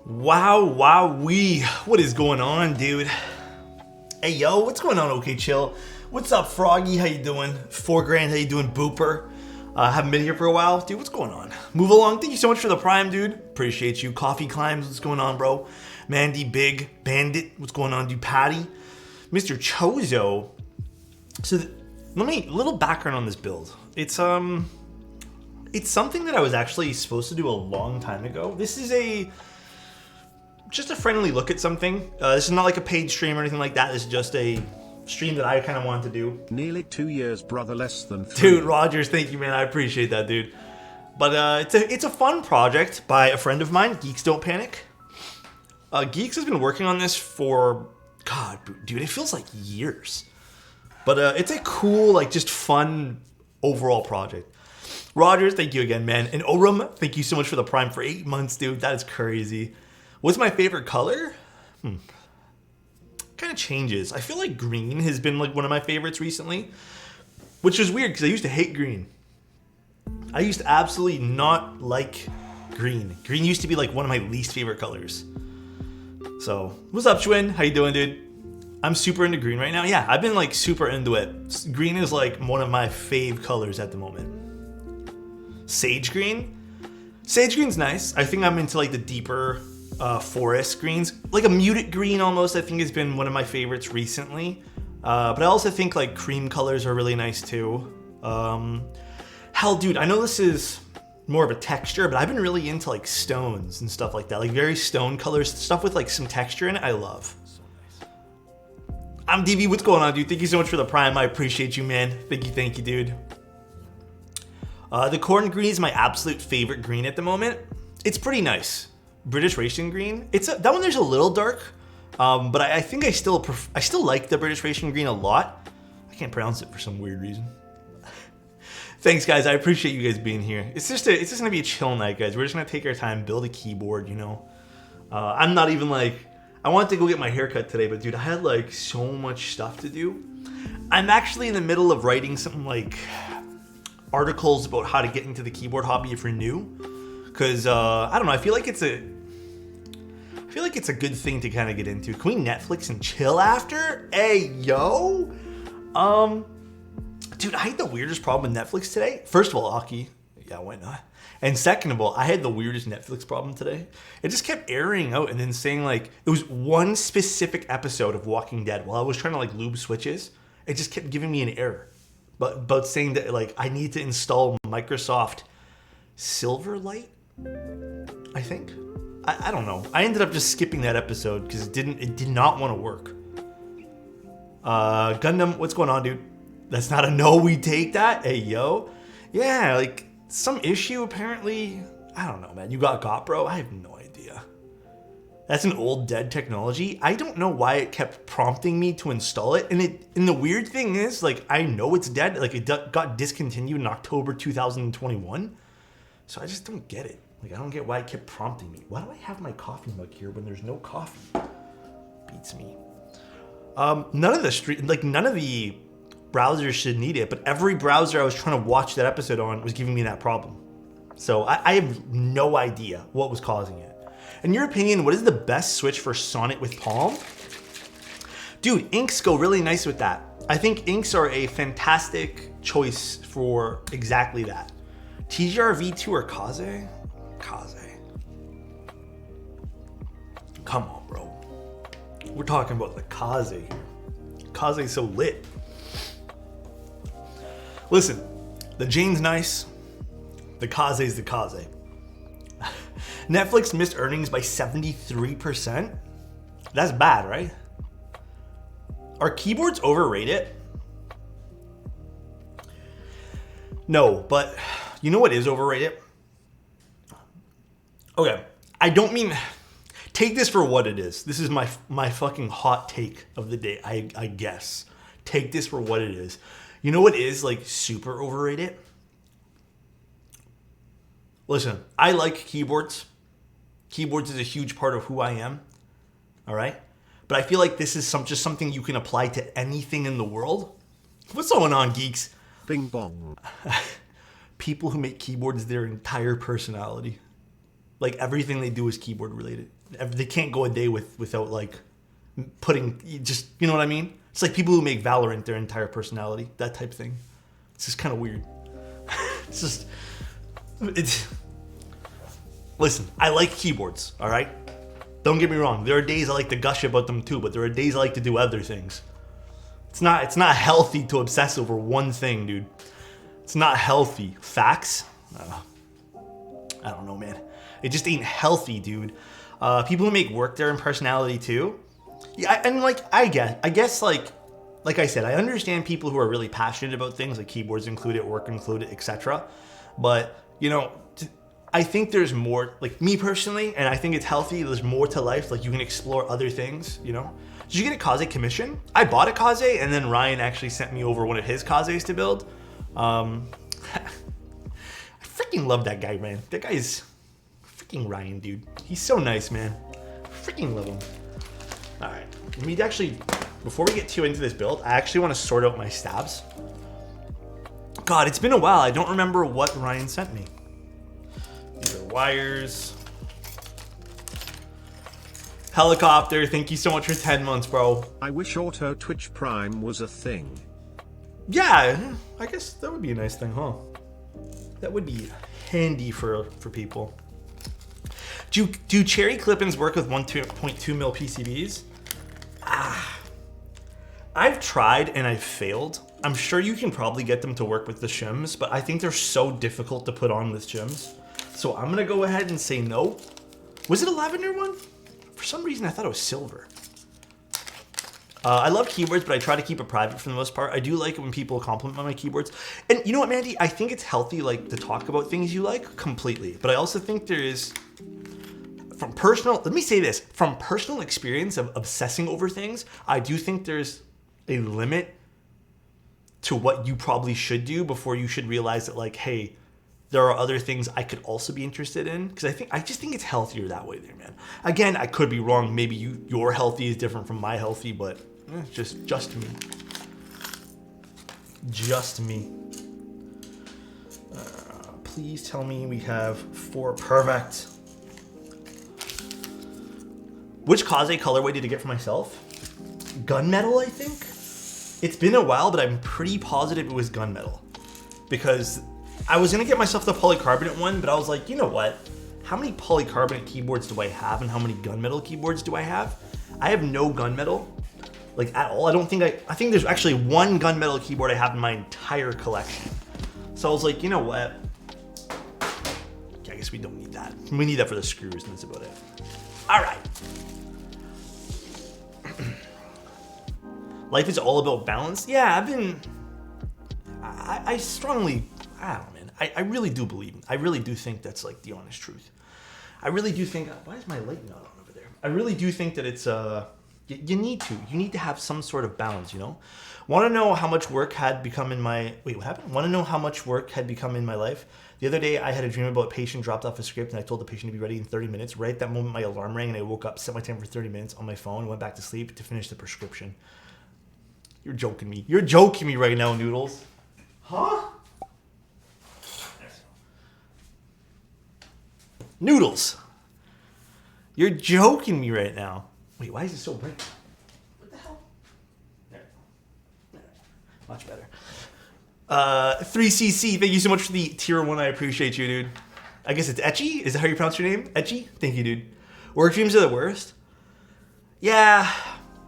Wowee. What is going on, dude? Hey, yo, what's going on, OK Chill? What's up, Froggy? How you doing? 4 grand, how you doing, Booper? Haven't been here for a while. Dude, what's going on? Move along. Thank you so much for the Prime, dude. Appreciate you. Coffee Climbs, what's going on, bro? Mandy Big, Bandit, what's going on, dude? Patty, Mr. Chozo. So, little background on this build. It's something that I was actually supposed to do a long time ago. This is just a friendly look at something. This is not like a paid stream or anything like that. This is just a stream that I kind of wanted to do. Nearly 2 years, brother, less than 3. Dude, Rogers, thank you, man. I appreciate that, dude. But it's a fun project by a friend of mine, Geeks Don't Panic. Geeks has been working on this for, God, dude, it feels like years. But it's a cool, like, just fun overall project. Rogers, thank you again, man. And Orum, thank you so much for the Prime for 8 months, dude. That is crazy. What's my favorite color? Kind of changes. I feel like green has been like one of my favorites recently, which is weird because I used to hate green. I used to absolutely not like green. Green used to be like one of my least favorite colors. So, what's up, Schwinn? How you doing, dude? I'm super into green right now. Yeah, I've been like super into it. Green is like one of my fave colors at the moment. Sage green? Sage green's nice. I think I'm into like the deeper forest greens. Like a muted green almost, I think has been one of my favorites recently. But I also think like cream colors are really nice too. Hell, dude, I know this is more of a texture, but I've been really into like stones and stuff like that. Like very stone colors, stuff with like some texture in it, I love. I'm DV, what's going on, dude? Thank you so much for the Prime. I appreciate you, man. Thank you, dude. The corn green is my absolute favorite green at the moment. It's pretty nice. British Racing Green. That one there's a little dark, but I think I still like the British Racing Green a lot. I can't pronounce it for some weird reason. Thanks, guys. I appreciate you guys being here. It's just gonna be a chill night, guys. We're just gonna take our time, build a keyboard. You know, I'm not even like I wanted to go get my haircut today, but dude, I had like so much stuff to do. I'm actually in the middle of writing some like articles about how to get into the keyboard hobby if you're new, because I don't know. I feel like it's a good thing to kind of get into. Can we Netflix and chill after? Hey, yo. Dude, I had the weirdest problem with Netflix today. First of all, Aki, yeah, why not? And second of all, I had the weirdest Netflix problem today. It just kept airing out and then saying like, it was one specific episode of Walking Dead. While I was trying to like lube switches, it just kept giving me an error. But saying that like, I need to install Microsoft Silverlight, I think. I don't know. I ended up just skipping that episode because it did not want to work. Gundam, what's going on, dude? That's not a no, we take that. Hey, yo. Yeah, like some issue apparently. I don't know, man. You got, bro? I have no idea. That's an old dead technology. I don't know why it kept prompting me to install it. And the weird thing is, like, I know it's dead. Like, it got discontinued in October 2021. So I just don't get it. Like, I don't get why it kept prompting me. Why do I have my coffee mug here when there's no coffee? Beats me. None of the browsers should need it, but every browser I was trying to watch that episode on was giving me that problem. So I have no idea what was causing it. In your opinion, what is the best switch for Sonnet with Palm? Dude, inks go really nice with that. I think inks are a fantastic choice for exactly that. TGR V2 or Kaze? Kaze. Come on, bro. We're talking about the Kaze here. Kaze's so lit. Listen, the Jane's nice. The Kaze's the Kaze. Netflix missed earnings by 73%. That's bad, right? Are keyboards overrated? No, but you know what is overrated? Okay, I don't mean... Take this for what it is. This is my fucking hot take of the day, I guess. Take this for what it is. You know what is like super overrated? Listen, I like keyboards. Keyboards is a huge part of who I am. All right? But I feel like this is just something you can apply to anything in the world. What's going on, geeks? Bing bong. People who make keyboards their entire personality. Like everything they do is keyboard related. They can't go a day without like putting just, you know what I mean? It's like people who make Valorant their entire personality, that type of thing. It's just kind of weird. Listen, I like keyboards, all right? Don't get me wrong. There are days I like to gush about them too, but there are days I like to do other things. It's not healthy to obsess over one thing, dude. It's not healthy. Facts? I don't know, man. It just ain't healthy, dude. People who make work their own personality too. Yeah, and like I guess like I said, I understand people who are really passionate about things, like keyboards included, work included, etc. But you know, I think there's more. Like me personally, and I think it's healthy. There's more to life. Like you can explore other things. You know. Did you get a Kaze commission? I bought a Kaze, and then Ryan actually sent me over one of his Kazes to build. I freaking love that guy, man. That guy's freaking Ryan, dude. He's so nice, man. Freaking love him. All right, let me actually, before we get too into this build, I actually want to sort out my stabs. God, it's been a while. I don't remember what Ryan sent me. These are wires. Helicopter, thank you so much for 10 months, bro. I wish Auto Twitch Prime was a thing. Yeah, I guess that would be a nice thing, huh? That would be handy for people. Do cherry clip-ins work with 1.2 mil PCBs? I've tried and I've failed. I'm sure you can probably get them to work with the shims, but I think they're so difficult to put on with shims. So I'm gonna go ahead and say no. Was it a lavender one? For some reason, I thought it was silver. I love keyboards, but I try to keep it private for the most part. I do like it when people compliment my keyboards. And you know what, Mandy? I think it's healthy, like, to talk about things you like completely. But I also think there is, from personal, let me say this, from personal experience of obsessing over things, I do think there's a limit to what you probably should do before you should realize that, like, hey, there are other things I could also be interested in, because I just think it's healthier that way there, man. Again, I could be wrong. Maybe your healthy is different from my healthy, but just me. Just me. Please tell me we have 4 perfect. Which Kaze colorway did I get for myself? Gunmetal, I think? It's been a while, but I'm pretty positive it was gunmetal, because I was gonna get myself the polycarbonate one, but I was like, you know what? How many polycarbonate keyboards do I have, and how many gunmetal keyboards do I have? I have no gunmetal, like at all. I think there's actually one gunmetal keyboard I have in my entire collection. So I was like, you know what? I guess we don't need that. We need that for the screws, and that's about it. All right. Life is all about balance. Yeah, I strongly, I don't know, man. I really do believe, I really do think that's like the honest truth. I really do think, why is my light not on over there? I really do think that it's, you need to have some sort of balance, you know? Want to know how much work had become in my, wait, what happened? Want to know how much work had become in my life? The other day I had a dream about a patient dropped off a script, and I told the patient to be ready in 30 minutes. Right at that moment my alarm rang, and I woke up, set my timer for 30 minutes on my phone, went back to sleep to finish the prescription. You're joking me. You're joking me right now, Noodles. Huh? Noodles. You're joking me right now. Wait, why is it so bright? What the hell? There. Much better. 3cc, thank you so much for the tier 1. I appreciate you, dude. I guess it's Etchy? Is that how you pronounce your name? Etchy? Thank you, dude. Work dreams are the worst. Yeah,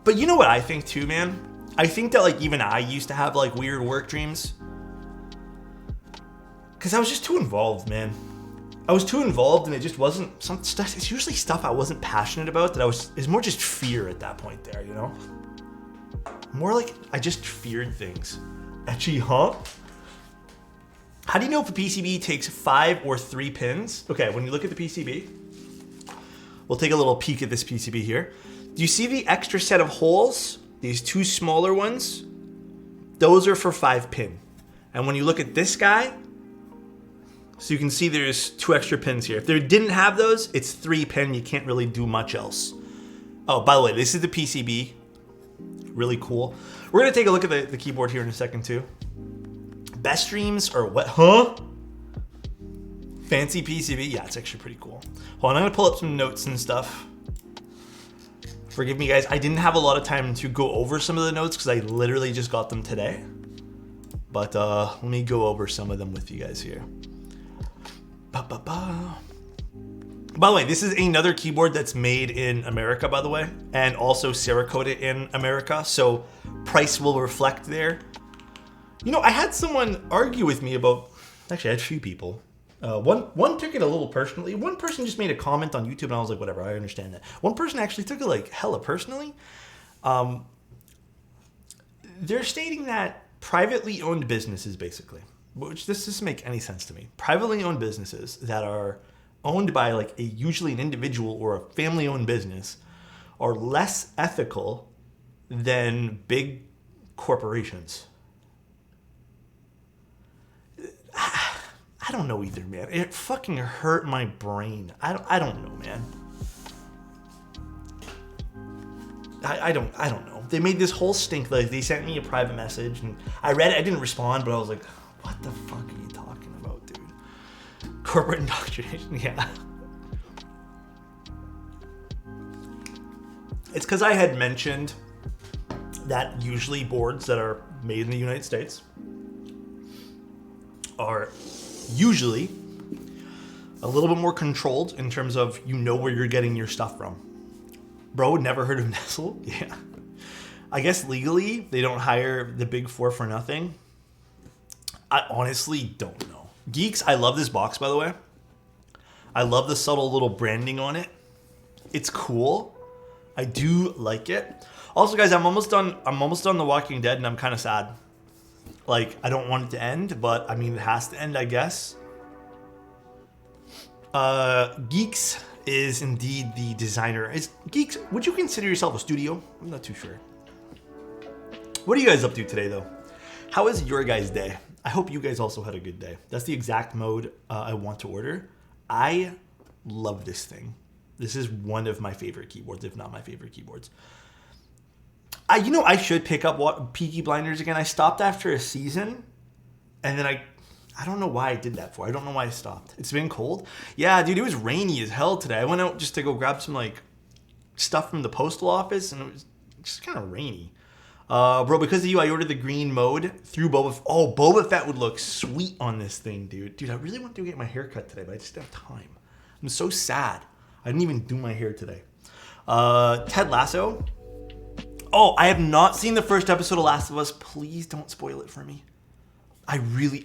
but you know what I think too, man? I think that like even I used to have like weird work dreams. Cause I was just too involved, man. I was too involved, and it just wasn't some stuff. It's usually stuff I wasn't passionate about. It's more just fear at that point there, you know? More like I just feared things. Actually, huh? How do you know if a PCB takes 5 or 3 pins? Okay, when you look at the PCB, we'll take a little peek at this PCB here. Do you see the extra set of holes? These 2 smaller ones? Those are for 5 pin. And when you look at this guy, so you can see there's 2 extra pins here. If they didn't have those, it's 3 pin. You can't really do much else. Oh, by the way, this is the PCB. Really cool. We're gonna take a look at the keyboard here in a second too. Best dreams or what? Huh? Fancy PCB? Yeah, it's actually pretty cool. Hold on, I'm gonna pull up some notes and stuff. Forgive me, guys. I didn't have a lot of time to go over some of the notes because I literally just got them today. But let me go over some of them with you guys here. By the way, this is another keyboard that's made in America, by the way, and also Cerakoted in America, so price will reflect there. You know, I had someone argue with me about, actually I had a few people. One took it a little personally. One person just made a comment on YouTube and I was like, whatever, I understand that. One person actually took it like hella personally. They're stating that privately owned businesses, basically, which this doesn't make any sense to me. Privately owned businesses that are owned by like usually an individual or a family owned business are less ethical than big corporations. I don't know either, man. It fucking hurt my brain. I don't know, man. I don't know. They made this whole stink. Like, they sent me a private message and I read it. I didn't respond, but I was like, what the fuck are you talking about, dude? Corporate indoctrination, yeah. It's because I had mentioned that usually boards that are made in the United States are usually a little bit more controlled in terms of you know where you're getting your stuff from. Bro, never heard of Nestle? Yeah. I guess legally they don't hire the big four for nothing. I honestly don't know. Geeks, I love this box, by the way. I love the subtle little branding on it. It's cool. I do like it. Also, guys, I'm almost done The Walking Dead and I'm kind of sad. Like, I don't want it to end, but I mean, it has to end, I guess. Geeks is indeed the designer. Geeks, would you consider yourself a studio? I'm not too sure. What are you guys up to today, though? How is your guys' day? I hope you guys also had a good day. That's the exact mode I want to order. I love this thing. This is one of my favorite keyboards, if not my favorite keyboards. I should pick up Peaky Blinders again. I stopped after a season, and then I don't know why I did that for. I don't know why I stopped. It's been cold. Yeah, dude, it was rainy as hell today. I went out just to go grab some like stuff from the postal office, and it was just kind of rainy. Bro, because of you, I ordered the green mode through Boba Fett. Oh, Boba Fett would look sweet on this thing, dude. Dude, I really want to get my hair cut today, but I just don't have time. I'm so sad. I didn't even do my hair today. Ted Lasso. Oh, I have not seen the first episode of Last of Us. Please don't spoil it for me. I really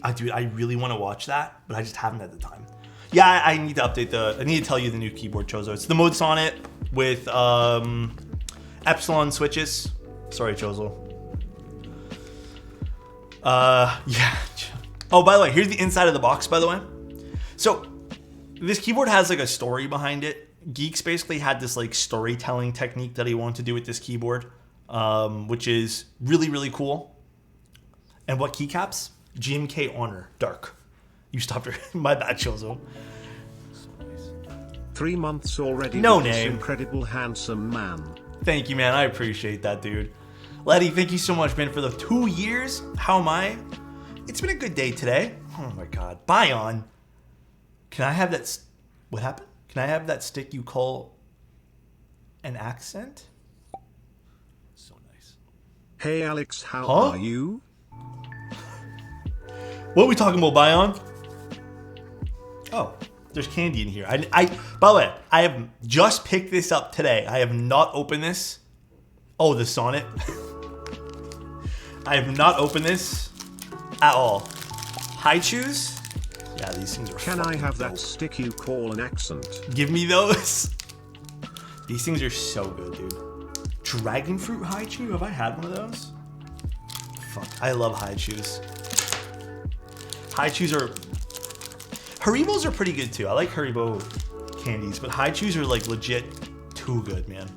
want to watch that, but I just haven't had the time. Yeah, I need to update I need to tell you the new keyboard, Chozo. It's the mode Sonnet with Epsilon switches. Sorry, Chozo. Yeah. Oh, by the way, here's the inside of the box, by the way. So, this keyboard has like a story behind it. Geeks basically had this like storytelling technique that he wanted to do with this keyboard, which is really, really cool. And what keycaps? GMK Honor Dark. You stopped her. My bad, Chozo. 3 months already. No with this name. Incredible handsome man. Thank you, man. I appreciate that, dude. Letty, thank you so much, man, for the 2 years. How am I? It's been a good day today. Oh my God. Bion. Can I have that? What happened? Can I have that stick you call an accent? So nice. Hey Alex, how Huh? are you? What are we talking about, Bion? Oh, there's candy in here. I by the way, I have just picked this up today. I have not opened this. Oh, the Sonnet. I have not opened this at all. High chews? Yeah, these things are Can I have dope. that stick you call an accent? Give me those. These things are so good, dude. Dragon fruit high chew? Have I had one of those? Fuck, I love high chews. High chews are... Haribos are pretty good too. I like Haribo candies, but high chews are like legit too good, man.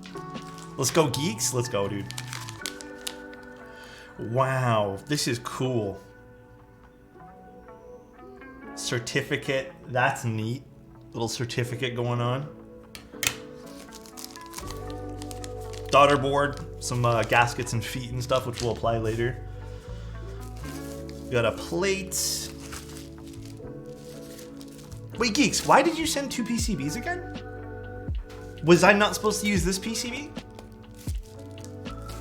Let's go, geeks. Let's go, dude. Wow, this is cool. Certificate. That's neat. Little certificate going on. Daughter board. Some gaskets and feet and stuff, which we'll apply later. Got a plate. Wait, geeks, why did you send 2 PCBs again? Was I not supposed to use this PCB?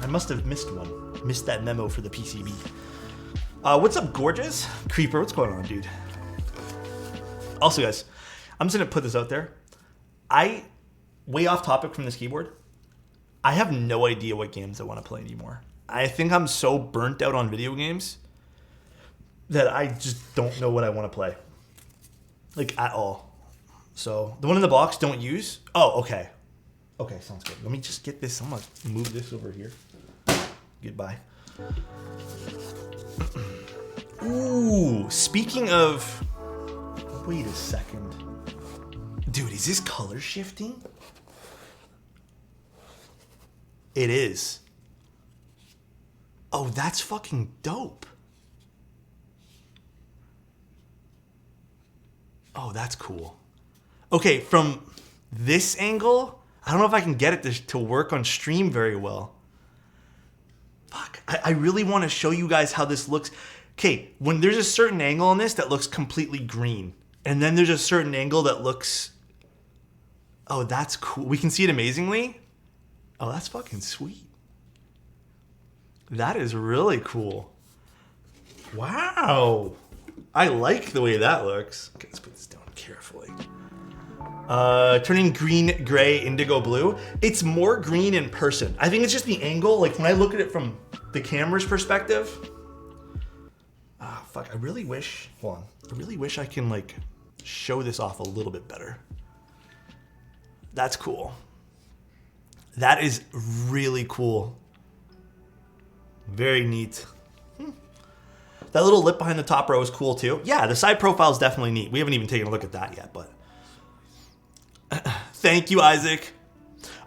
I must have missed one. Missed that memo for the PCB. What's up, gorgeous? Creeper, what's going on, dude? Also, guys, I'm just gonna put this out there. Way off topic from this keyboard, I have no idea what games I want to play anymore. I think I'm so burnt out on video games that I just don't know what I want to play. Like, at all. So, the one in the box, don't use. Oh, okay. Okay, sounds good. Let me just get this. I'm going to move this over here. Goodbye. Ooh, speaking of... Wait a second. Dude, is this color shifting? It is. Oh, that's fucking dope. Oh, that's cool. Okay, from this angle, I don't know if I can get it to work on stream very well. Fuck, I really want to show you guys how this looks. Okay, when there's a certain angle on this that looks completely green, and then there's a certain angle that looks... Oh, that's cool. We can see it amazingly. Oh, that's fucking sweet. That is really cool. Wow. I like the way that looks. Okay, let's put this down carefully. Turning green, gray, indigo, blue. It's more green in person. I think it's just the angle. Like when I look at it from the camera's perspective. Ah, fuck. I really wish, hold on. I really wish I can like show this off a little bit better. That's cool. That is really cool. Very neat. That little lip behind the top row is cool too. Yeah, the side profile is definitely neat. We haven't even taken a look at that yet, but... Thank you, Isaac.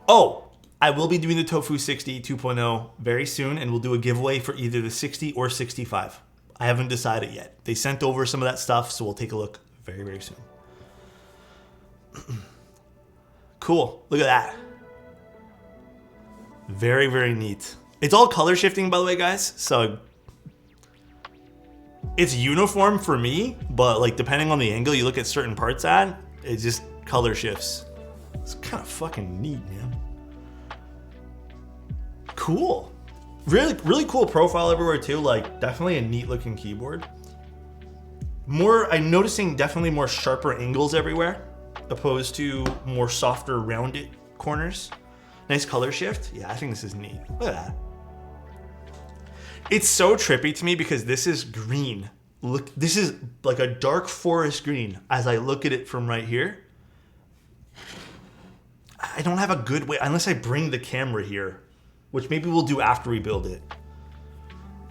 Oh, I will be doing the Tofu 60 2.0 very soon, and we'll do a giveaway for either the 60 or 65. I haven't decided yet. They sent over some of that stuff, so we'll take a look very, very soon. Cool. Look at that. Very, very neat. It's all color shifting, by the way, guys. So it's uniform for me, but like depending on the angle you look at certain parts at, it just color shifts. It's kind of fucking neat, man. Cool. Really, really cool profile everywhere too. Like definitely a neat looking keyboard. I'm noticing definitely more sharper angles everywhere, opposed to more softer rounded corners. Nice color shift. Yeah, I think this is neat. Look at that. It's so trippy to me because this is green. Look, this is like a dark forest green as I look at it from right here. I don't have a good way, unless I bring the camera here, which maybe we'll do after we build it.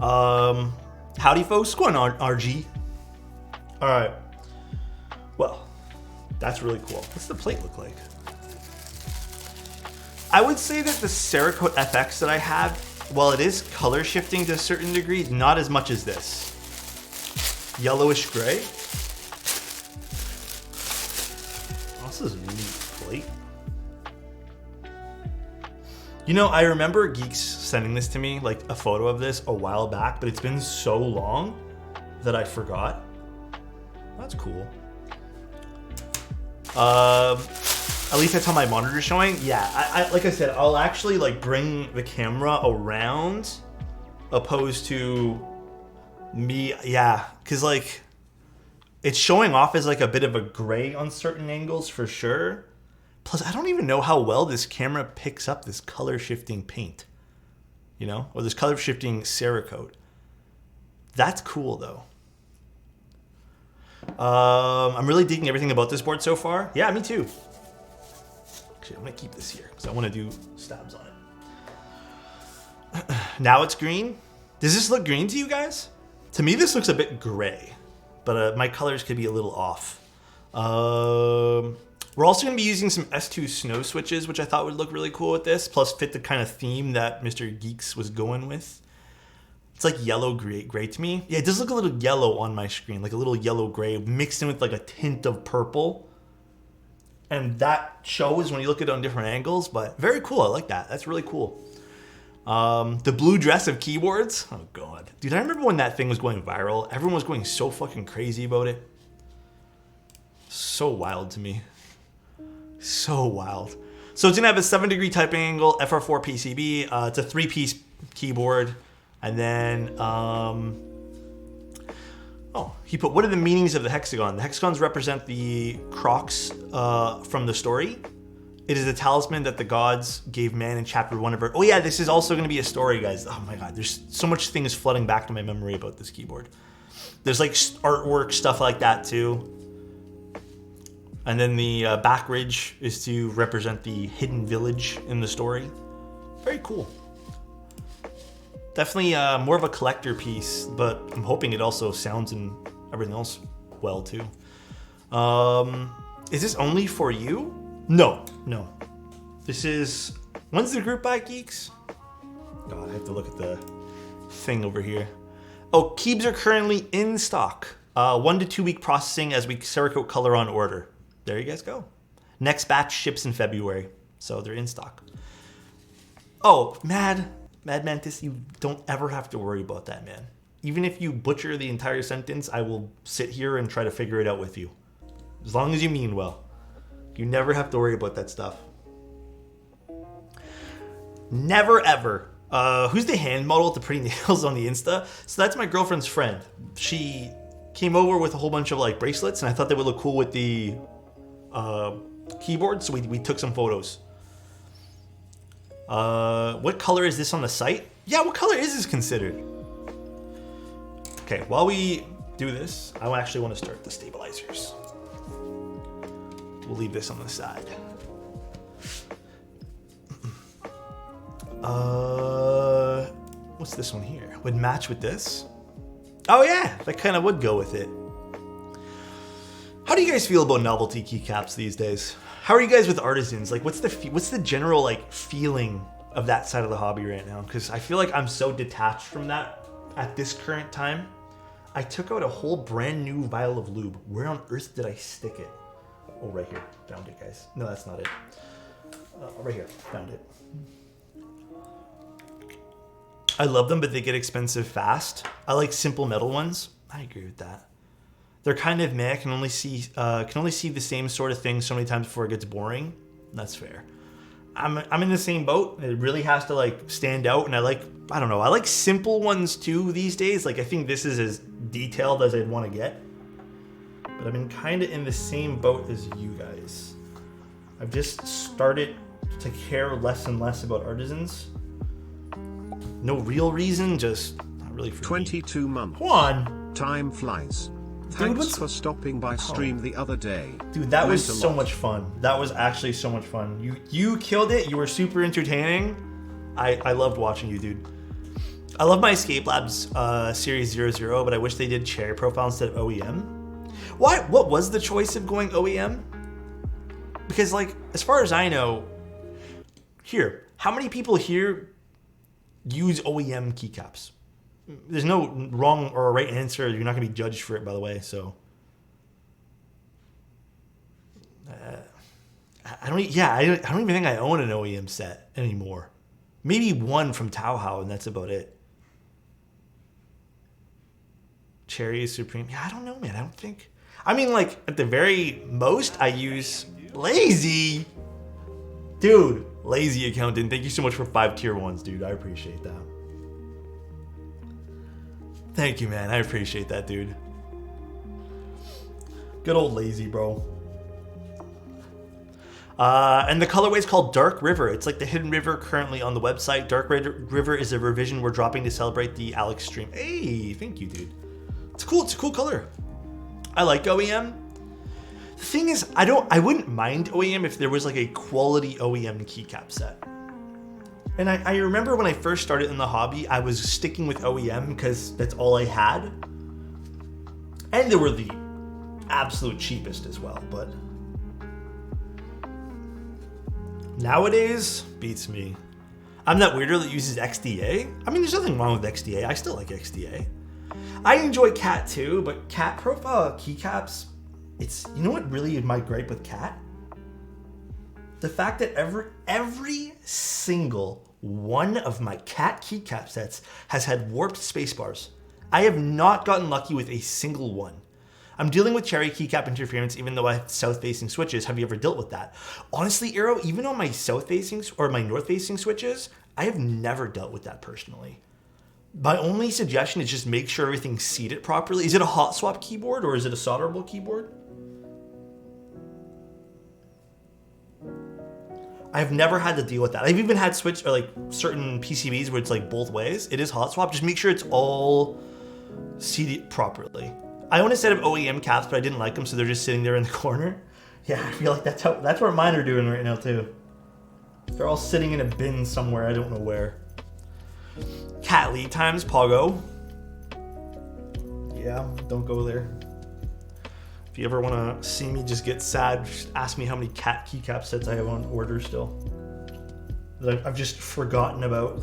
Howdy folks, what's going on, RG? All right. Well, that's really cool. What's the plate look like? I would say that the Cerakote FX that I have, while it is color shifting to a certain degree, not as much as this. Yellowish gray. Oh, this is a neat plate. You know, I remember Geeks sending this to me, like a photo of this a while back, but it's been so long that I forgot. That's cool. At least that's how my monitor's showing. Yeah, I like I said, I'll actually like bring the camera around opposed to me. Yeah, because like it's showing off as like a bit of a gray on certain angles for sure. Plus, I don't even know how well this camera picks up this color shifting paint, you know, or this color shifting Cerakote. That's cool though. I'm really digging everything about this board so far. Yeah, me too. Actually, I'm gonna keep this here because I want to do stabs on it. Now it's green. Does this look green to you guys? To me, this looks a bit gray, but my colors could be a little off. We're also gonna be using some S2 snow switches, which I thought would look really cool with this, plus fit the kind of theme that Mr. Geeks was going with. It's like yellow gray to me. Yeah, it does look a little yellow on my screen, like a little yellow gray mixed in with like a tint of purple. And that shows when you look at it on different angles, but very cool. I like that. That's really cool. The blue dress of keyboards. Oh God. Dude, I remember when that thing was going viral. Everyone was going so fucking crazy about it. So wild to me. So wild. So it's gonna have a 7-degree typing angle, FR4 PCB. It's a 3-piece keyboard, and then he put, what are the meanings of the hexagon? The hexagons represent the crocs from the story. It is a talisman that the gods gave man in chapter 1 of Earth. Oh yeah, this is also going to be a story, guys. Oh my god, there's so much things flooding back to my memory about this keyboard. There's like artwork, stuff like that too. And then the back ridge is to represent the hidden village in the story. Very cool. Definitely more of a collector piece, but I'm hoping it also sounds and everything else well too. Is this only for you? No. This is, when's the group buy, geeks? God, I have to look at the thing over here. Oh, Keybs are currently in stock. 1 to 2 week processing as we Cerakote color on order. There you guys go. Next batch ships in February, so they're in stock. Oh, Mad Mantis, you don't ever have to worry about that, man. Even if you butcher the entire sentence, I will sit here and try to figure it out with you. As long as you mean well. You never have to worry about that stuff. Never ever. Who's the hand model with the pretty nails on the Insta? So that's my girlfriend's friend. She came over with a whole bunch of like bracelets, and I thought they would look cool with the keyboard, so we took some photos. What color is this on the site? Yeah, what color is this considered? Okay, while we do this, I actually want to start the stabilizers. We'll leave this on the side. What's this one here? Would match with this? Oh yeah, that kind of would go with it. How do you guys feel about novelty keycaps these days? How are you guys with artisans? Like, what's the general like feeling of that side of the hobby right now? Because I feel like I'm so detached from that at this current time. I took out a whole brand new vial of lube. Where on earth did I stick it? Oh, right here. Found it, guys. No, that's not it. Right here. Found it. I love them, but they get expensive fast. I like simple metal ones. I agree with that. They're kind of meh. Can only see the same sort of thing so many times before it gets boring. That's fair. I'm in the same boat. It really has to like stand out, and I like simple ones too these days. Like I think this is as detailed as I'd want to get. But I've been kind of in the same boat as you guys. I've just started to care less and less about artisans. No real reason, just not really for 22 me. months. Juan! Time flies. Thanks for stopping by stream the other day. Dude, that was so much fun. That was actually so much fun. You killed it. You were super entertaining. I loved watching you, dude. I love my Escape Labs Series 00, but I wish they did cherry profile instead of OEM. Why? What was the choice of going OEM? Because, like, as far as I know, here, how many people here use OEM keycaps? There's no wrong or right answer. You're not going to be judged for it, by the way. So, I don't even think I own an OEM set anymore. Maybe one from Tauhao, and that's about it. Cherry is supreme. Yeah, I don't know, man. I don't think. I mean, like, at the very most, I use Lazy. Dude, Lazy Accountant. Thank you so much for 5 tier 1s, dude. I appreciate that. Thank you, man. I appreciate that, dude. Good old Lazy, bro. And the colorway is called Dark River. It's like the hidden river currently on the website. Dark River is a revision we're dropping to celebrate the Alex stream. Hey, thank you, dude. It's cool. It's a cool color. I like OEM. The thing is, I wouldn't mind OEM if there was like a quality OEM keycap set. And I remember when I first started in the hobby, I was sticking with OEM because that's all I had. And they were the absolute cheapest as well, but nowadays, beats me. I'm that weirdo that uses XDA. I mean, there's nothing wrong with XDA. I still like XDA. I enjoy Cat too, but Cat profile keycaps, it's, you know what really is my gripe with Cat? The fact that every single one of my Cat keycap sets has had warped spacebars. I have not gotten lucky with a single one. I'm dealing with cherry keycap interference even though I have south-facing switches. Have you ever dealt with that? Honestly, Arrow, even on my south-facing or my north-facing switches, I have never dealt with that personally. My only suggestion is just make sure everything's seated properly. Is it a hot swap keyboard or is it a solderable keyboard? I've never had to deal with that. I've even had switch or like certain PCBs where it's like both ways. It is hot swap. Just make sure it's all seated properly. I own a set of OEM caps, but I didn't like them, so they're just sitting there in the corner. Yeah, I feel like that's what mine are doing right now too. They're all sitting in a bin somewhere. I don't know where. Cat lead times, Pogo. Yeah, don't go there. If you ever want to see me just get sad, just ask me how many cat keycap sets I have on order still that I've just forgotten about.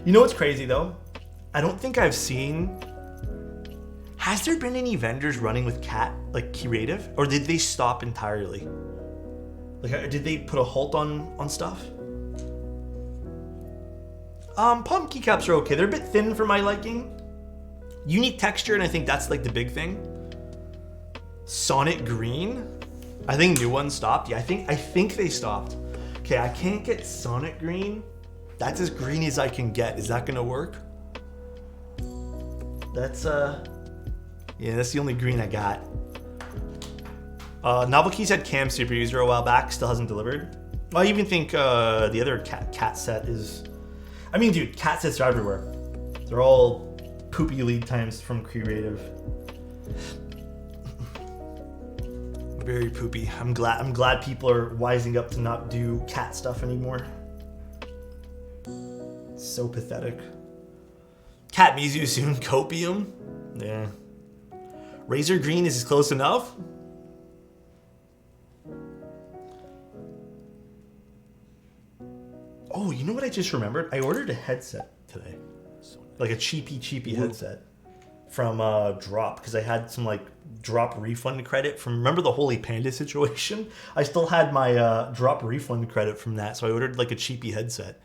You know what's crazy though? I don't think I've seen... Has there been any vendors running with cat, like Creative? Or did they stop entirely? Like, did they put a halt on stuff? Palm keycaps are okay. They're a bit thin for my liking. Unique texture, and I think that's like the big thing. Sonic Green. I think new ones stopped. Yeah, I think they stopped. Okay, I can't get Sonic Green. That's as green as I can get. Is that gonna work? That's yeah, that's the only green I got. Novel Keys had Cam Super User a while back, still hasn't delivered. I even think the other cat set is... I mean, dude, cat sets are everywhere. They're all poopy lead times from Creative. Very poopy. I'm glad people are wising up to not do cat stuff anymore. It's so pathetic. Cat Mizu soon. Copium. Yeah. Razor Green is close enough. Oh, you know what I just remembered? I ordered a headset today. Like a cheapy headset from Drop, because I had some like Drop refund credit from, remember the Holy Panda situation? I still had my Drop refund credit from that, so I ordered like a cheapy headset.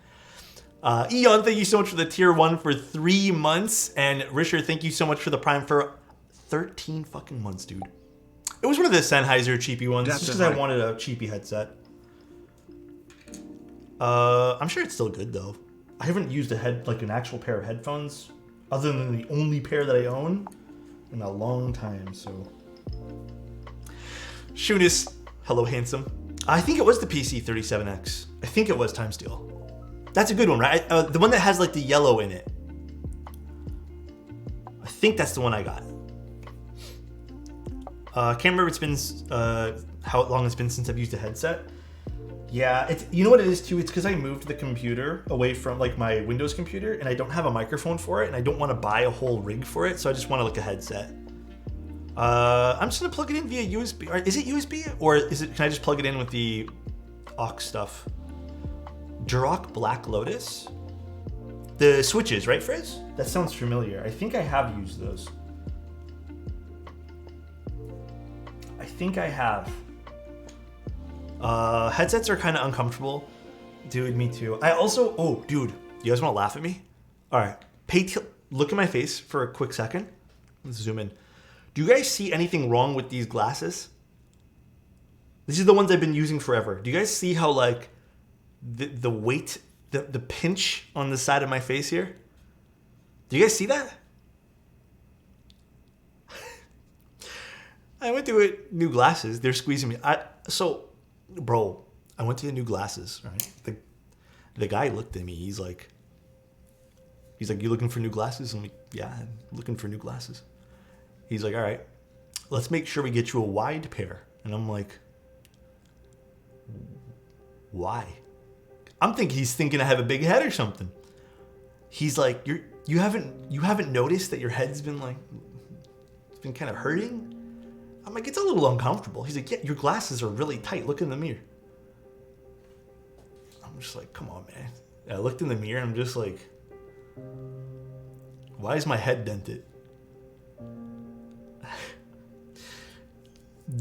Eon, thank you so much for the tier 1 for 3 months, and Richard, thank you so much for the Prime for 13 fucking months, dude. It was one of the Sennheiser cheapy ones, just because I wanted a cheapy headset. I'm sure it's still good though. I haven't used an actual pair of headphones, other than the only pair that I own, in a long time, so. Shunis, hello handsome. I think it was the PC37X. I think it was Time Steel. That's a good one, right? The one that has like the yellow in it. I think that's the one I got. Can't remember it's been how long it's been since I've used a headset. Yeah, it's, you know what it is too? It's because I moved the computer away from like my Windows computer, and I don't have a microphone for it, and I don't want to buy a whole rig for it, so I just want like a headset. I'm just gonna plug it in via USB. Or is it USB, or is it? Can I just plug it in with the aux stuff? Duroc Black Lotus. The switches, right, Frizz? That sounds familiar. I think I have used those. I think I have. Headsets are kind of uncomfortable. Dude, me too. I also, oh, dude, you guys want to laugh at me? All right, look at my face for a quick second. Let's zoom in. Do you guys see anything wrong with these glasses? These are the ones I've been using forever. Do you guys see how like the weight, the pinch on the side of my face here? Do you guys see that? I went to new glasses. They're squeezing me. Bro, I went to get new glasses, right? The guy looked at me. He's like, you looking for new glasses? I'm like, yeah, I'm looking for new glasses. He's like, all right, let's make sure we get you a wide pair. And I'm like, why? I'm thinking he's thinking I have a big head or something. He's like, you haven't noticed that your head's been like, it's been kind of hurting? I'm like, it's a little uncomfortable. He's like, yeah, your glasses are really tight. Look in the mirror. I'm just like, come on, man. And I looked in the mirror and I'm just like, why is my head dented?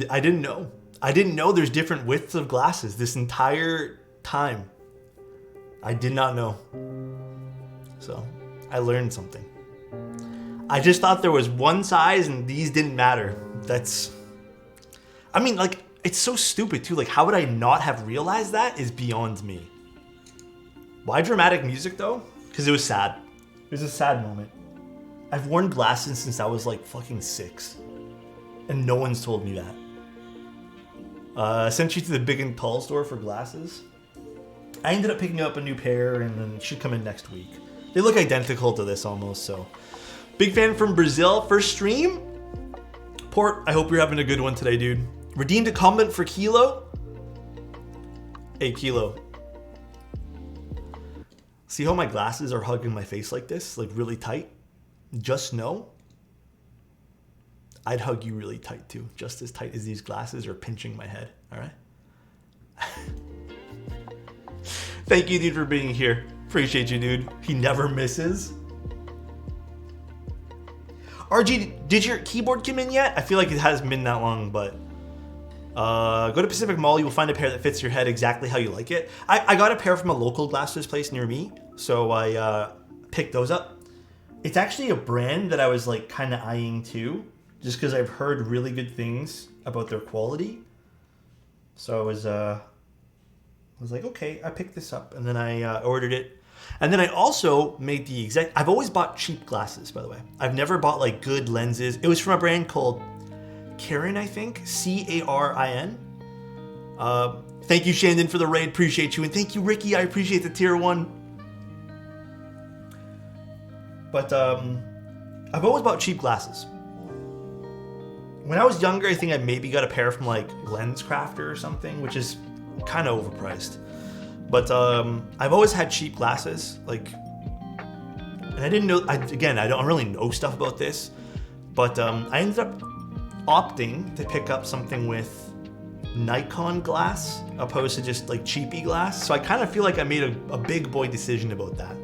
I didn't know. I didn't know there's different widths of glasses this entire time. I did not know. So I learned something. I just thought there was one size and these didn't matter. I mean, like, it's so stupid too. Like, how would I not have realized that is beyond me. Why dramatic music though? Because it was sad. It was a sad moment. I've worn glasses since I was like fucking 6. And no one's told me that. I sent you to the Big and Tall store for glasses. I ended up picking up a new pair and then it should come in next week. They look identical to this almost, so. Big fan from Brazil. First stream. Port, I hope you're having a good one today, dude. Redeemed a comment for Kilo. Hey, Kilo. See how my glasses are hugging my face like this? Like really tight? Just know, I'd hug you really tight too. Just as tight as these glasses are pinching my head, all right? Thank you, dude, for being here. Appreciate you, dude. He never misses. RG, did your keyboard come in yet? I feel like it hasn't been that long, but go to Pacific Mall. You will find a pair that fits your head exactly how you like it. I got a pair from a local glasses place near me, so I picked those up. It's actually a brand that I was like kind of eyeing too, just because I've heard really good things about their quality. So I was like, okay, I picked this up, and then I ordered it. And then I also made the exact... I've always bought cheap glasses, by the way. I've never bought like good lenses. It was from a brand called Carin, I think. C-A-R-I-N. Thank you, Shandon, for the raid. Appreciate you. And thank you, Ricky. I appreciate the tier 1. But I've always bought cheap glasses. When I was younger, I think I maybe got a pair from like LensCrafter or something, which is kind of overpriced. But I've always had cheap glasses, like, and I didn't know. I don't really know stuff about this, but I ended up opting to pick up something with Nikon glass opposed to just like cheapy glass. So I kind of feel like I made a big boy decision about that.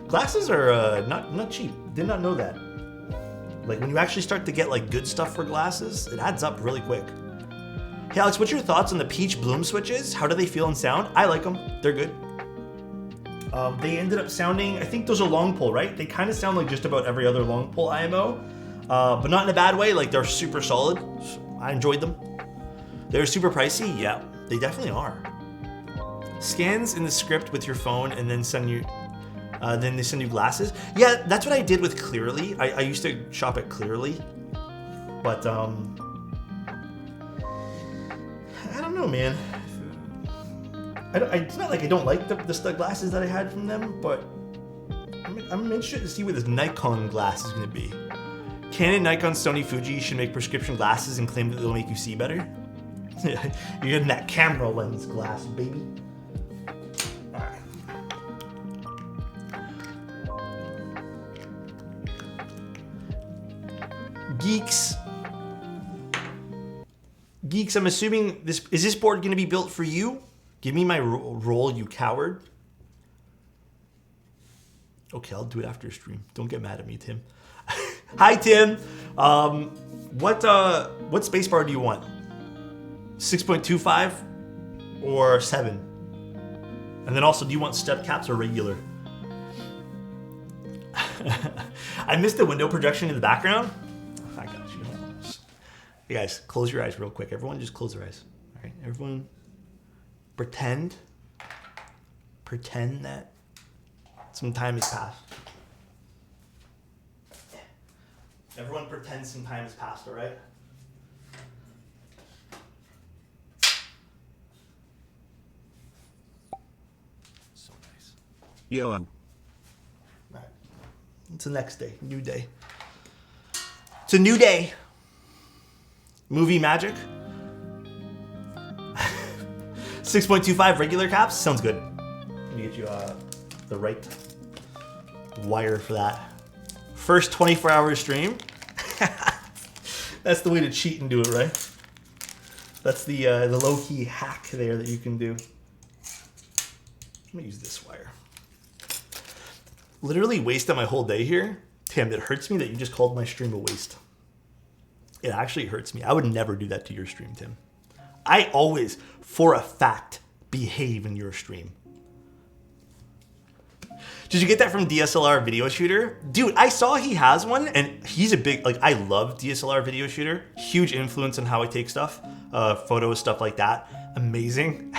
Glasses are not cheap. Did not know that. Like when you actually start to get like good stuff for glasses, it adds up really quick. Hey Alex, what's your thoughts on the Peach Bloom switches? How do they feel and sound? I like them. They're good. They ended up sounding, I think those are long pull, right? They kind of sound like just about every other long pull IMO, but not in a bad way. Like they're super solid. I enjoyed them. They're super pricey. Yeah, they definitely are. Scans in the script with your phone and then then they send you glasses. Yeah, that's what I did with Clearly. I used to shop at Clearly, but I don't know, man. It's not like I don't like the glasses that I had from them, but I'm interested to see what this Nikon glass is going to be. Canon, Nikon, Sony, Fuji should make prescription glasses and claim that they'll make you see better. You're getting that camera lens glass, baby. Alright. Geeks, I'm assuming is this board going to be built for you? Give me my roll, you coward. Okay, I'll do it after stream. Don't get mad at me, Tim. Hi, Tim. What spacebar do you want? 6.25 or 7? And then also, do you want step caps or regular? I missed the window projection in the background. I got you. Hey guys, close your eyes real quick. Everyone just close their eyes. All right, everyone pretend that some time has passed. Everyone pretend some time has passed, all right? So nice. Johan. All right. It's the next day, new day. It's a new day. Movie magic. 6.25 regular caps. Sounds good. Let me get you the right wire for that. First 24-hour stream. That's the way to cheat and do it, right? That's the low-key hack there that you can do. Let me use this wire. Literally wasted my whole day here. Tim, it hurts me that you just called my stream a waste. It actually hurts me. I would never do that to your stream, Tim. I always, for a fact, behave in your stream. Did you get that from DSLR Video Shooter? Dude, I saw he has one, and he's a big, like, I love DSLR Video Shooter. Huge influence on how I take stuff, photos, stuff like that. Amazing.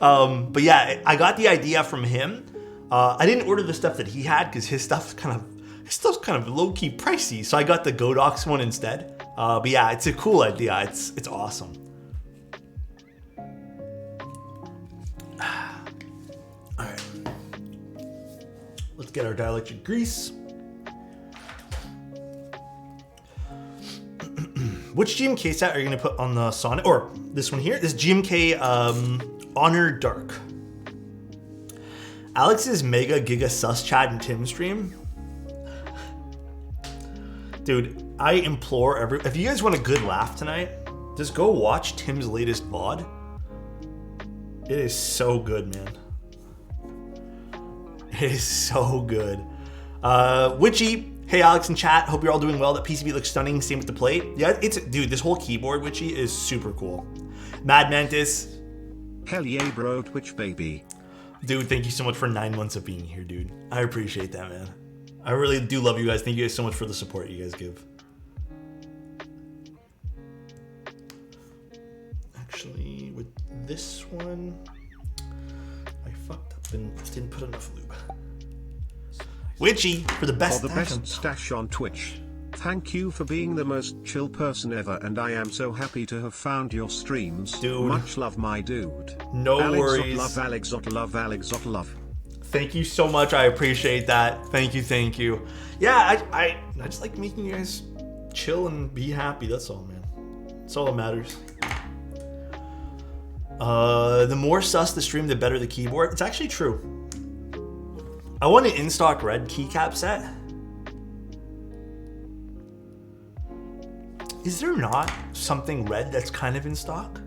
But yeah, I got the idea from him. I didn't order the stuff that he had because his stuff's kind of low-key pricey, so I got the Godox one instead. But yeah, it's a cool idea. It's awesome. All right, let's get our dielectric grease. Which GMK set are you gonna put on the Sonic, or this one here? This GMK Honor Dark. Alex's Mega Giga Sus Chat and Tim stream. Dude, I implore if you guys want a good laugh tonight, just go watch Tim's latest VOD. It is so good, man. It is so good. Witchy, hey Alex in chat, hope you're all doing well. That PCB looks stunning, same with the plate. Yeah, dude, this whole keyboard, Witchy, is super cool. Mad Mantis. Hell yeah, bro, Twitch baby. Dude, thank you so much for 9 months of being here, dude. I appreciate that, man. I really do love you guys. Thank you guys so much for the support you guys give. Actually, with this one, I fucked up and didn't put enough lube. Witchy, for the best For the best stash on Twitch. Thank you for being the most chill person ever, and I am so happy to have found your streams. Dude. Much love, my dude. No worries. Love, Alexot, love, Alexot, love. Thank you so much. I appreciate that. Thank you, thank you. Yeah, I just like making you guys chill and be happy. That's all, man. That's all that matters. The more sus the stream, the better the keyboard. It's actually true. I want an in-stock red keycap set. Is there not something red that's kind of in stock?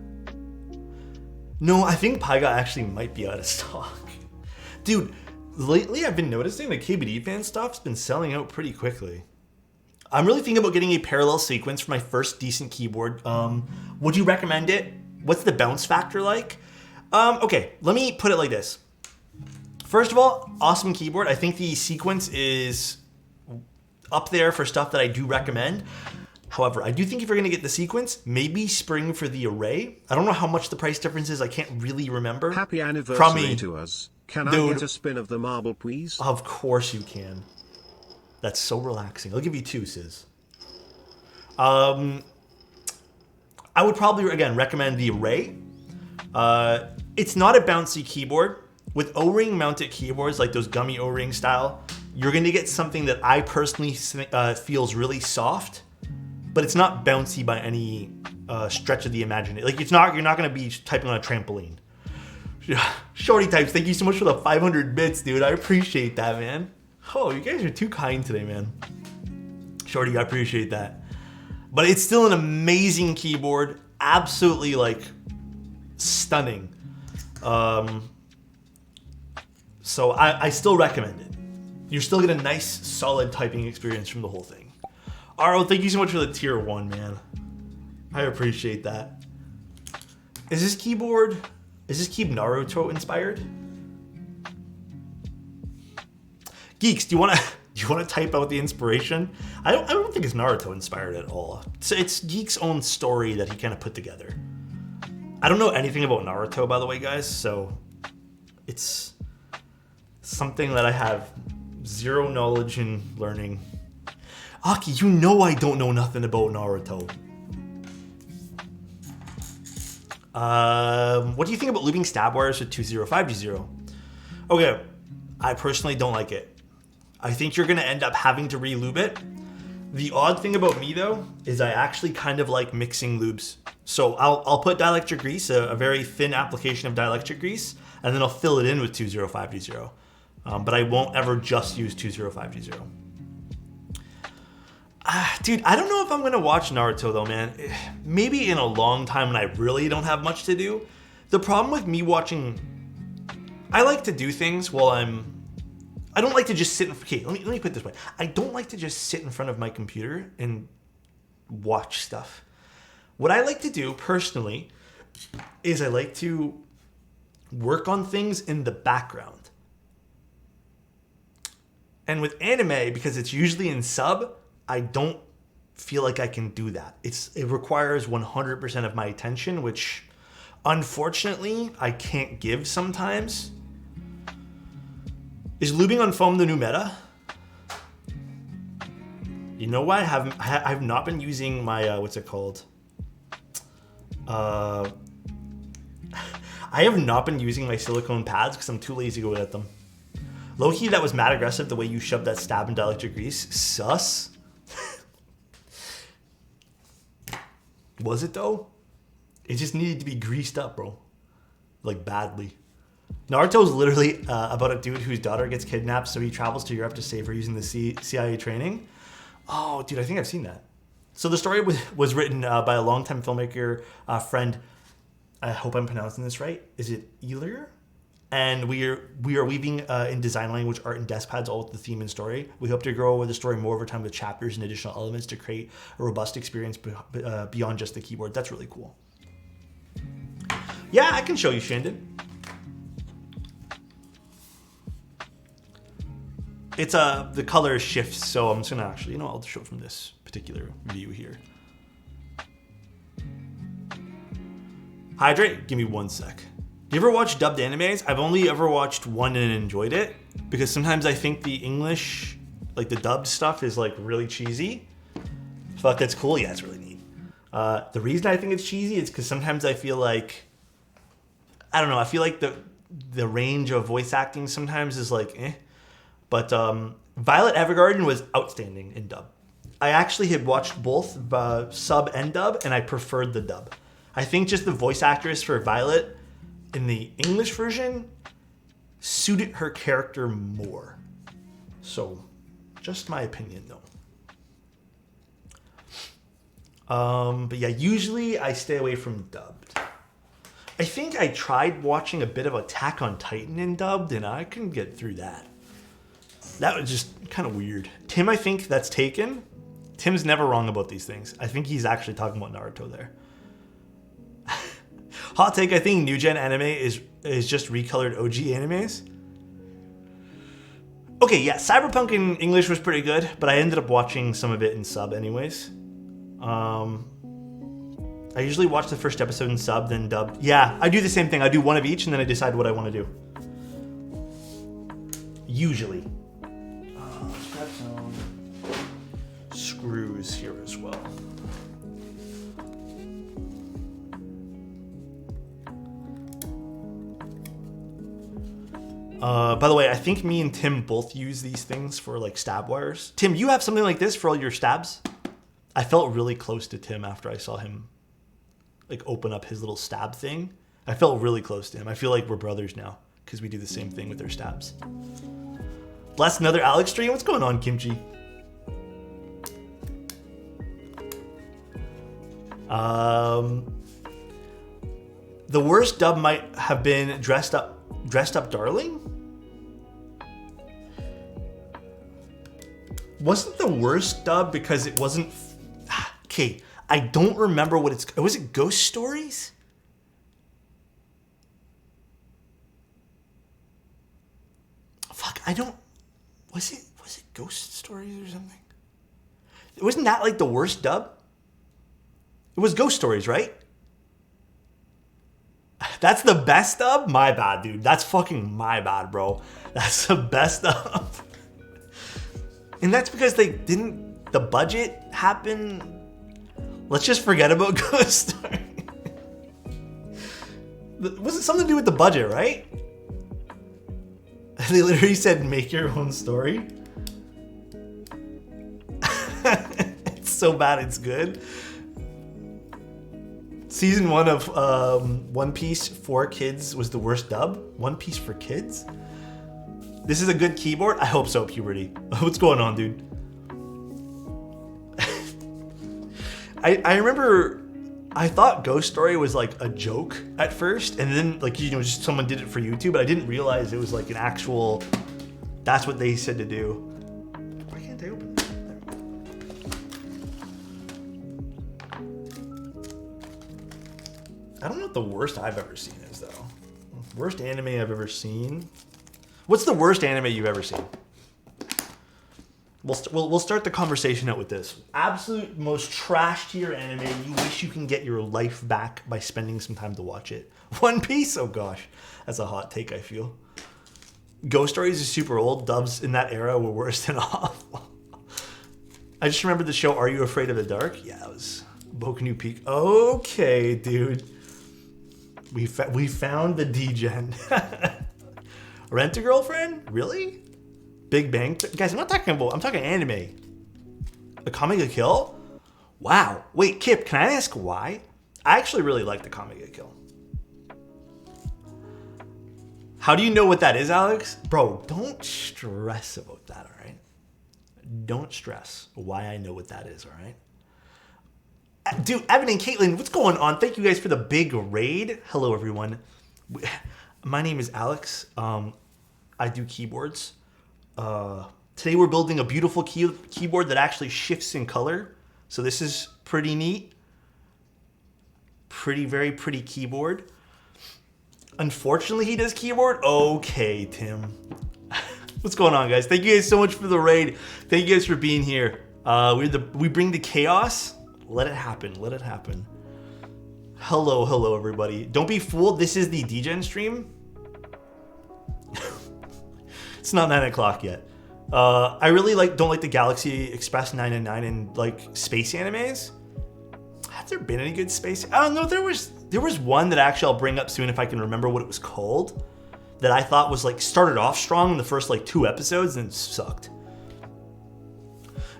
No, I think Pyga actually might be out of stock. Dude, lately I've been noticing the KBD fan stuff's been selling out pretty quickly. I'm really thinking about getting a parallel sequence for my first decent keyboard. Would you recommend it? What's the bounce factor like? Okay, let me put it like this. First of all, awesome keyboard. I think the sequence is up there for stuff that I do recommend. However, I do think if you're gonna get the sequence, maybe spring for the array. I don't know how much the price difference is. I can't really remember. Happy anniversary to us. Can I get a spin of the marble, please? Of course you can. That's so relaxing. I'll give you 2, Sis. I would probably, again, recommend the array. It's not a bouncy keyboard. With O-ring mounted keyboards, like those gummy O-ring style, you're gonna get something that I personally feels really soft, but it's not bouncy by any stretch of the imagination. Like you're not gonna be typing on a trampoline. Shorty types, thank you so much for the 500 bits, dude. I appreciate that, man. Oh, you guys are too kind today, man. Shorty, I appreciate that. But it's still an amazing keyboard, absolutely like stunning. So I still recommend it. You still get a nice, solid typing experience from the whole thing. Aro, thank you so much for the tier 1, man. I appreciate that. Is this keep Naruto inspired? Geeks, do you want to type out the inspiration? I don't think it's Naruto inspired at all. It's Geek's own story that he kind of put together. I don't know anything about Naruto, by the way, guys, so it's something that I have zero knowledge in learning. Aki, you know I don't know nothing about Naruto. What do you think about looping stab wires with 205G0? Okay, I personally don't like it. I think you're gonna end up having to re-lube it. The odd thing about me though, is I actually kind of like mixing lubes. So I'll put dielectric grease, a very thin application of dielectric grease, and then I'll fill it in with 205G0. But I won't ever just use 205G0. Dude, I don't know if I'm gonna watch Naruto though, man. Maybe in a long time when I really don't have much to do. The problem with me watching, I like to do things while I don't like to just sit. Okay, let me put it this way. I don't like to just sit in front of my computer and watch stuff. What I like to do personally is I like to work on things in the background. And with anime, because it's usually in sub, I don't feel like I can do that. It requires 100% of my attention, which unfortunately I can't give sometimes. Is lubing on foam the new meta? You know why I've not been using my what's it called? I have not been using my silicone pads because I'm too lazy to go at them. Low-key, that was mad aggressive the way you shoved that stab into electric grease. Sus. Was it though? It just needed to be greased up, bro. Like badly. Naruto's literally about a dude whose daughter gets kidnapped, so he travels to Europe to save her using the CIA training. Oh, dude, I think I've seen that. So the story was written by a longtime filmmaker friend. I hope I'm pronouncing this right. Is it Elir? And we are weaving in design language, art, and desk pads, all with the theme and story. We hope to grow the story more over time with chapters and additional elements to create a robust experience beyond just the keyboard. That's really cool. Yeah, I can show you, Shandon. It's the color shifts, so I'm just gonna actually, I'll show it from this particular view here. Hydrate, give me 1 sec. You ever watch dubbed animes? I've only ever watched one and enjoyed it because sometimes I think the English, like the dubbed stuff, is like really cheesy. Fuck, that's cool. Yeah, it's really neat. The reason I think it's cheesy is because sometimes I feel like, I don't know, I feel like the range of voice acting sometimes is like, eh. But Violet Evergarden was outstanding in dub. I actually had watched both sub and dub, and I preferred the dub. I think just the voice actress for Violet in the English version suited her character more. So, just my opinion though. But yeah, usually I stay away from dubbed. I think I tried watching a bit of Attack on Titan in dubbed, and I couldn't get through that. That was just kind of weird. Tim, I think that's taken. Tim's never wrong about these things. I think he's actually talking about Naruto there. Hot take, I think new gen anime is just recolored OG animes. Okay, yeah, Cyberpunk in English was pretty good, but I ended up watching some of it in sub anyways. I usually watch the first episode in sub, then dub. Yeah, I do the same thing. I do one of each, and then I decide what I want to do. Usually. Let's grab some screws here as well. By the way, I think me and Tim both use these things for like stab wires. Tim, you have something like this for all your stabs? I felt really close to Tim after I saw him like open up his little stab thing. I felt really close to him. I feel like we're brothers now because we do the same thing with our stabs. Bless another Alex stream. What's going on, Kimchi? The worst dub might have been Dressed Up Darling? Wasn't the worst dub because it wasn't... Okay, I don't remember what it's... Was it Ghost Stories? Fuck, I don't... Was it Ghost Stories or something? Wasn't that like the worst dub? It was Ghost Stories, right? That's the best dub? My bad, dude. That's fucking my bad, bro. That's the best dub. And that's because the budget happened. Let's just forget about Ghost Story. Was it something to do with the budget, right? They literally said, make your own story. It's so bad, it's good. Season 1 of One Piece for Kids was the worst dub. One Piece for Kids? This is a good keyboard? I hope so, Puberty. What's going on, dude? I remember I thought Ghost Story was like a joke at first, and then like, just someone did it for YouTube, but I didn't realize it was like an actual, that's what they said to do. Why can't I open it? I don't know what the worst I've ever seen is though. Worst anime I've ever seen. What's the worst anime you've ever seen? We'll start the conversation out with this. Absolute most trash tier anime you wish you can get your life back by spending some time to watch it. One Piece? Oh gosh. That's a hot take, I feel. Ghost Stories is super old. Dubs in that era were worse than awful. I just remember the show Are You Afraid of the Dark? Yeah, it was Boku no Peak. Okay, dude. We found the D-Gen. Rent-A-Girlfriend? Really? Big Bang? Guys, I'm talking anime. Akame ga Kill? Wow. Wait, Kip, can I ask why? I actually really like the Akame ga Kill. How do you know what that is, Alex? Bro, don't stress about that, all right? Don't stress why I know what that is, all right? Dude, Evan and Caitlin, what's going on? Thank you guys for the big raid. Hello, everyone. My name is Alex. I do keyboards. Today we're building a beautiful keyboard that actually shifts in color. So this is pretty neat. Very pretty keyboard. Unfortunately, he does keyboard. Okay, Tim. What's going on, guys? Thank you guys so much for the raid. Thank you guys for being here. We bring the chaos. Let it happen. Let it happen. Hello, everybody. Don't be fooled. This is the D-Gen stream. It's not 9 o'clock yet. I really don't like the Galaxy Express 999 and like space animes. Have there been any good space? I don't know. There was one that actually I'll bring up soon if I can remember what it was called. That I thought was like started off strong in the first like 2 episodes and sucked.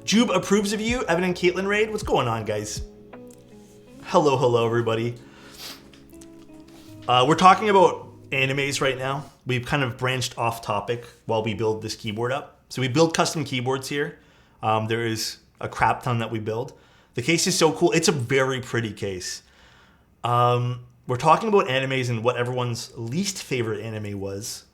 Jube approves of you. Evan and Caitlin raid. What's going on, guys? Hello, everybody. We're talking about animes right now. We've kind of branched off topic while we build this keyboard up. So we build custom keyboards here. There is a crap ton that we build. The case is so cool. It's a very pretty case. We're talking about animes and what everyone's least favorite anime was.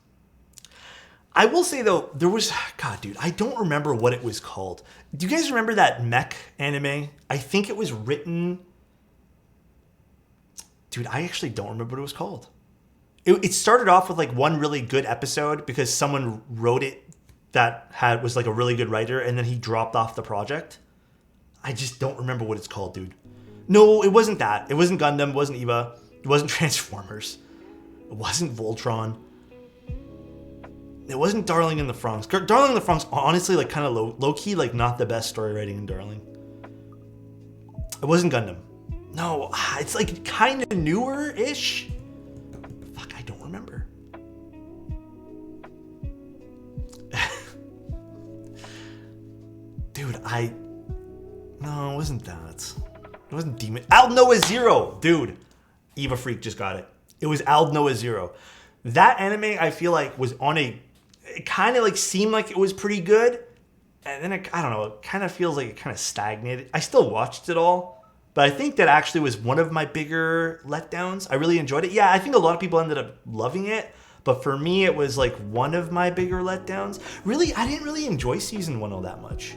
I will say though, there was, God dude, I don't remember what it was called. Do you guys remember that mech anime? I think it was written, dude, I actually don't remember what it was called. It started off with like one really good episode because someone wrote it that was like a really good writer, and then he dropped off the project. I just don't remember what it's called, dude. No, it wasn't that. It wasn't Gundam, it wasn't Eva, it wasn't Transformers, it wasn't Voltron. It wasn't Darling in the Franxx. Darling in the Franxx, honestly, like kind of low-key, like not the best story writing in Darling. It wasn't Gundam. No, it's like kind of newer-ish. Fuck, I don't remember. Dude, no, it wasn't that. It wasn't Demon. Al Noah Zero, dude. Eva Freak just got it. It was Al Noah Zero. That anime, I feel like, was on a. It kind of like seemed like it was pretty good, and then I don't know. It kind of feels like it kind of stagnated. I still watched it all, but I think that actually was one of my bigger letdowns. I really enjoyed it. Yeah, I think a lot of people ended up loving it, but for me, it was like one of my bigger letdowns. Really, I didn't really enjoy season 1 all that much.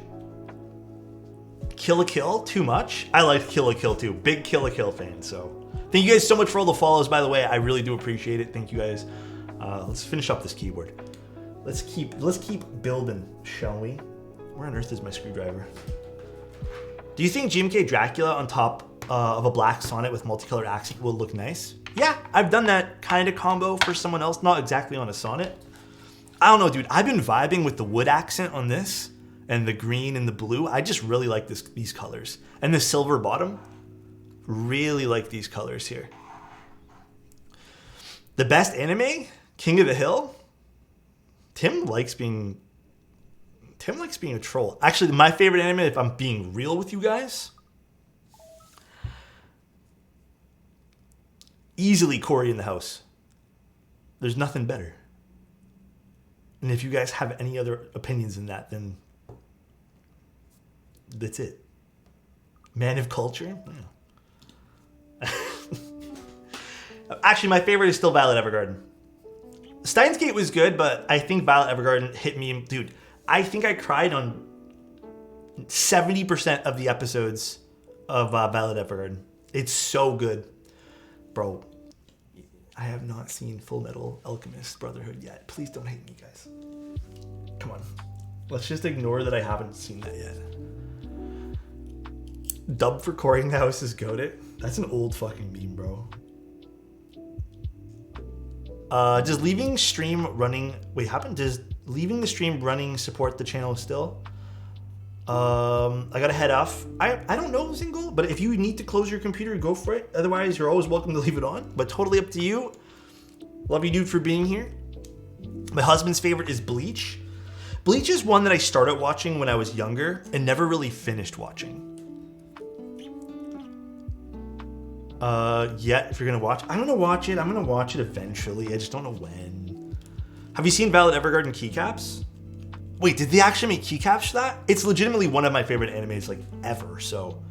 Kill la Kill, too much. I like Kill la Kill too. Big Kill la Kill fan. So thank you guys so much for all the follows, by the way. I really do appreciate it. Thank you guys. Let's finish up this keyboard. Let's keep building, shall we? Where on earth is my screwdriver? Do you think GMK Dracula on top of a black sonnet with multicolored accent will look nice? Yeah, I've done that kind of combo for someone else, not exactly on a sonnet. I don't know, dude. I've been vibing with the wood accent on this and the green and the blue. I just really like these colors. And the silver bottom. Really like these colors here. The best anime? King of the Hill? Tim likes being a troll. Actually, my favorite anime, if I'm being real with you guys, easily Cory in the House. There's nothing better. And if you guys have any other opinions in that, then that's it. Man of Culture? Yeah. Actually, my favorite is still Violet Evergarden. Steins Gate was good, but I think Violet Evergarden hit me. Dude, I think I cried on 70% of the episodes of Violet Evergarden. It's so good. Bro, I have not seen Full Metal Alchemist Brotherhood yet. Please don't hate me, guys. Come on. Let's just ignore that I haven't seen that yet. Dub for Coring the House is goated. That's an old fucking meme, bro. Does leaving stream running... Wait, does leaving the stream running support the channel still? I gotta head off. I don't know, Zingle, but if you need to close your computer, go for it. Otherwise, you're always welcome to leave it on, but totally up to you. Love you, dude, for being here. My husband's favorite is Bleach. Bleach is one that I started watching when I was younger and never really finished watching. Yeah, if you're gonna watch, I'm gonna watch it. I'm gonna watch it eventually. I just don't know when. Have you seen Violet Evergarden Keycaps? Wait, did they actually make Keycaps for that? It's legitimately one of my favorite animes like ever. So,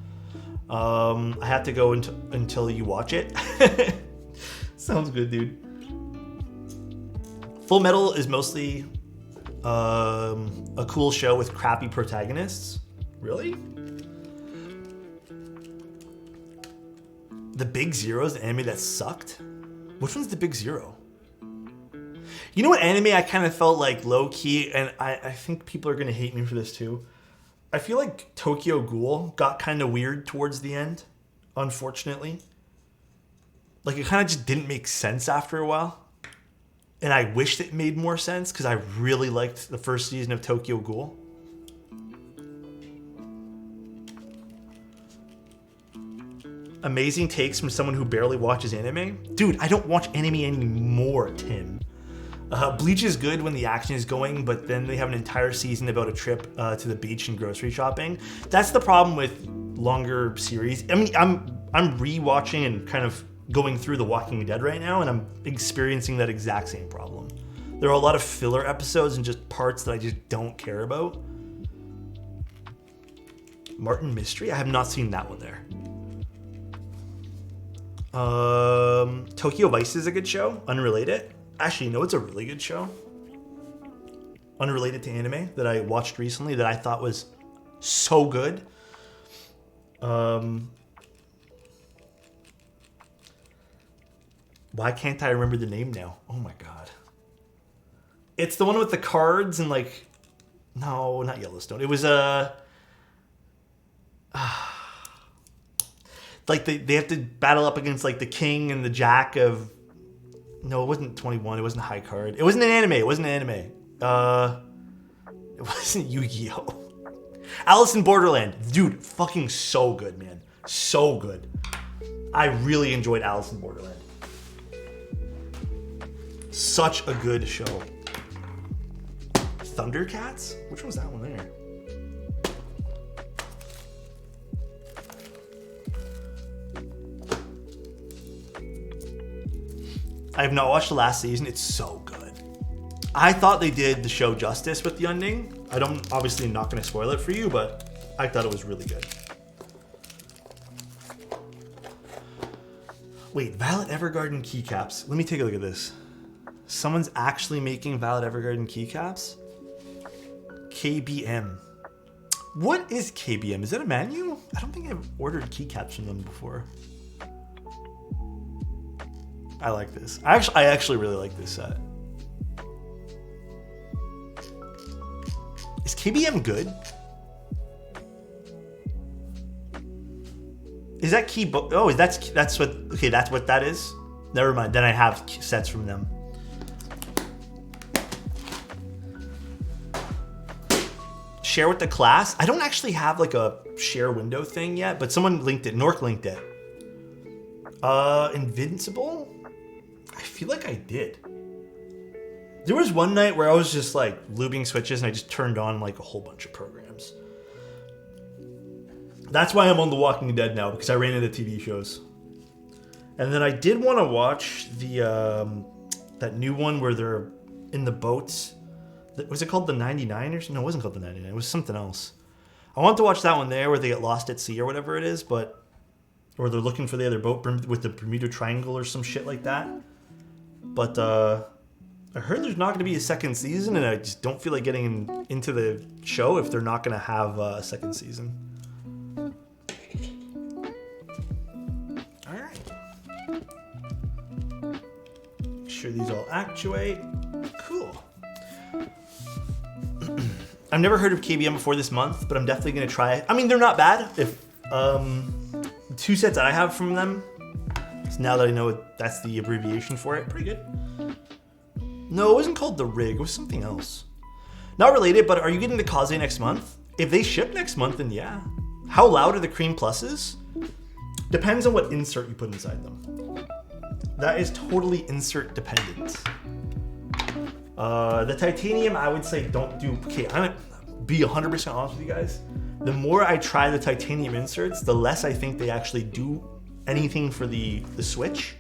I have to go until you watch it. Sounds good, dude. Full Metal is mostly a cool show with crappy protagonists. Really? The Big Zero is the anime that sucked? Which one's the Big Zero? You know what anime I kind of felt like low-key, and I think people are going to hate me for this too. I feel like Tokyo Ghoul got kind of weird towards the end, unfortunately. Like, it kind of just didn't make sense after a while. And I wished it made more sense, because I really liked the first season of Tokyo Ghoul. Amazing takes from someone who barely watches anime. Dude, I don't watch anime anymore, Tim. Bleach is good when the action is going, but then they have an entire season about a trip to the beach and grocery shopping. That's the problem with longer series. I mean, I'm rewatching and kind of going through The Walking Dead right now, and I'm experiencing that exact same problem. There are a lot of filler episodes and just parts that I just don't care about. Martin Mystery? I have not seen that one there. Tokyo Vice is a good show. Unrelated. Actually, no, it's a really good show. Unrelated to anime that I watched recently that I thought was so good. Why can't I remember the name now? Oh my god. It's the one with the cards and like... No, not Yellowstone. It was like they have to battle up against like the king and the jack of... No, it wasn't 21. It wasn't a high card. It wasn't an anime. It wasn't an anime. It wasn't Yu-Gi-Oh! Alice in Borderland. Dude, fucking so good, man. So good. I really enjoyed Alice in Borderland. Such a good show. Thundercats? Which one was that one there? I have not watched the last season. It's so good. I thought they did the show justice with the ending. Obviously not going to spoil it for you, but I thought it was really good. Wait, Violet Evergarden Keycaps. Let me take a look at this. Someone's actually making Violet Evergarden Keycaps? KBM. What is KBM? Is that a menu? I don't think I've ordered keycaps from them before. I like this. I actually really like this set. Is KBM good? Is that oh, that's what? Okay, that's what that is. Never mind. Then I have sets from them. Share with the class. I don't actually have like a share window thing yet, but someone linked it. Nork linked it. Invincible? I feel like I did. There was one night where I was just like lubing switches and I just turned on like a whole bunch of programs. That's why I'm on The Walking Dead now, because I ran into TV shows. And then I did want to watch the that new one where they're in the boats. Was it called the 99ers? No, it wasn't called the 99. It was something else. I want to watch that one there where they get lost at sea or whatever it is, or they're looking for the other boat with the Bermuda Triangle or some shit like that. But I heard there's not going to be a second season, and I just don't feel like getting into the show if they're not going to have a second season. All right. sure these all actuate. Cool. I've never heard of KBM before this month, but I'm definitely gonna try it. I mean, they're not bad. If two sets that I have from them, so now that I know that's the abbreviation for it, pretty good. No, it wasn't called the rig. It was something else. Not related, but are you getting the Kaze next month? If they ship next month, then yeah. How loud are the cream pluses? Depends on what insert you put inside them. That is totally insert dependent. The titanium, I would say don't do. Okay, I'm gonna be 100% honest with you guys. The more I try the titanium inserts, the less I think they actually do anything for the switch.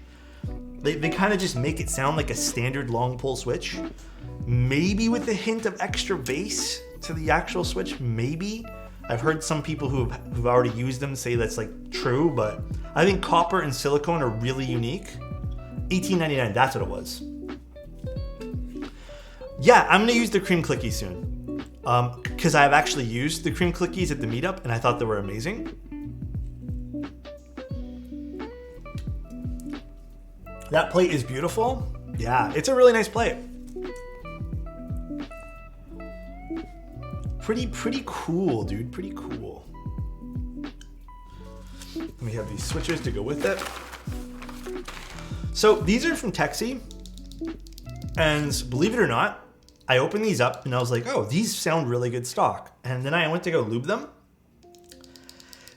They kind of just make it sound like a standard long pull switch. Maybe with a hint of extra bass to the actual switch, maybe. I've heard some people who've already used them say that's like true, but I think copper and silicone are really unique. $18.99, that's what it was. Yeah, I'm gonna use the cream clickies soon. Because I've actually used the cream clickies at the meetup and I thought they were amazing. That plate is beautiful. Yeah, it's a really nice plate. Pretty cool, dude. Pretty cool. And we have these switches to go with it. So these are from Texie. And believe it or not, I opened these up and I was like, oh, these sound really good stock. And then I went to go lube them.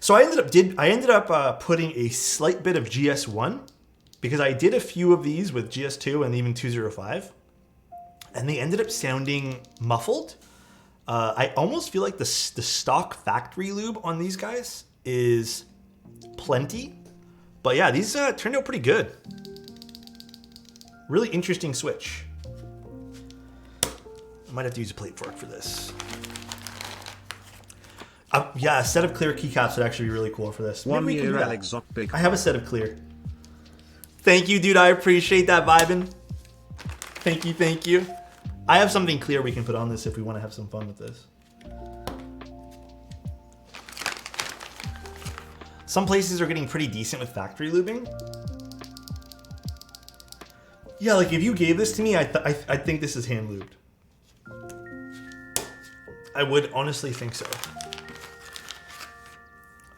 So I ended up putting a slight bit of GS1 because I did a few of these with GS2 and even 205. And they ended up sounding muffled. I almost feel like the stock factory lube on these guys is plenty. But yeah, these turned out pretty good. Really interesting switch. I might have to use a plate fork for this. Yeah, a set of clear keycaps would actually be really cool for this. One year Alexotos. I have a set of clear. Thank you, dude. I appreciate that vibing. Thank you, thank you. I have something clear we can put on this if we want to have some fun with this. Some places are getting pretty decent with factory lubing. Yeah, like if you gave this to me, I think this is hand lubed. I would honestly think so.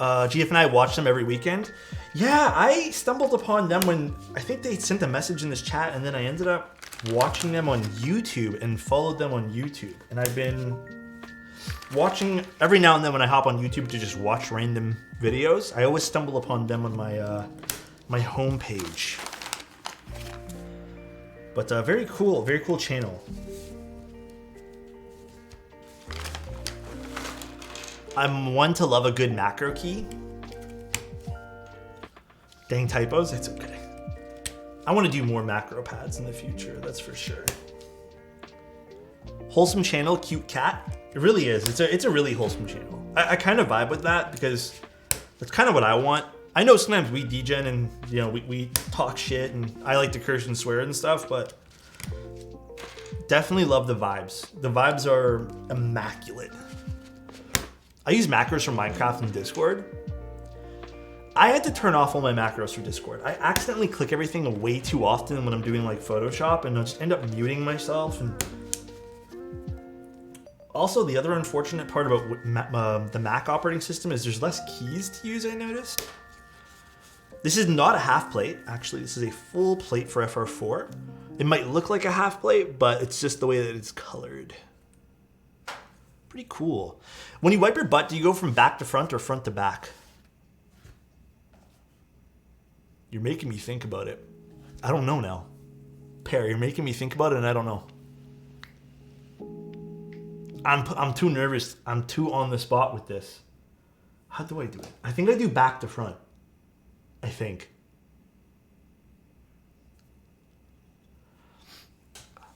GF and I watch them every weekend. Yeah, I stumbled upon them when I think they sent a message in this chat, and then I ended up watching them on YouTube and followed them on YouTube. And I've been watching every now and then when I hop on YouTube to just watch random videos. I always stumble upon them on my my homepage. But very cool channel. I'm one to love a good macro key. Dang typos, it's okay. I want to do more macro pads in the future, that's for sure. Wholesome channel, cute cat. It really is. It's a really wholesome channel. I kind of vibe with that because that's kind of what I want. I know sometimes we degen and you know we talk shit and I like to curse and swear and stuff, but definitely love the vibes. The vibes are immaculate. I use macros for Minecraft and Discord. I had to turn off all my macros for Discord. I accidentally click everything way too often when I'm doing like Photoshop and I'll just end up muting myself. And also the other unfortunate part about the Mac operating system is there's less keys to use, I noticed. This is not a half plate. Actually, this is a full plate for FR4. It might look like a half plate, but it's just the way that it's colored. Pretty cool. When you wipe your butt, do you go from back to front or front to back? You're making me think about it. I don't know now. Perry, you're making me think about it and I don't know. I'm too nervous. I'm too on the spot with this. How do I do it? I think I do back to front. I think.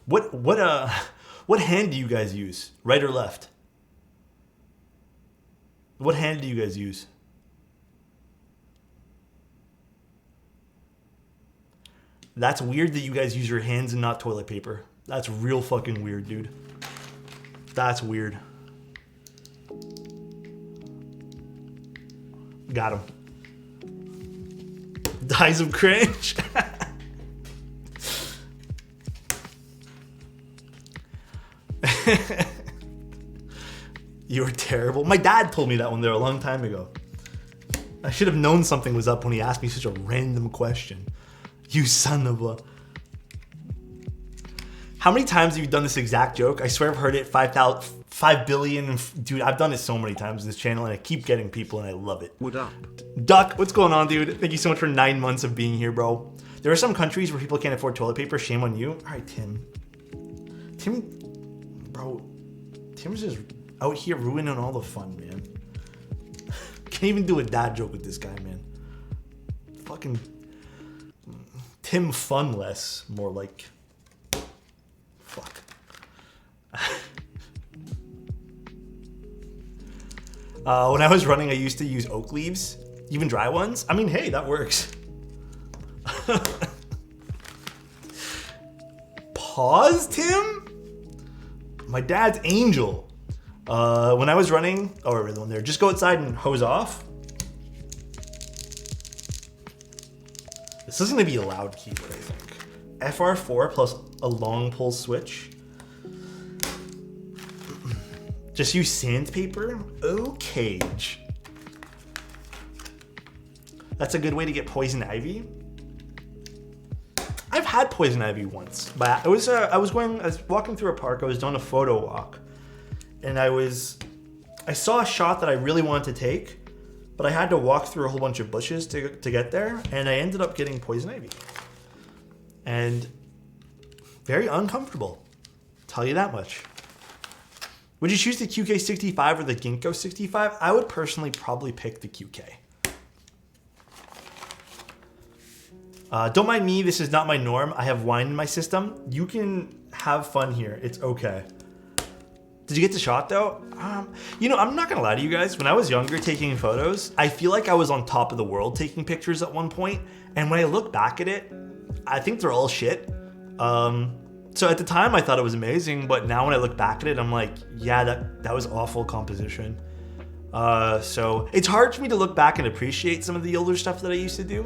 What hand do you guys use? Right or left? What hand do you guys use? That's weird that you guys use your hands and not toilet paper. That's real fucking weird, dude. That's weird. Got him. Dies of cringe. You were terrible. My dad told me that one there a long time ago. I should have known something was up when he asked me such a random question. You son of a... How many times have you done this exact joke? I swear I've heard it 5 billion. Dude, I've done it so many times in this channel, and I keep getting people, and I love it. What up? Duck, what's going on, dude? Thank you so much for 9 months of being here, bro. There are some countries where people can't afford toilet paper. Shame on you. All right, Tim. Bro, Tim's just out here ruining all the fun, man. Can't even do a dad joke with this guy, man. Fucking Tim Funless, more like. Fuck. When I was running, I used to use oak leaves, even dry ones. I mean, hey, that works. Pause, Tim? My dad's angel. When I was running, or when they're just go outside and hose off. This is going to be a loud keyboard, I think. FR4 plus a long pull switch. Just use sandpaper? Okay. That's a good way to get poison ivy. I've had poison ivy once, but I was walking through a park. I was doing a photo walk, and I saw a shot that I really wanted to take, but I had to walk through a whole bunch of bushes to get there, and I ended up getting poison ivy. And very uncomfortable, tell you that much. Would you choose the QK65 or the Ginkgo 65? I would personally probably pick the QK. Don't mind me, this is not my norm. I have wine in my system. You can have fun here, it's okay. Did you get the shot though? You know, I'm not gonna lie to you guys. When I was younger taking photos, I feel like I was on top of the world taking pictures at one point. And when I look back at it, I think they're all shit. So at the time I thought it was amazing, but now when I look back at it, I'm like, yeah, that was awful composition. So it's hard for me to look back and appreciate some of the older stuff that I used to do.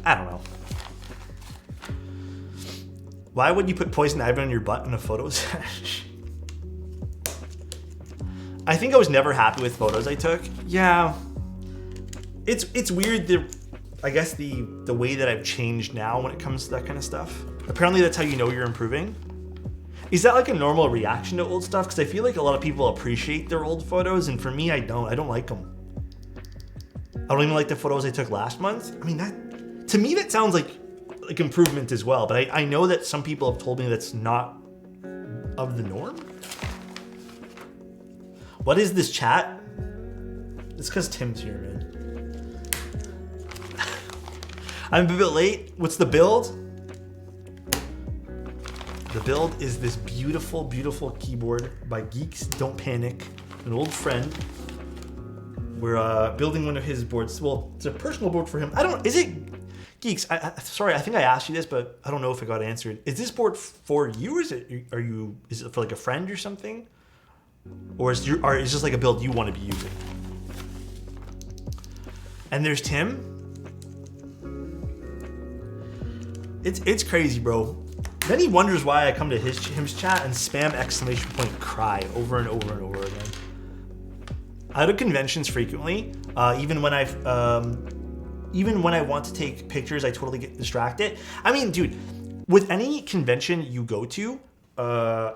I don't know. Why would you put poison ivy on your butt in a photo sesh? I think I was never happy with photos I took. Yeah. It's weird, I guess the way that I've changed now when it comes to that kind of stuff. Apparently that's how you know you're improving. Is that like a normal reaction to old stuff? Because I feel like a lot of people appreciate their old photos, and for me, I don't like them. I don't even like the photos I took last month. I mean, to me, that sounds like improvement as well, but I know that some people have told me that's not of the norm. What is this chat? It's because Tim's here, man. I'm a bit late. What's the build? The build is this beautiful, beautiful keyboard by Geeks Don't Panic, an old friend. We're building one of his boards. Well, it's a personal board for him. Is it Geeks? Sorry, I think I asked you this, but I don't know if it got answered. Is this board for you, or is it for like a friend or something? Or is it just like a build you want to be using? And there's Tim. It's crazy, bro. Then he wonders why I come to his chat and spam ! cry over and over and over again. I go to conventions frequently, even when I want to take pictures, I totally get distracted. I mean, dude, with any convention you go to, I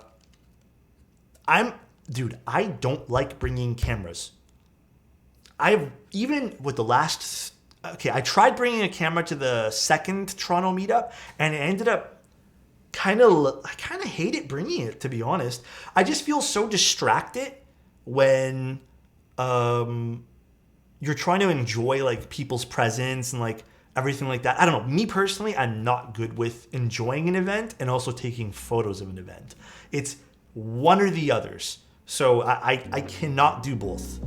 don't like bringing cameras. I tried bringing a camera to the second Toronto meetup, and it ended up I kind of hate it bringing it, to be honest. I just feel so distracted when you're trying to enjoy like people's presence and like everything like that. I don't know. Me personally, I'm not good with enjoying an event and also taking photos of an event. It's one or the others. So I cannot do both.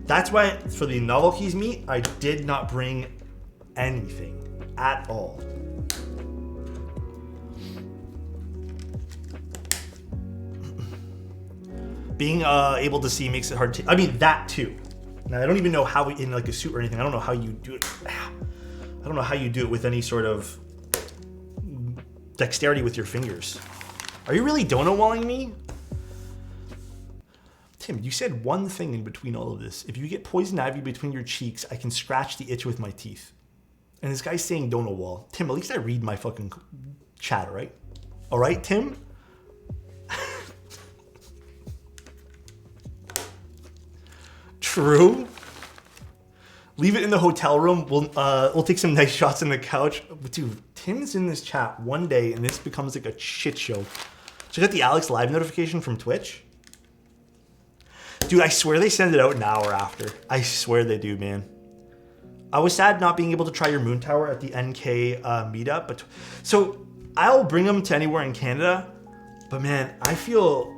That's why for the Novel Keys meet, I did not bring anything at all. Being able to see makes it hard to, I mean, that too. Now, I don't even know how, in like a suit or anything, I don't know how you do it. I don't know how you do it with any sort of dexterity with your fingers. Are you really donut walling me? Tim, you said one thing in between all of this. If you get poison ivy between your cheeks, I can scratch the itch with my teeth. And this guy's saying donut wall. Tim, at least I read my fucking chat, all right? All right, Tim? True. Leave it in the hotel room. We'll take some nice shots on the couch. But dude, Tim's in this chat one day and this becomes like a shit show. Check out the Alex live notification from Twitch. Dude, I swear they send it out an hour after. I swear they do, man. I was sad not being able to try your moon tower at the NK meetup, but so I'll bring them to anywhere in Canada. But man, I feel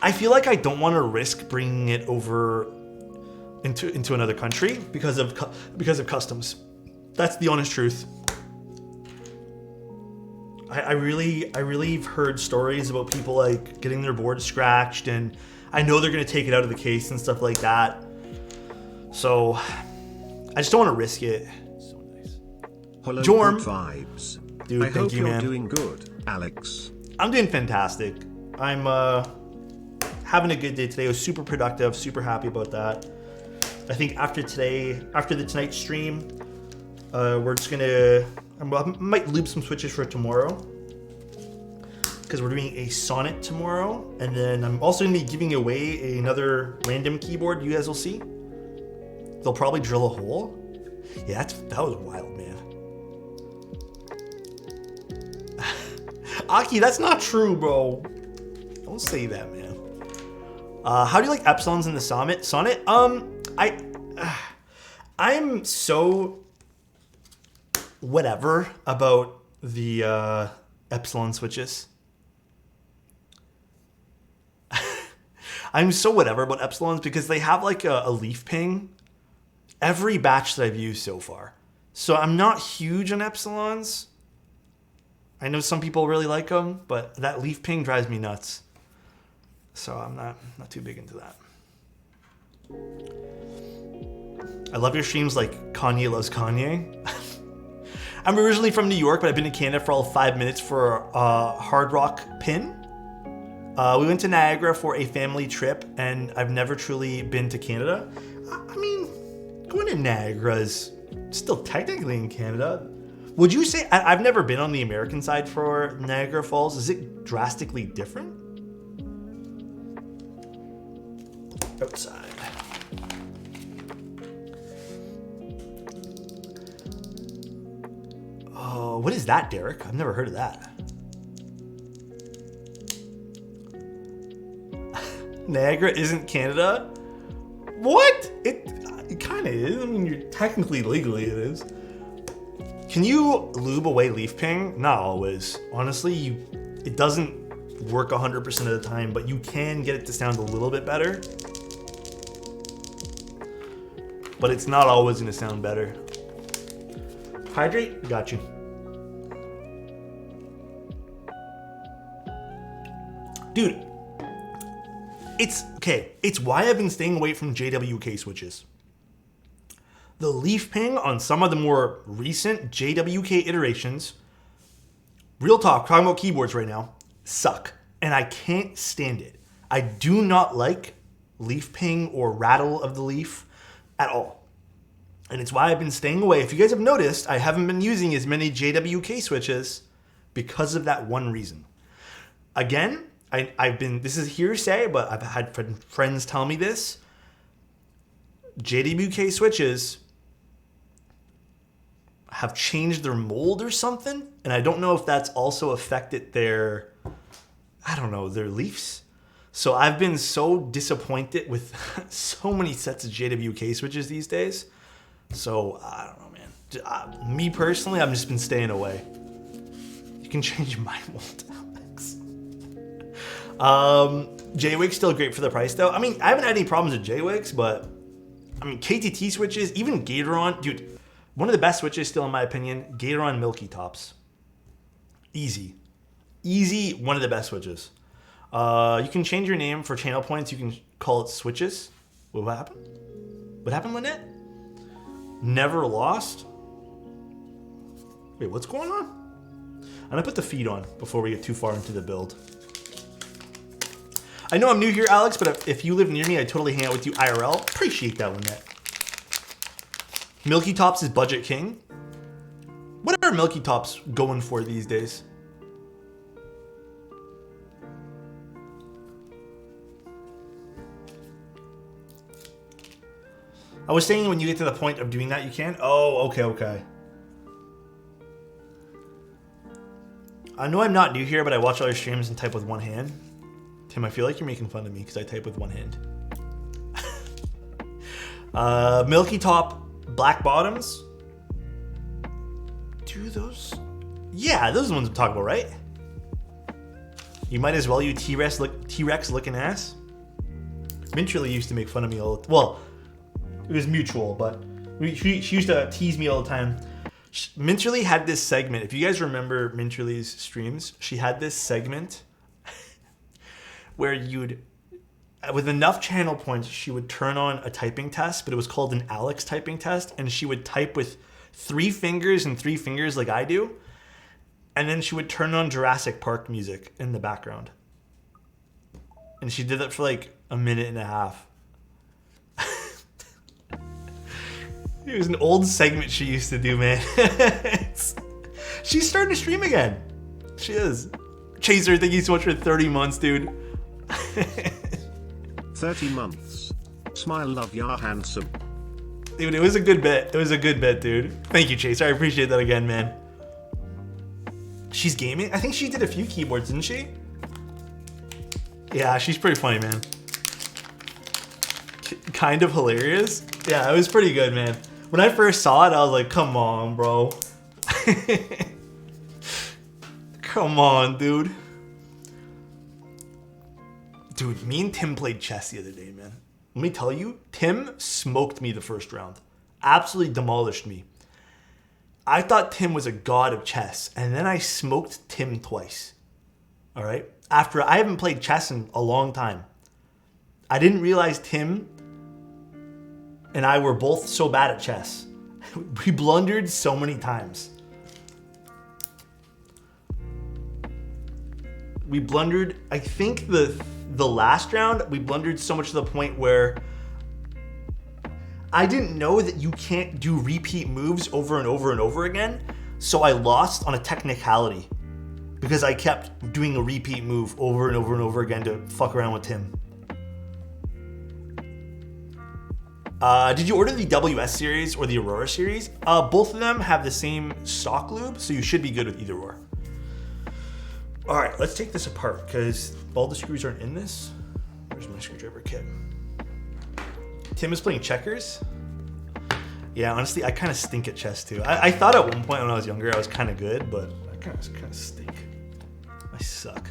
like I don't want to risk bringing it over into another country because of customs. That's the honest truth. I really have heard stories about people like getting their board scratched, and I know they're gonna take it out of the case and stuff like that. So I just don't want to risk it. So nice. Hello, Jorm. good vibes. Dude, I thank hope you, you're man. doing good, Alex. I'm doing fantastic. I'm having a good day today. I was super productive, super happy about that. I think after the tonight stream, we're just gonna, I might loop some switches for tomorrow because we're doing a sonnet tomorrow, and then I'm also gonna be giving away another random keyboard. You guys will see. They'll probably drill a hole. Yeah, that was wild, man. Aki, that's not true, bro. Don't say that, man. How do you like epsilons in the sonnet? I'm so whatever about the epsilon switches. I'm so whatever about epsilons because they have like a leaf ping every batch that I've used so far. So I'm not huge on epsilons. I know some people really like them, but that leaf ping drives me nuts. So I'm not too big into that. I love your streams like Kanye loves Kanye. I'm originally from New York, but I've been in Canada for all 5 minutes for a Hard Rock pin. We went to Niagara for a family trip, and I've never truly been to Canada. I mean, going to Niagara is still technically in Canada. Would you say, I've never been on the American side for Niagara Falls. Is it drastically different? Outside. Oh, what is that, Derek? I've never heard of that. Niagara isn't Canada? What? It kind of is. I mean, you're technically legally it is. Can you lube away leaf ping? Not always. Honestly, it doesn't work 100% of the time, but you can get it to sound a little bit better. But it's not always going to sound better. Hydrate? Got you. Dude, it's why I've been staying away from JWK switches. The leaf ping on some of the more recent JWK iterations, real talk, talking about keyboards right now, suck. And I can't stand it. I do not like leaf ping or rattle of the leaf at all. And it's why I've been staying away. If you guys have noticed, I haven't been using as many JWK switches because of that one reason. Again, this is hearsay, but I've had friends tell me this. JWK switches have changed their mold or something, and I don't know if that's also affected their leaves. So I've been so disappointed with so many sets of JWK switches these days. So I don't know, man. Me personally, I've just been staying away. You can change my mold, Alex. J-Wig's still great for the price though. I mean, I haven't had any problems with J-Wigs, but I mean, KTT switches, even Gatoron, dude, one of the best switches still in my opinion, Gatoron Milky Tops. Easy, one of the best switches. You can change your name for channel points. You can call it switches. What happened? What happened, Lynette? Never lost? Wait, what's going on? I'm gonna put the feed on before we get too far into the build. I know I'm new here, Alex, but if you live near me, I'd totally hang out with you IRL. Appreciate that, Lynette. Milky Tops is budget king. What are Milky Tops going for these days? I was saying when you get to the point of doing that, you can. Oh, okay. I know I'm not new here, but I watch all your streams and type with one hand. Tim, I feel like you're making fun of me because I type with one hand. Milky Top black bottoms. Do those? Yeah, those are the ones I'm talking about, right? You might as well, you T-Rex looking ass. Mintrily used to make fun of me all the time. Well, it was mutual, but she used to tease me all the time. Mintrily had this segment. If you guys remember Mintrily's streams, she had this segment where you'd, with enough channel points, she would turn on a typing test, but it was called an Alex typing test, and she would type with 3 fingers and 3 fingers like I do, and then she would turn on Jurassic Park music in the background. And she did that for like a minute and a half. It was an old segment she used to do, man. She's starting to stream again. She is. Chaser, thank you so much for 30 months, dude. 30 months. Smile, love, you're handsome. Dude, it was a good bit. It was a good bit, dude. Thank you, Chaser. I appreciate that again, man. She's gaming? I think she did a few keyboards, didn't she? Yeah, she's pretty funny, man. Kind of hilarious. Yeah, it was pretty good, man. When I first saw it, I was like, come on, bro. Come on, dude. Dude, me and Tim played chess the other day, man. Let me tell you, Tim smoked me the first round. Absolutely demolished me. I thought Tim was a god of chess, and then I smoked Tim twice. All right? After I haven't played chess in a long time. I didn't realize Tim and I were both so bad at chess. We blundered so many times. We blundered, I think the last round, we blundered so much to the point where I didn't know that you can't do repeat moves over and over and over again. So I lost on a technicality because I kept doing a repeat move over and over and over again to fuck around with Tim. Did you order the WS series or the Aurora series? Both of them have the same stock lube, so you should be good with either or. All right, let's take this apart because all the screws aren't in this. Where's my screwdriver kit? Tim is playing checkers. Yeah, honestly, I kind of stink at chess too. I thought at one point when I was younger I was kind of good, but I kind of stink. I suck.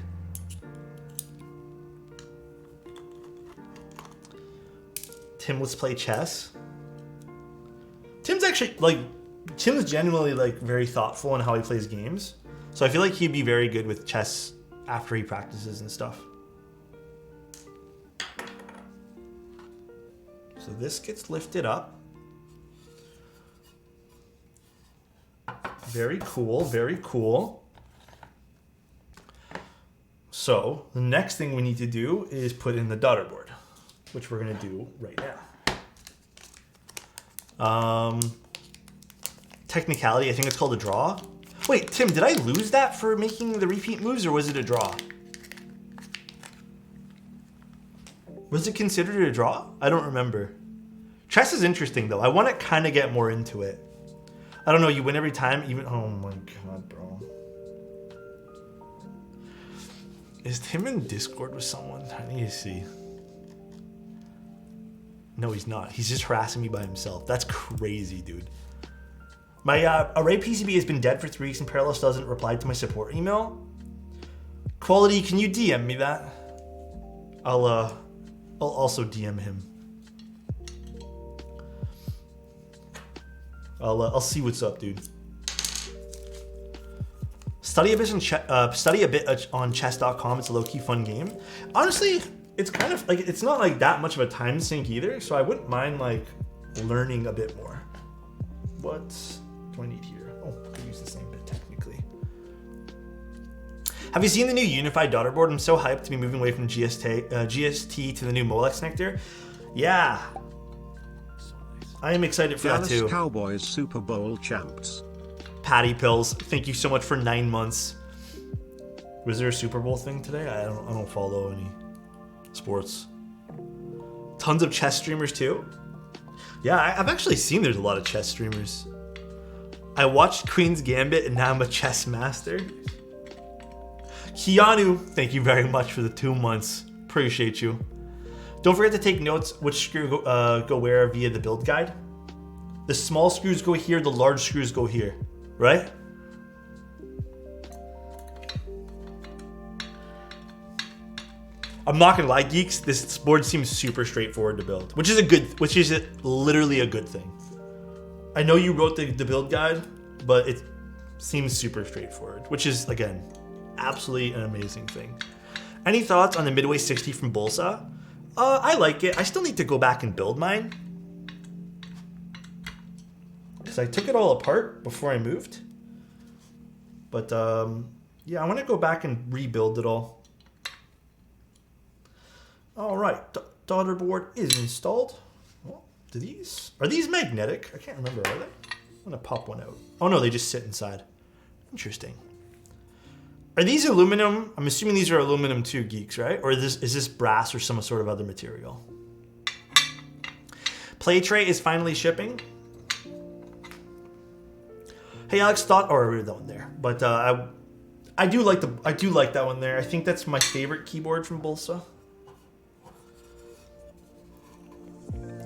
Tim, let's play chess. Tim's genuinely like very thoughtful in how he plays games. So I feel like he'd be very good with chess after he practices and stuff. So this gets lifted up. Very cool, very cool. So the next thing we need to do is put in the daughter board, which we're gonna do right now. Technicality, I think it's called a draw. Wait, Tim, did I lose that for making the repeat moves, or was it a draw? Was it considered a draw? I don't remember. Chess is interesting, though. I want to kind of get more into it. I don't know, you win every time, even... Oh my god, bro. Is Tim in Discord with someone? I need to see. No, he's not. He's just harassing me by himself. That's crazy, dude. My array PCB has been dead for 3 weeks and Parallels doesn't reply to my support email. Quality, can you DM me that? I'll also DM him. I'll see what's up, dude. Study a bit on chess.com. It's a low-key fun game. Honestly, it's kind of like, it's not like that much of a time sink either, so I wouldn't mind like learning a bit more. What do I need here? Oh, I could use the same bit technically. Have you seen the new unified daughter board? I'm so hyped to be moving away from GST to the new Molex connector. Yeah. I am excited for Dallas that too. Cowboys Super Bowl champs. Patty Pills, thank you so much for 9 months. Was there a Super Bowl thing today? I don't follow any sports. Tons of chess streamers too. Yeah, I've actually seen there's a lot of chess streamers. I watched Queen's Gambit and now I'm a chess master. Keanu, thank you very much for the 2 months. Appreciate you. Don't forget to take notes which screw go where via the build guide. The small screws go here, the large screws go here, right? I'm not gonna lie, geeks. This board seems super straightforward to build, which is literally a good thing. I know you wrote the build guide, but it seems super straightforward, which is again absolutely an amazing thing. Any thoughts on the Midway 60 from Bolsa? I like it. I still need to go back and build mine because I took it all apart before I moved. But yeah, I want to go back and rebuild it all. All right, daughter board is installed. Oh, are these magnetic? I can't remember. Are they? I'm gonna pop one out. Oh no, they just sit inside. Interesting. Are these aluminum? I'm assuming these are aluminum too, geeks, right? Or is this brass or some sort of other material? Play tray is finally shipping. Hey, Alex, thought, or that one there, but I do like that one there. I think that's my favorite keyboard from Bolsa.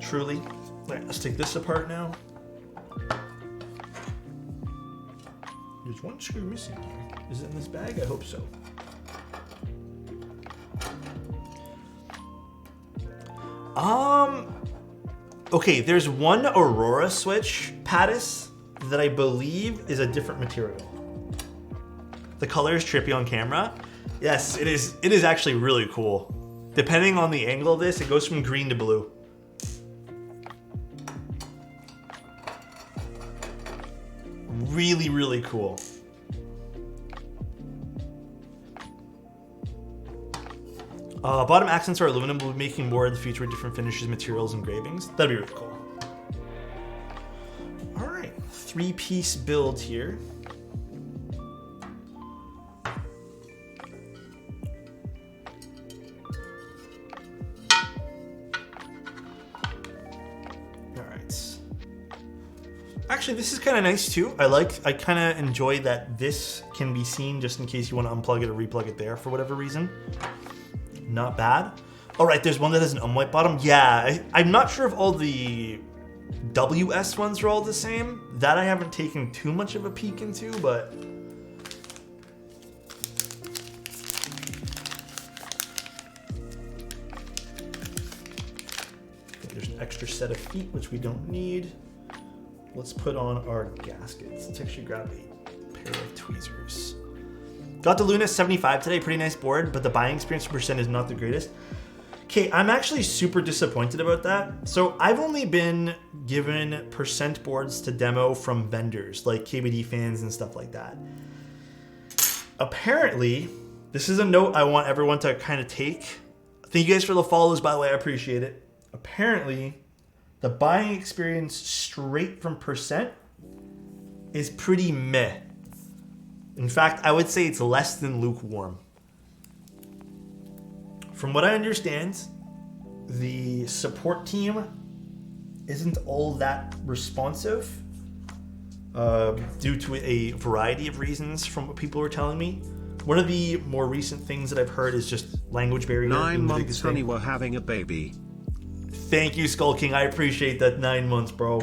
Truly. All right, let's take this apart now. There's one screw missing here. Is it in this bag? I hope so. Okay, there's one Aurora switch, Pattis, that I believe is a different material. The color is trippy on camera. Yes, it is. It is actually really cool. Depending on the angle of this, it goes from green to blue. Really, really cool. Bottom accents are aluminum. We'll be making more in the future with different finishes, materials, engravings. That'd be really cool. All right, 3-piece build here. All right. Actually, this is kind of nice too. I kind of enjoy that this can be seen just in case you want to unplug it or replug it there for whatever reason. Not bad. All right, there's one that has an unwipe bottom. Yeah, I'm not sure if all the WS ones are all the same. That I haven't taken too much of a peek into, but there's an extra set of feet, which we don't need. Let's put on our gaskets. Let's actually grab a pair of tweezers. Got the Luna 75 today, pretty nice board, but the buying experience percent is not the greatest. Okay, I'm actually super disappointed about that. So I've only been given percent boards to demo from vendors like KBD fans and stuff like that. Apparently, this is a note I want everyone to kind of take. Thank you guys for the follows, by the way, I appreciate it. Apparently, the buying experience straight from percent is pretty meh. In fact, I would say it's less than lukewarm. From what I understand, the support team isn't all that responsive due to a variety of reasons from what people were telling me. One of the more recent things that I've heard is just language barrier. 9 months, honey, we're having a baby. Thank you, Skull King. I appreciate that. 9 months, bro.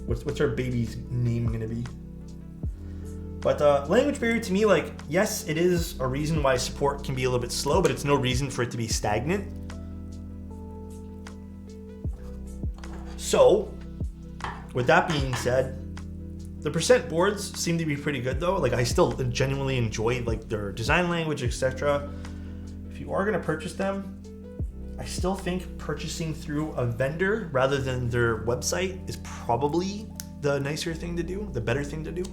What's our baby's name gonna be? But language barrier to me, like, yes, it is a reason why support can be a little bit slow, but it's no reason for it to be stagnant. So, with that being said, the percent boards seem to be pretty good though. Like, I still genuinely enjoy like their design language, etc. If you are gonna purchase them, I still think purchasing through a vendor rather than their website is probably the nicer thing to do, the better thing to do.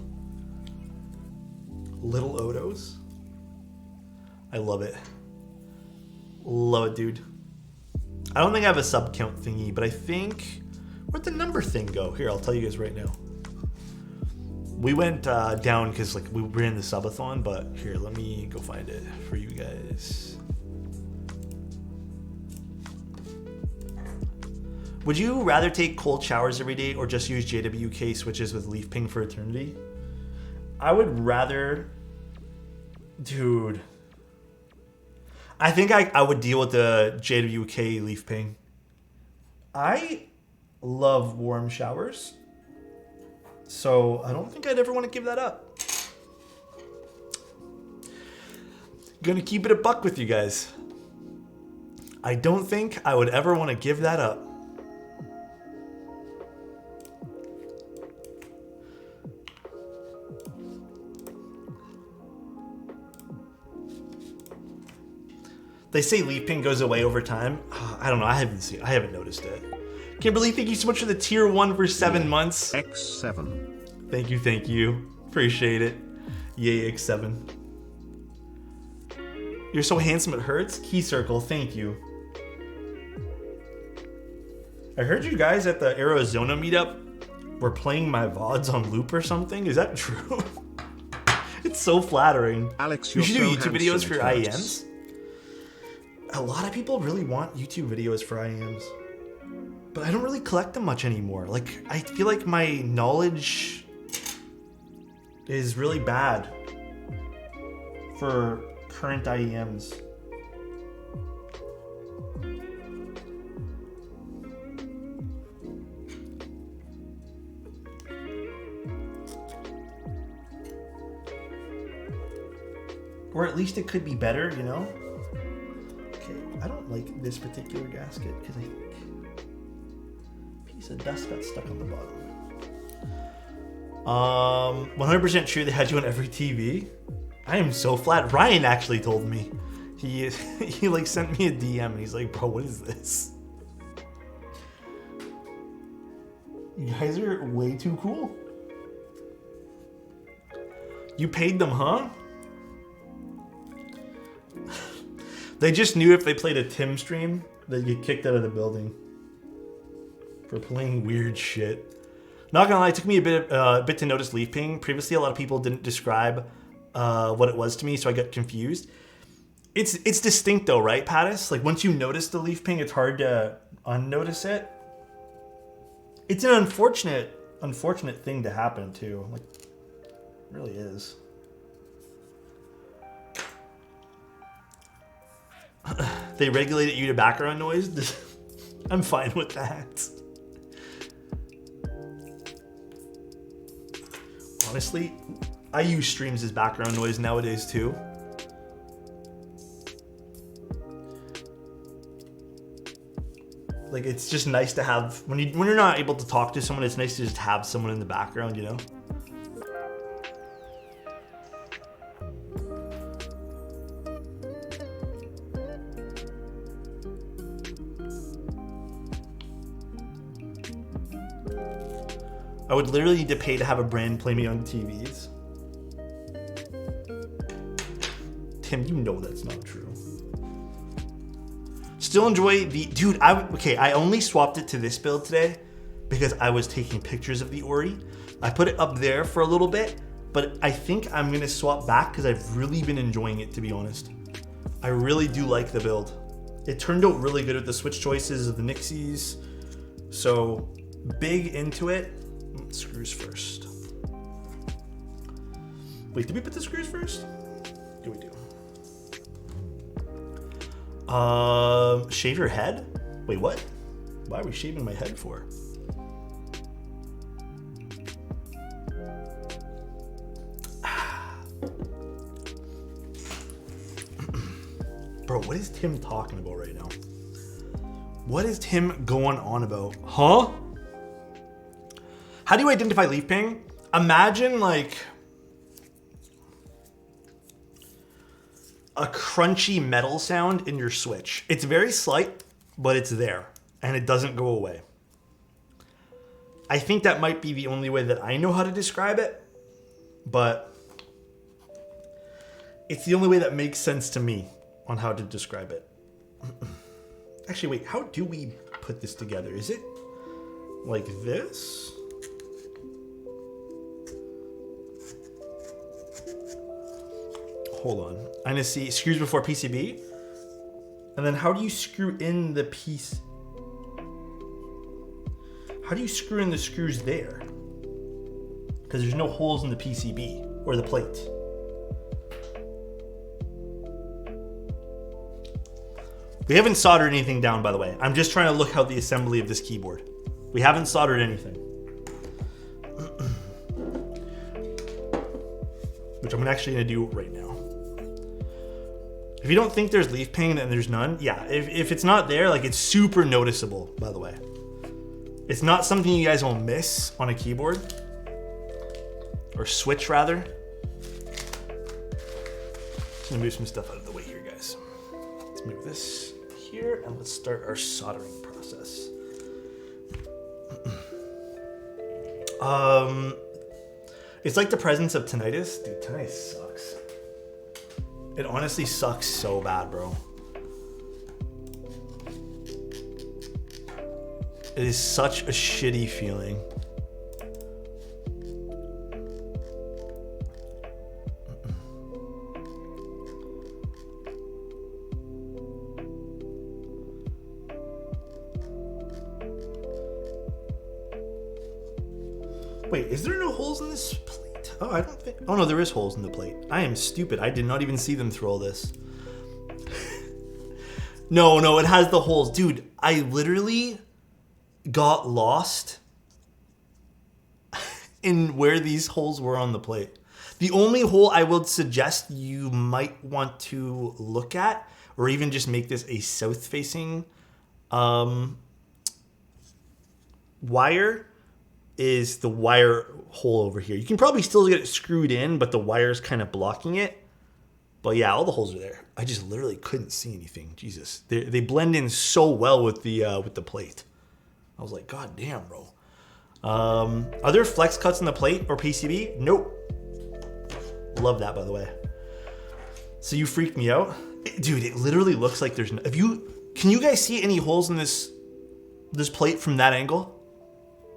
Little Odos. I love it. Love it, dude. I don't think I have a sub count thingy, but I think... Where'd the number thing go? Here, I'll tell you guys right now. We went down because like we were in the subathon, but here, let me go find it for you guys. Would you rather take cold showers every day or just use JWK switches with leaf ping for eternity? I would rather... Dude... I think I would deal with the JWK leaf ping. I love warm showers, so I don't think I'd ever want to give that up. Gonna keep it a buck with you guys. I don't think I would ever want to give that up. They say leaf ping goes away over time. I don't know. I haven't noticed it. Kimberly, thank you so much for the tier 1 for 7 months. X7. Thank you. Appreciate it. Yay, X7. You're so handsome it hurts. Key Circle, thank you. I heard you guys at the Arizona meetup were playing my VODs on loop or something. Is that true? It's so flattering. Alex, you you're should do so YouTube videos handsome, for it hurts. IEMs. A lot of people really want YouTube videos for IEMs. But I don't really collect them much anymore. Like, I feel like my knowledge is really bad for current IEMs. Or at least it could be better, you know? Okay, I don't like this particular gasket because I think a piece of dust got stuck on the bottom. 100% true they had you on every TV. I am so flat. Ryan actually told me. He like sent me a DM and he's like, bro, what is this? You guys are way too cool. You paid them, huh? They just knew if they played a Tim stream, they'd get kicked out of the building for playing weird shit. Not gonna lie, it took me a bit to notice leaf ping. Previously, a lot of people didn't describe what it was to me, so I got confused. It's distinct though, right, Pattis? Like once you notice the leaf ping, it's hard to unnotice it. It's an unfortunate thing to happen too. Like, it really is. They regulated you to background noise? I'm fine with that. Honestly, I use streams as background noise nowadays too. Like, it's just nice to have, when you're not able to talk to someone, it's nice to just have someone in the background, you know? I would literally need to pay to have a brand play me on TVs. Tim, you know that's not true. Still enjoy the... Dude, I only swapped it to this build today because I was taking pictures of the Ori. I put it up there for a little bit, but I think I'm going to swap back because I've really been enjoying it, to be honest. I really do like the build. It turned out really good with the switch choices of the Nixies. So, big into it. Screws first. Wait, did we put the screws first? Do we do? Shave your head? Wait, what? Why are we shaving my head for? Bro, what is Tim talking about right now? What is Tim going on about? Huh? How do you identify leaf ping? Imagine like a crunchy metal sound in your switch. It's very slight, but it's there and it doesn't go away. I think that might be the only way that I know how to describe it, but It's the only way that makes sense to me on how to describe it. Actually, wait, how do we put this together? Is it like this? Hold on. I'm gonna see screws before PCB. And then how do you screw in the piece? How do you screw in the screws there? Because there's no holes in the PCB or the plate. We haven't soldered anything down, by the way. I'm just trying to look at the assembly of this keyboard. We haven't soldered anything. Which I'm actually gonna do right now. If you don't think there's leaf pain and there's none, yeah, if it's not there, like it's super noticeable, by the way. It's not something you guys will miss on a keyboard. Or switch, rather. Just gonna move some stuff out of the way here, guys. Let's move this here and let's start our soldering process. It's like the presence of tinnitus. Dude, tinnitus sucks. It honestly sucks so bad, bro. It is such a shitty feeling. Wait, is there no holes in this plate? Oh, I don't think... Oh, no, there is holes in the plate. I am stupid. I did not even see them through all this. No, it has the holes. Dude, I literally got lost in where these holes were on the plate. The only hole I would suggest you might want to look at, or even just make this a south-facing wire, is the wire hole over here. You can probably still get it screwed in, but the wire's kind of blocking it. But yeah, all the holes are there. I just literally couldn't see anything. Jesus, they blend in so well with the plate. I was like, God damn, bro. Are there flex cuts in the plate or PCB? Nope. Love that, by the way. So you freaked me out, dude. It literally looks like there's no. Can you guys see any holes in this plate from that angle?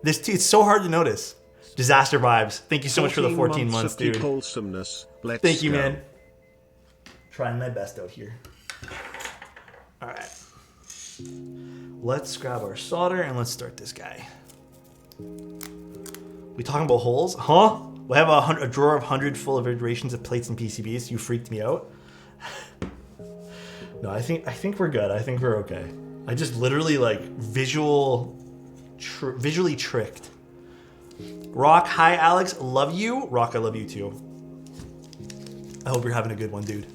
It's so hard to notice. Disaster vibes. Thank you so much for the 14 months, dude. Thank you, man. Trying my best out here. All right. Let's grab our solder and let's start this guy. We talking about holes? Huh? We have a drawer of 100 full of iterations of plates and PCBs. You freaked me out. No, I think we're good. I think we're okay. I just literally like visually tricked. Rock, hi Alex, love you. Rock, I love you too. I hope you're having a good one, dude.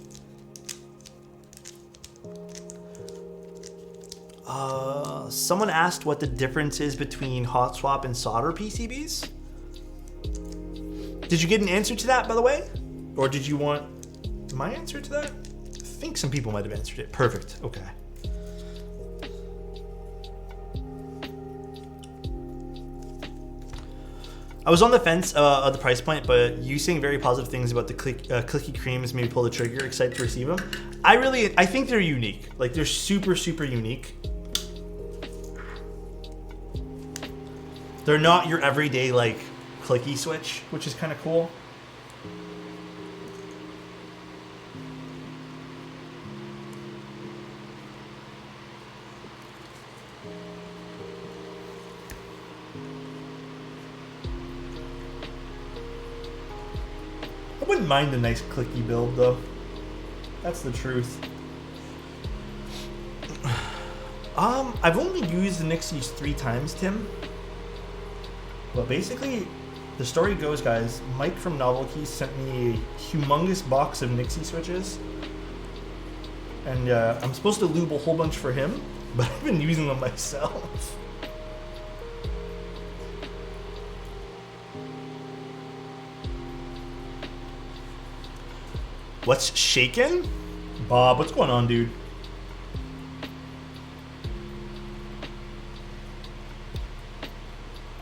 Someone asked what the difference is between hot swap and solder PCBs. Did you get an answer to that, by the way? Or did you want my answer to that? I think some people might have answered it. Perfect, okay. I was on the fence of the price point, but you saying very positive things about the clicky creams made me pull the trigger, excited to receive them. I think they're unique. Like, they're super, super unique. They're not your everyday, like, clicky switch, which is kind of cool. I wouldn't mind a nice clicky build, though. That's the truth. I've only used the Nixies 3 times, Tim. But basically, the story goes, guys, Mike from Novel Keys sent me a humongous box of Nixie switches. And I'm supposed to lube a whole bunch for him, but I've been using them myself. What's shaking? Bob, what's going on, dude?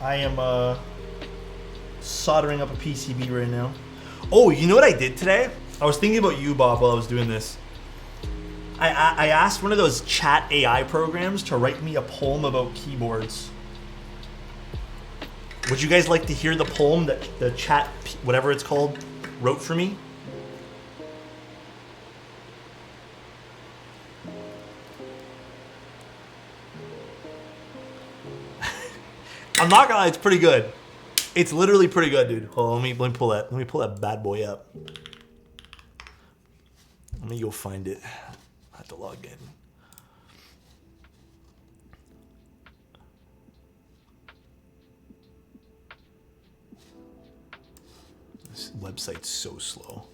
I am soldering up a PCB right now. Oh, you know what I did today? I was thinking about you, Bob, while I was doing this. I asked one of those chat AI programs to write me a poem about keyboards. Would you guys like to hear the poem that the chat, whatever it's called, wrote for me? I'm not gonna lie, it's pretty good. It's literally pretty good, dude. Hold on, let me pull that bad boy up. Let me go find it. I have to log in. This website's so slow.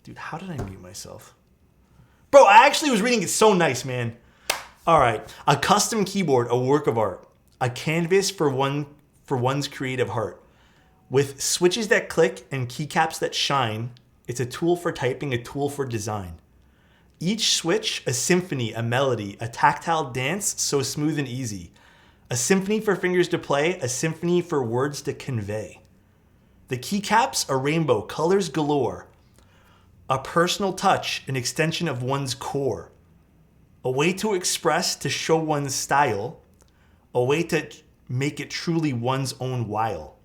Dude, how did I mute myself? Bro, I actually was reading it so nice, man. All right. A custom keyboard, a work of art. A canvas for one's creative heart. With switches that click and keycaps that shine, it's a tool for typing, a tool for design. Each switch, a symphony, a melody, a tactile dance so smooth and easy. A symphony for fingers to play, a symphony for words to convey. The keycaps, a rainbow, colors galore. A personal touch, an extension of one's core. A way to express, to show one's style. A way to make it truly one's own while.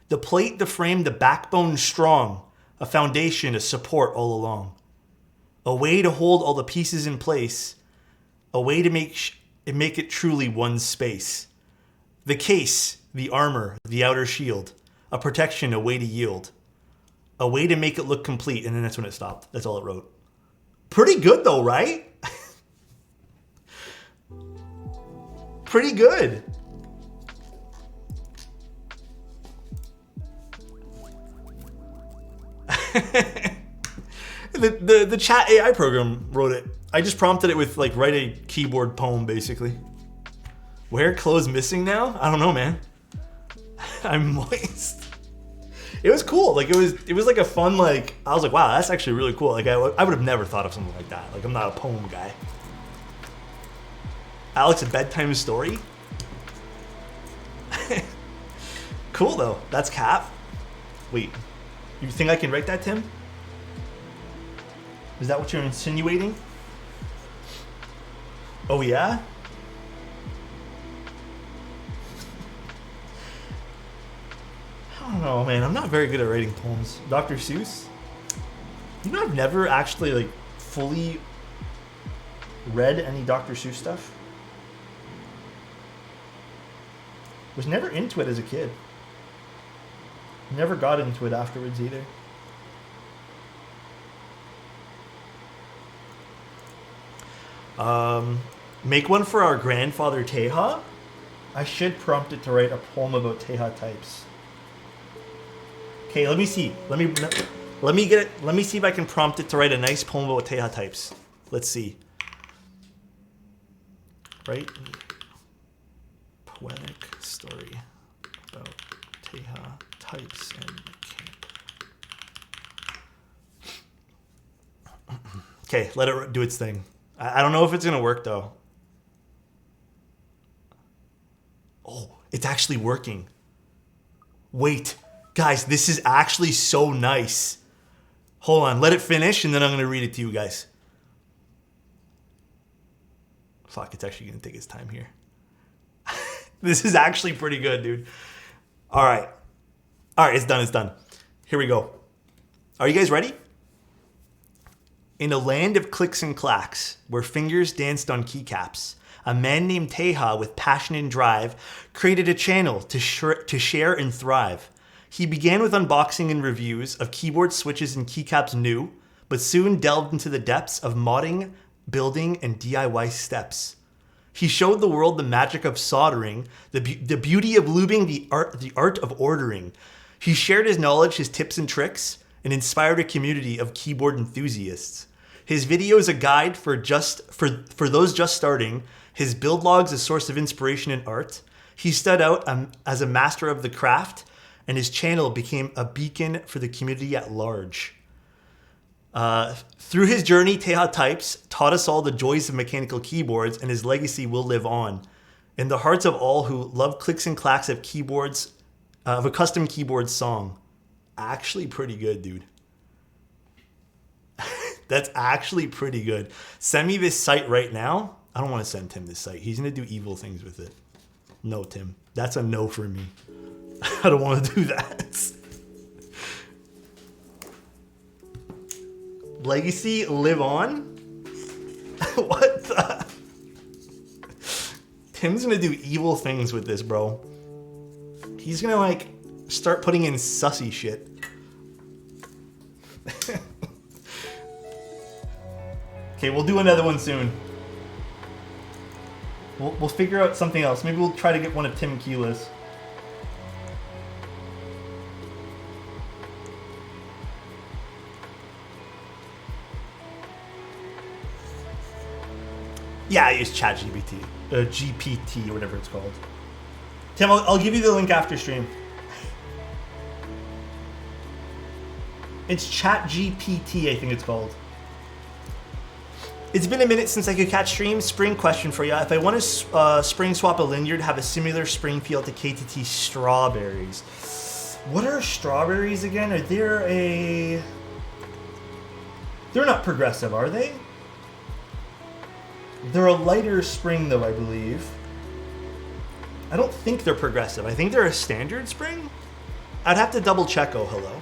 The plate, the frame, the backbone strong. A foundation, a support all along. A way to hold all the pieces in place. A way to make it truly one's space. The case, the armor, the outer shield. A protection, a way to yield. A way to make it look complete. And then that's when it stopped. That's all it wrote. Pretty good though, right? Pretty good. The chat AI program wrote it. I just prompted it with like write a keyboard poem basically. Wear clothes missing now? I don't know, man. I'm moist. It was cool. Like it was like a fun, like I was like, wow, that's actually really cool. Like I would have never thought of something like that. Like I'm not a poem guy. Alex, a bedtime story? Cool though. That's Cap. Wait, you think I can write that, Tim? Is that what you're insinuating? Oh yeah? I don't know, man. I'm not very good at writing poems. Dr. Seuss? You know, I've never actually like fully read any Dr. Seuss stuff. Was never into it as a kid. Never got into it afterwards either. Make one for our grandfather Teha. I should prompt it to write a poem about Teha types. Okay, let me see. Let me get it. Let me see if I can prompt it to write a nice poem about Teha types. Let's see. Right? Poetic story about Teha types and camp. Okay, let it do its thing. I don't know if it's gonna work though. Oh, it's actually working. Wait, guys, this is actually so nice. Hold on, let it finish and then I'm gonna read it to you guys. Fuck, it's actually gonna take its time here. This is actually pretty good, dude. All right, it's done, it's done. Here we go. Are you guys ready? In a land of clicks and clacks, where fingers danced on keycaps, a man named Teja with passion and drive created a channel to share and thrive. He began with unboxing and reviews of keyboard switches and keycaps new, but soon delved into the depths of modding, building, and DIY steps. He showed the world the magic of soldering, the beauty of lubing, the art of ordering. He shared his knowledge, his tips and tricks, and inspired a community of keyboard enthusiasts. His video is a guide for those just starting, his build logs a source of inspiration and art. He stood out as a master of the craft, and his channel became a beacon for the community at large. Through his journey, Teja Types taught us all the joys of mechanical keyboards, and his legacy will live on in the hearts of all who love clicks and clacks of keyboards, of a custom keyboard song. Actually pretty good, dude. That's actually pretty good. Send me this site right now. I don't want to send Tim this site. He's going to do evil things with it. No, Tim. That's a no for me. I don't want to do that. Legacy, live on? What the? Tim's going to do evil things with this, bro. He's going to, like, start putting in sussy shit. Okay, we'll do another one soon. We'll figure out something else. Maybe we'll try to get one of Tim Keela's. Yeah, I use ChatGPT. GPT, or whatever it's called. Tim, I'll give you the link after stream. It's ChatGPT, I think it's called. It's been a minute since I could catch streams. Spring question for you. If I want to spring swap a Linyard to have a similar spring feel to KTT strawberries. What are strawberries again? Are they They're not progressive, are they? They're a lighter spring though, I believe. I don't think they're progressive. I think they're a standard spring. I'd have to double check. Oh, hello.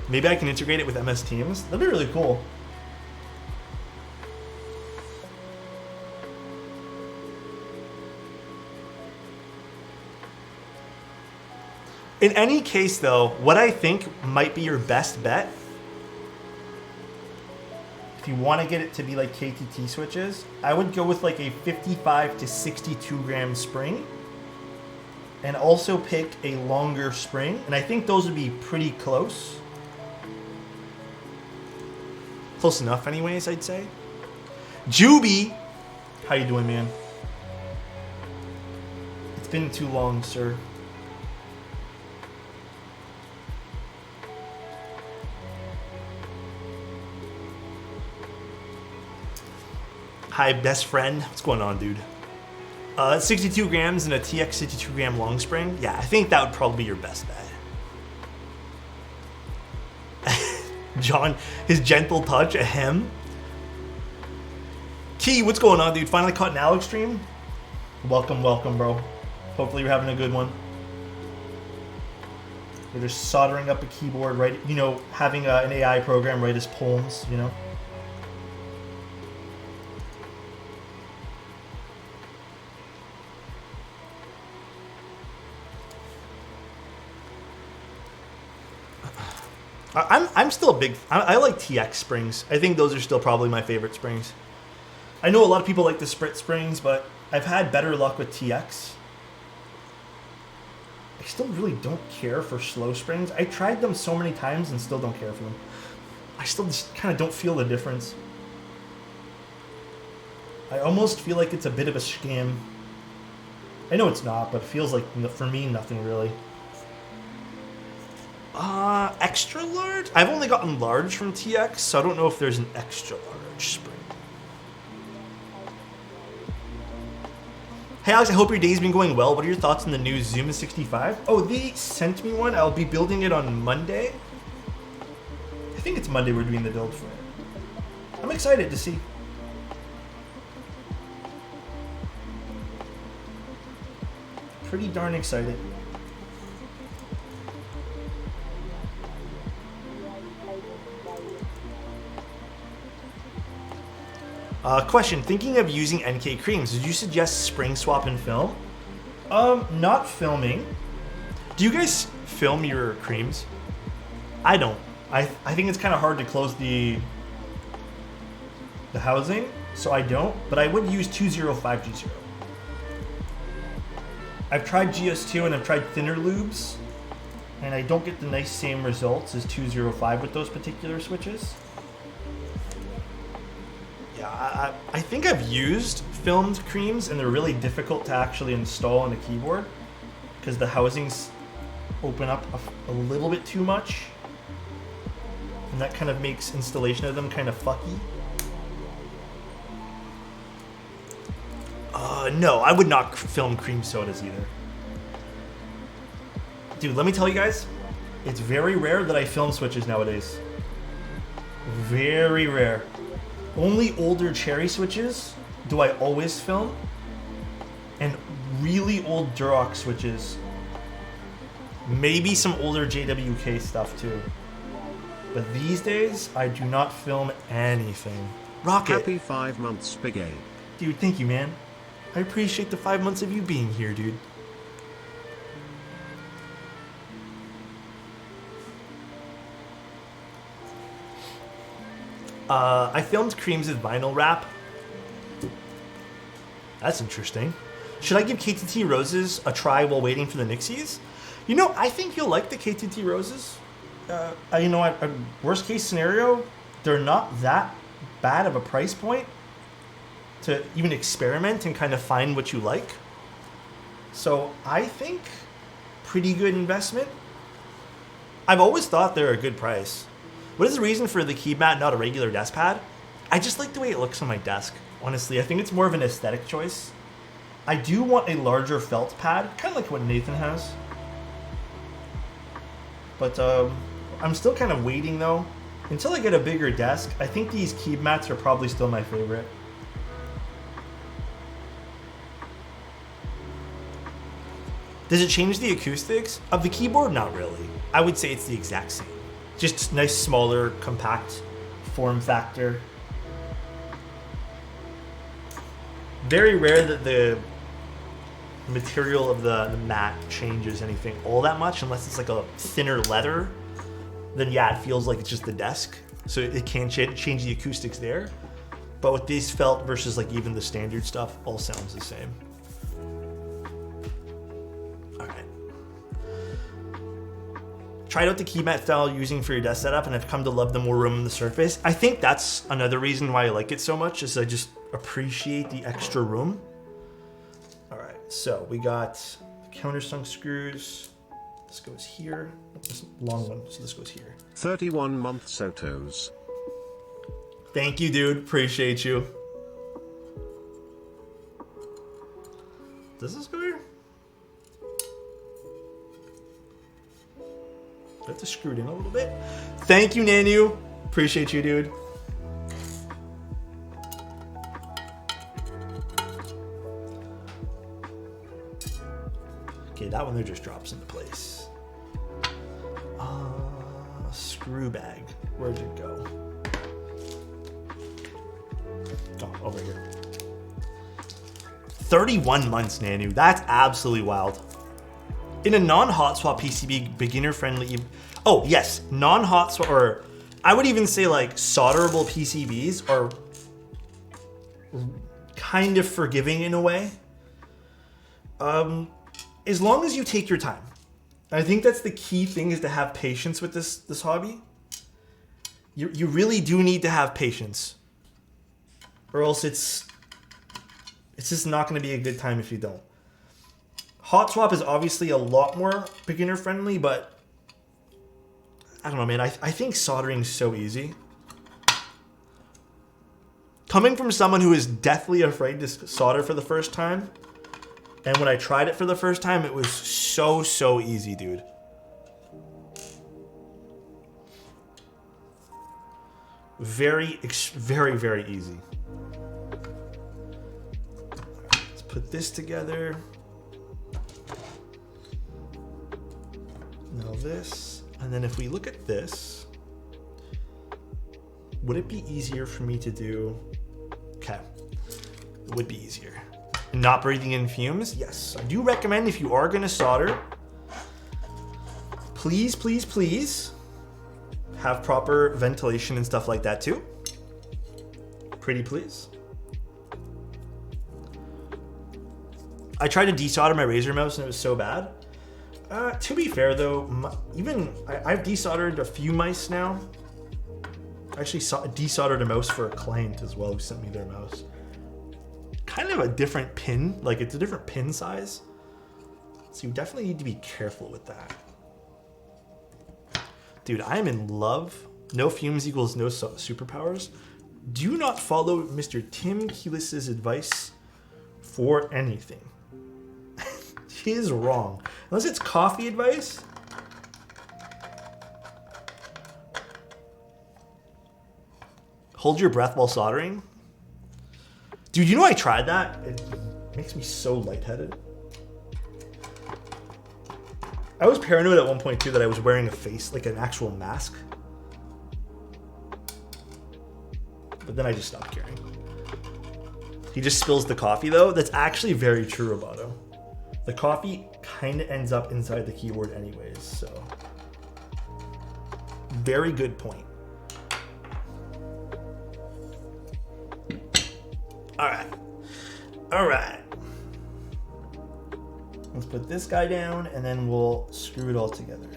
Maybe I can integrate it with MS Teams. That'd be really cool. In any case, though, what I think might be your best bet, if you want to get it to be like KTT switches, I would go with like a 55 to 62 gram spring, and also pick a longer spring. And I think those would be pretty close. Close enough anyways, I'd say. Juby! How you doing, man? It's been too long, sir. Hi, best friend. What's going on, dude? 62 grams and a TX 62 gram long spring. Yeah, I think that would probably be your best bet. John, his gentle touch, ahem. Key, what's going on, dude? Finally caught an Alex stream? Welcome, welcome, bro. Hopefully you're having a good one. We're just soldering up a keyboard, right? You know, having an AI program write his poems, you know? I'm still a big... I like TX springs. I think those are still probably my favorite springs. I know a lot of people like the Sprit springs, but I've had better luck with TX. I still really don't care for slow springs. I tried them so many times and still don't care for them. I still just kind of don't feel the difference. I almost feel like it's a bit of a scam. I know it's not, but it feels like, for me, nothing really. Extra large? I've only gotten large from TX, so I don't know if there's an extra large spring. Hey Alex, I hope your day's been going well. What are your thoughts on the new Zoom 65? Oh, they sent me one. I'll be building it on Monday. I think it's Monday we're doing the build for it. I'm excited to see. Pretty darn excited. Question, thinking of using NK creams, did you suggest spring swap and film? Not filming. Do you guys film your creams? I don't. I think it's kind of hard to close the housing, so I don't, but I would use 205G0. I've tried GS2 and I've tried thinner lubes, and I don't get the nice same results as 205 with those particular switches. Yeah, I think I've used filmed creams, and they're really difficult to actually install on the keyboard because the housings open up a little bit too much, and that kind of makes installation of them kind of fucky. No, I would not film cream sodas either. Dude, let me tell you guys, it's very rare that I film switches nowadays. Very rare. Only older cherry switches do I always film, and really old Durox switches. Maybe some older JWK stuff too. But these days, I do not film anything. Rocket. Happy 5 months, Big A. Dude, thank you, man. I appreciate the 5 months of you being here, dude. I filmed creams with vinyl wrap. That's interesting. Should I give KTT Roses a try while waiting for the Nixies? You know, I think you'll like the KTT Roses. You know, worst case scenario, they're not that bad of a price point to even experiment and kind of find what you like. So I think pretty good investment. I've always thought they're a good price. What is the reason for the key mat, not a regular desk pad? I just like the way it looks on my desk. Honestly, I think it's more of an aesthetic choice. I do want a larger felt pad, kind of like what Nathan has. But I'm still kind of waiting though. Until I get a bigger desk, I think these key mats are probably still my favorite. Does it change the acoustics of the keyboard? Not really. I would say it's the exact same. Just nice, smaller, compact form factor. Very rare that the material of the mat changes anything all that much, unless it's like a thinner leather. Then yeah, it feels like it's just the desk. So it can change the acoustics there. But with these felt versus like even the standard stuff, all sounds the same. Tried out the key mat style using for your desk setup, and I've come to love the more room on the surface. I think that's another reason why I like it so much, is I just appreciate the extra room. All right, so we got the countersunk screws. This goes here. This long one, so this goes here. 31 month Sotos. Thank you, dude. Appreciate you. Does this go here? I have to screw it in a little bit. Thank you, Nanu. Appreciate you, dude. Okay, that one there just drops into place. Screw bag. Where'd it go? Oh, over here. 31 months, Nanu. That's absolutely wild. In a non-hot swap PCB, beginner friendly. Oh yes, non-hot swap, or I would even say like solderable PCBs are kind of forgiving in a way. As long as you take your time. I think that's the key thing, is to have patience with this hobby. You really do need to have patience, or else it's just not going to be a good time if you don't. Hot swap is obviously a lot more beginner friendly, but I don't know, man. I think soldering is so easy. Coming from someone who is deathly afraid to solder for the first time, and when I tried it for the first time, it was so easy, dude. Very easy. Let's put this together. Now this, and then if we look at this, would it be easier for me to do Okay. It would be easier. Not breathing in fumes? Yes. I do recommend if you are going to solder, please, please, please have proper ventilation and stuff like that too. Pretty please. I tried to desolder my Razer mouse and it was so bad. To be fair though, I've desoldered a few mice now. I actually desoldered a mouse for a client as well who sent me their mouse. Kind of a different pin, like it's a different pin size. So you definitely need to be careful with that. Dude, I am in love. No fumes equals no superpowers. Do not follow Mr. Tim Keelis's advice for anything. He is wrong. Unless it's coffee advice. Hold your breath while soldering. Dude, you know I tried that? It makes me so lightheaded. I was paranoid at one point too that I was wearing a face, like an actual mask. But then I just stopped caring. He just spills the coffee though. That's actually very true, Roboto. The coffee kind of ends up inside the keyboard anyways, so. Very good point. All right. All right. Let's put this guy down and then we'll screw it all together.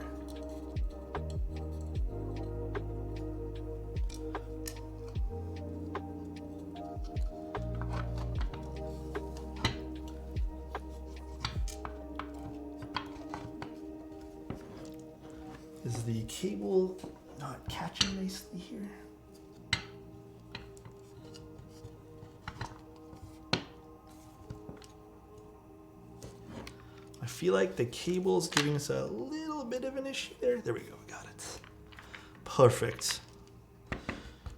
Is the cable not catching nicely here? I feel like the cable's giving us a little bit of an issue there. There we go, we got it. Perfect.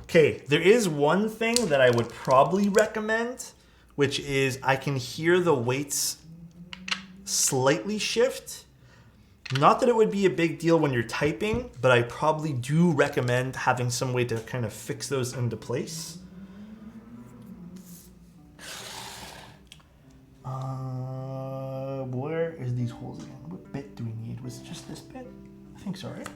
Okay, there is one thing that I would probably recommend, which is I can hear the weights slightly shift. Not that it would be a big deal when you're typing, but I probably do recommend having some way to kind of fix those into place. Where is these holes again? What bit do we need? Was it just this bit? I think so, right?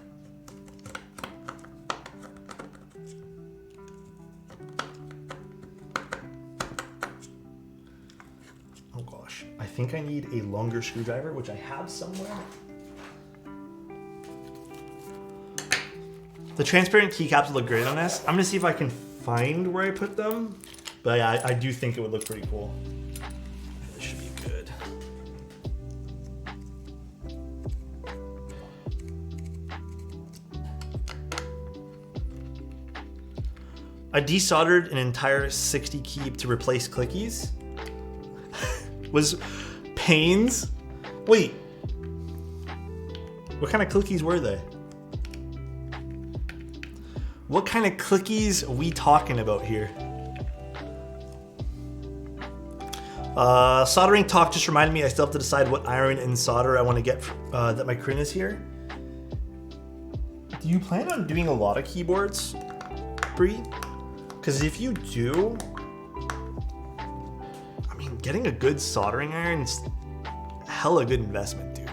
Oh gosh, I think I need a longer screwdriver, which I have somewhere. The transparent keycaps look great on this. I'm gonna see if I can find where I put them, but I do think it would look pretty cool. This should be good. I desoldered an entire 60 key to replace clickies. Was pains? Wait, what kind of clickies were they? What kind of clickies are we talking about here? Soldering talk just reminded me I still have to decide what iron and solder I want to get that my Kryn is here. Do you plan on doing a lot of keyboards, Bree? Because if you do, I mean, getting a good soldering iron is hella good investment, dude.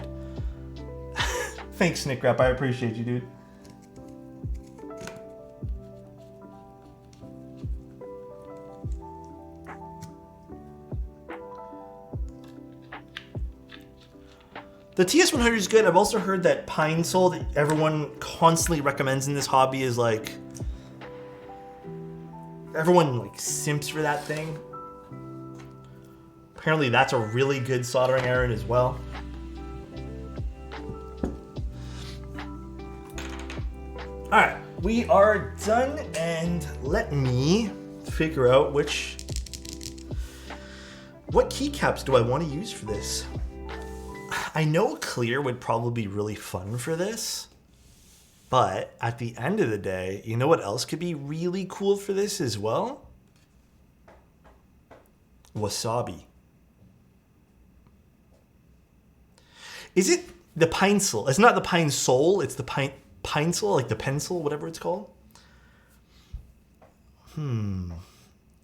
Thanks, Nick Rap. I appreciate you, dude. The TS100 is good. I've also heard that Pine Sol that everyone constantly recommends in this hobby is like, everyone like simps for that thing. Apparently that's a really good soldering iron as well. All right, we are done, and let me figure out what keycaps do I want to use for this. I know clear would probably be really fun for this, but at the end of the day, you know what else could be really cool for this as well? Wasabi. Is it the Pine Sol? It's not the Pine Sol, it's the Pine Sol, like the pencil, whatever it's called.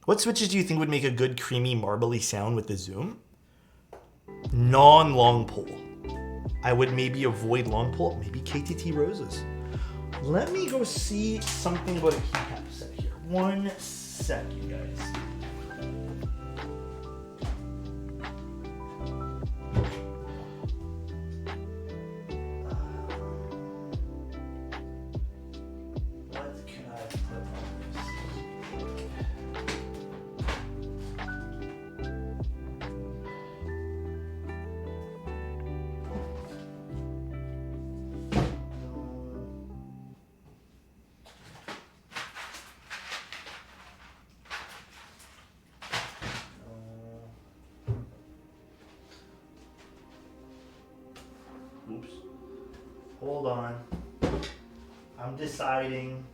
What switches do you think would make a good creamy marbly sound with the zoom? Non-long pole. I would maybe avoid long pole, maybe KTT roses. Let me go see something about a keycap set here. One sec, you guys. What can I put on this? Oops. Hold on. I'm deciding.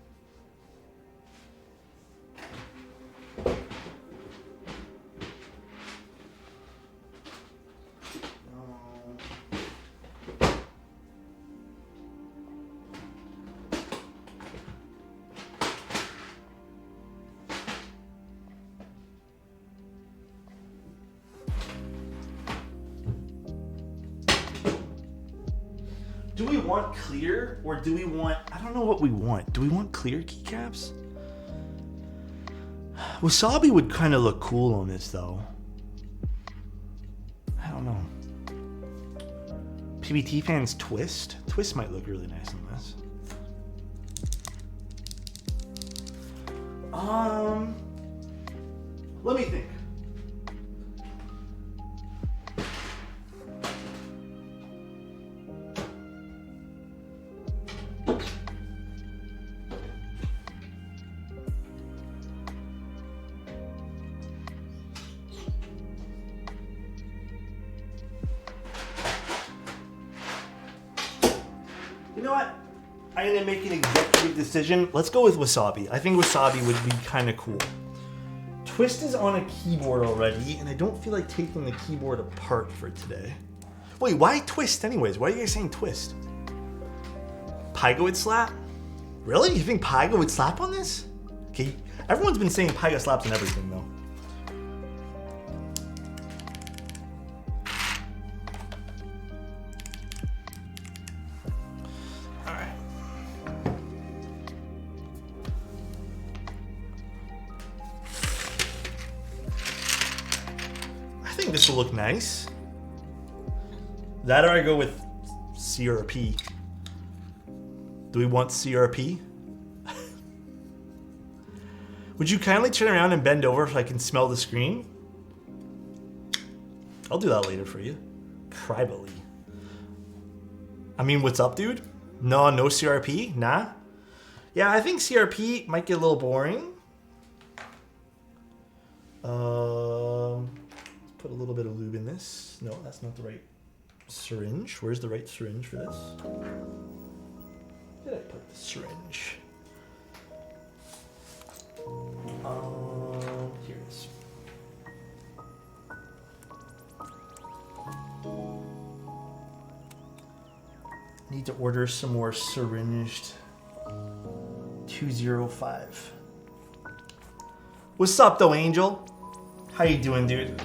Do we want clear or do we want, I don't know what we want. Do we want clear keycaps? Wasabi would kind of look cool on this though. I don't know. PBT fans twist. Twist might look really nice on this. Let me think. You know what? I'm gonna make an executive decision. Let's go with wasabi. I think wasabi would be kind of cool. Twist is on a keyboard already, and I don't feel like taking the keyboard apart for today. Wait, why twist anyways? Why are you guys saying twist? Pygo would slap? Really? You think Pygo would slap on this? Okay, everyone's been saying Pygo slaps on everything though. I think this will look nice. That or I go with CRP. Do we want CRP? Would you kindly turn around and bend over so I can smell the screen? I'll do that later for you. Privately. I mean, what's up, dude? No CRP? Nah? Yeah, I think CRP might get a little boring. Put a little bit of lube in this. No, that's not the right syringe. Where's the right syringe for this? Did I put the syringe? Here it is. Need to order some more syringed 205. What's up though, Angel? How you doing, dude?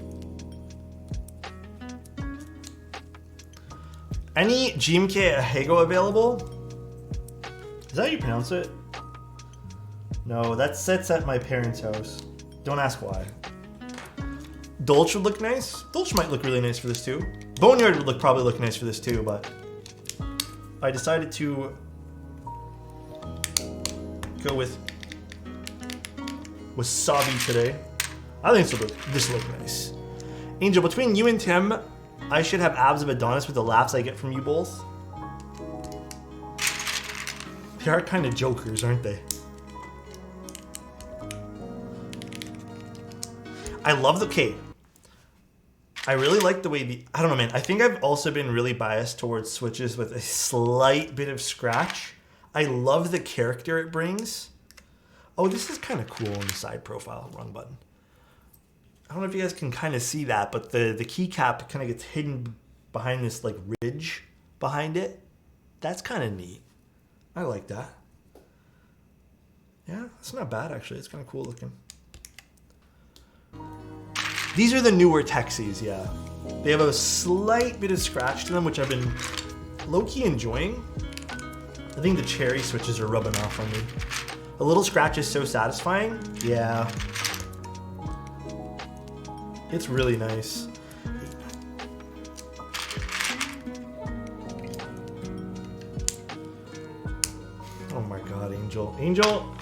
Any GMK Ahego available? Is that how you pronounce it? No, that sits at my parents' house. Don't ask why. Dolce would look nice. Dolce might look really nice for this too. Boneyard would probably look nice for this too, but I decided to go with wasabi today. I think this will look nice. Angel, between you and Tim, I should have abs of Adonis with the laughs I get from you both. They are kind of jokers, aren't they? I love the cape. I really like the way I don't know, man. I think I've also been really biased towards switches with a slight bit of scratch. I love the character it brings. Oh, this is kind of cool on the side profile. Wrong button. I don't know if you guys can kind of see that, but the keycap kind of gets hidden behind this like ridge behind it. That's kind of neat. I like that. Yeah, it's not bad actually. It's kind of cool looking. These are the newer Texies, yeah. They have a slight bit of scratch to them, which I've been low-key enjoying. I think the cherry switches are rubbing off on me. A little scratch is so satisfying. Yeah. It's really nice. Oh my god, Angel. Angel,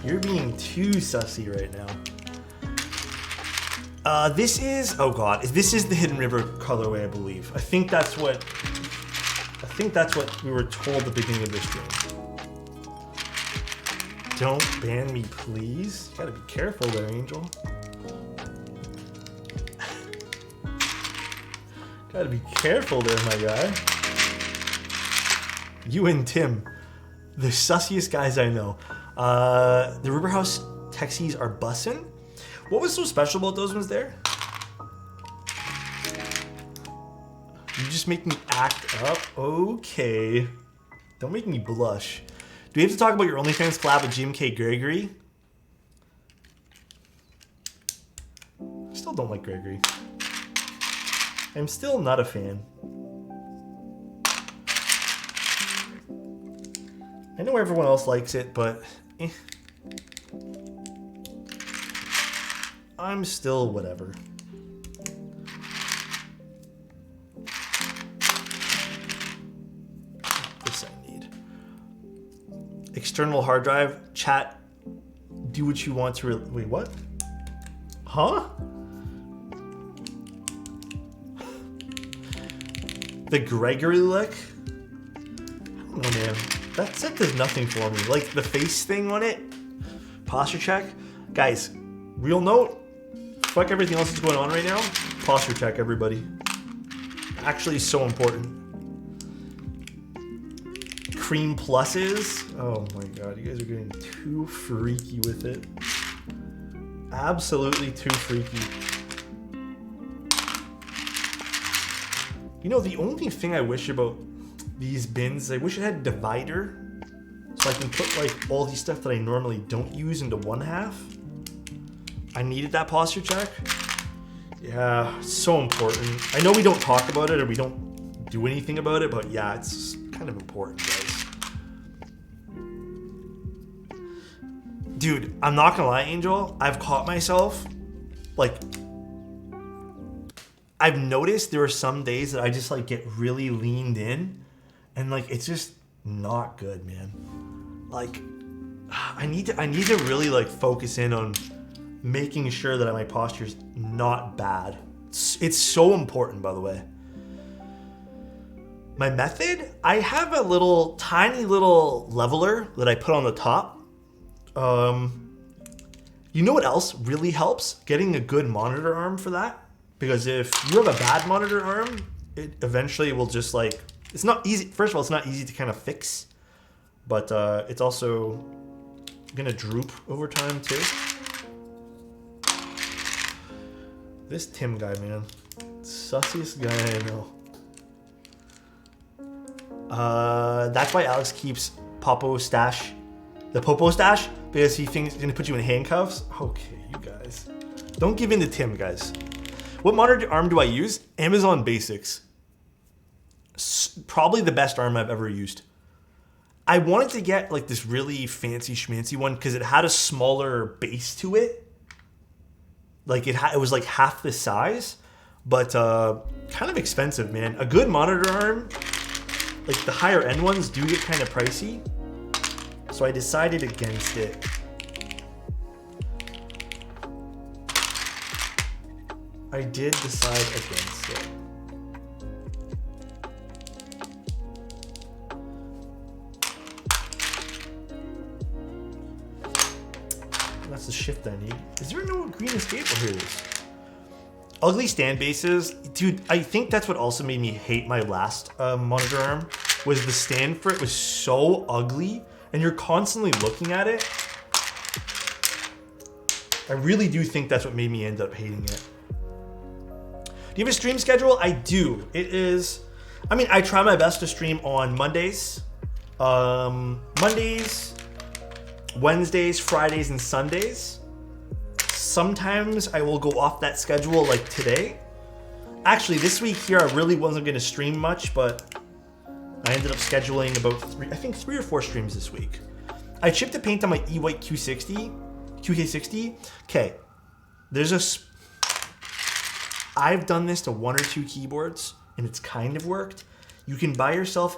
you're being too sussy right now. This is, oh god, this is the Hidden River colorway, I believe. I think that's what we were told at the beginning of this stream. Don't ban me, please. You gotta be careful there, Angel. Gotta be careful there, my guy. You and Tim, the sussiest guys I know. The River House Texies are bussin'. What was so special about those ones there? You just make me act up? Okay. Don't make me blush. Do we have to talk about your OnlyFans collab with GMK Gregory? I still don't like Gregory. I'm still not a fan. I know everyone else likes it, but I'm still whatever. This I need. External hard drive. Chat. Do what you want to. Wait, what? Huh? The Gregory look? I don't know, man. That set does nothing for me. Like the face thing on it. Posture check. Guys, real note. Fuck everything else that's going on right now. Posture check, everybody. Actually so important. Cream pluses. Oh my god, you guys are getting too freaky with it. Absolutely too freaky. You know, the only thing I wish about these bins, I wish it had a divider so I can put like all these stuff that I normally don't use into one half. I needed that posture check. Yeah, so important. I know we don't talk about it or we don't do anything about it, but yeah, it's kind of important, guys. Dude, I'm not gonna lie, Angel. I've caught myself, like, I've noticed there are some days that I just like get really leaned in and like it's just not good, man. Like I need to really like focus in on making sure that my posture's not bad. It's so important, by the way. My method, I have a little tiny little leveler that I put on the top. You know what else really helps? Getting a good monitor arm for that. Because if you have a bad monitor arm, it eventually will just like, it's not easy. First of all, it's not easy to kind of fix, but it's also gonna droop over time too. This Tim guy, man, sussiest guy I know. That's why Alex keeps Popo stash, the Popo stash, because he thinks he's gonna put you in handcuffs. Okay, you guys, don't give in to Tim, guys. What monitor arm do I use? Amazon Basics. Probably the best arm I've ever used. I wanted to get like this really fancy schmancy one because it had a smaller base to it. Like it was like half the size, but kind of expensive, man. A good monitor arm, like the higher end ones do get kind of pricey. So I decided against it. I did decide against it. That's the shift I need. Is there no green escape? Oh, here it is. Ugly stand bases. Dude, I think that's what also made me hate my last monitor arm, was the stand for it was so ugly and you're constantly looking at it. I really do think that's what made me end up hating it. Do you have a stream schedule? I do. It is, I mean, I try my best to stream on Mondays, Wednesdays, Fridays, and Sundays. sometimes I will go off that schedule like today. Actually, this week here, I really wasn't going to stream much, but I ended up scheduling about three or four streams this week. I chipped the paint on my E-White QK60. Okay, I've done this to one or two keyboards, and it's kind of worked. You can buy yourself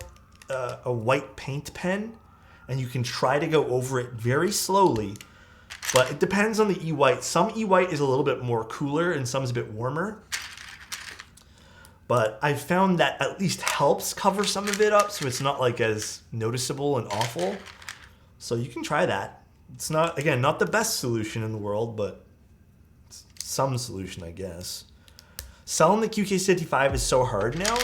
a white paint pen, and you can try to go over it very slowly, but it depends on the E-White. Some E-White is a little bit more cooler, and some is a bit warmer. But I've found that at least helps cover some of it up, so it's not like as noticeable and awful. So you can try that. It's not, again, not the best solution in the world, but it's some solution, I guess. Selling the QK65 is so hard now.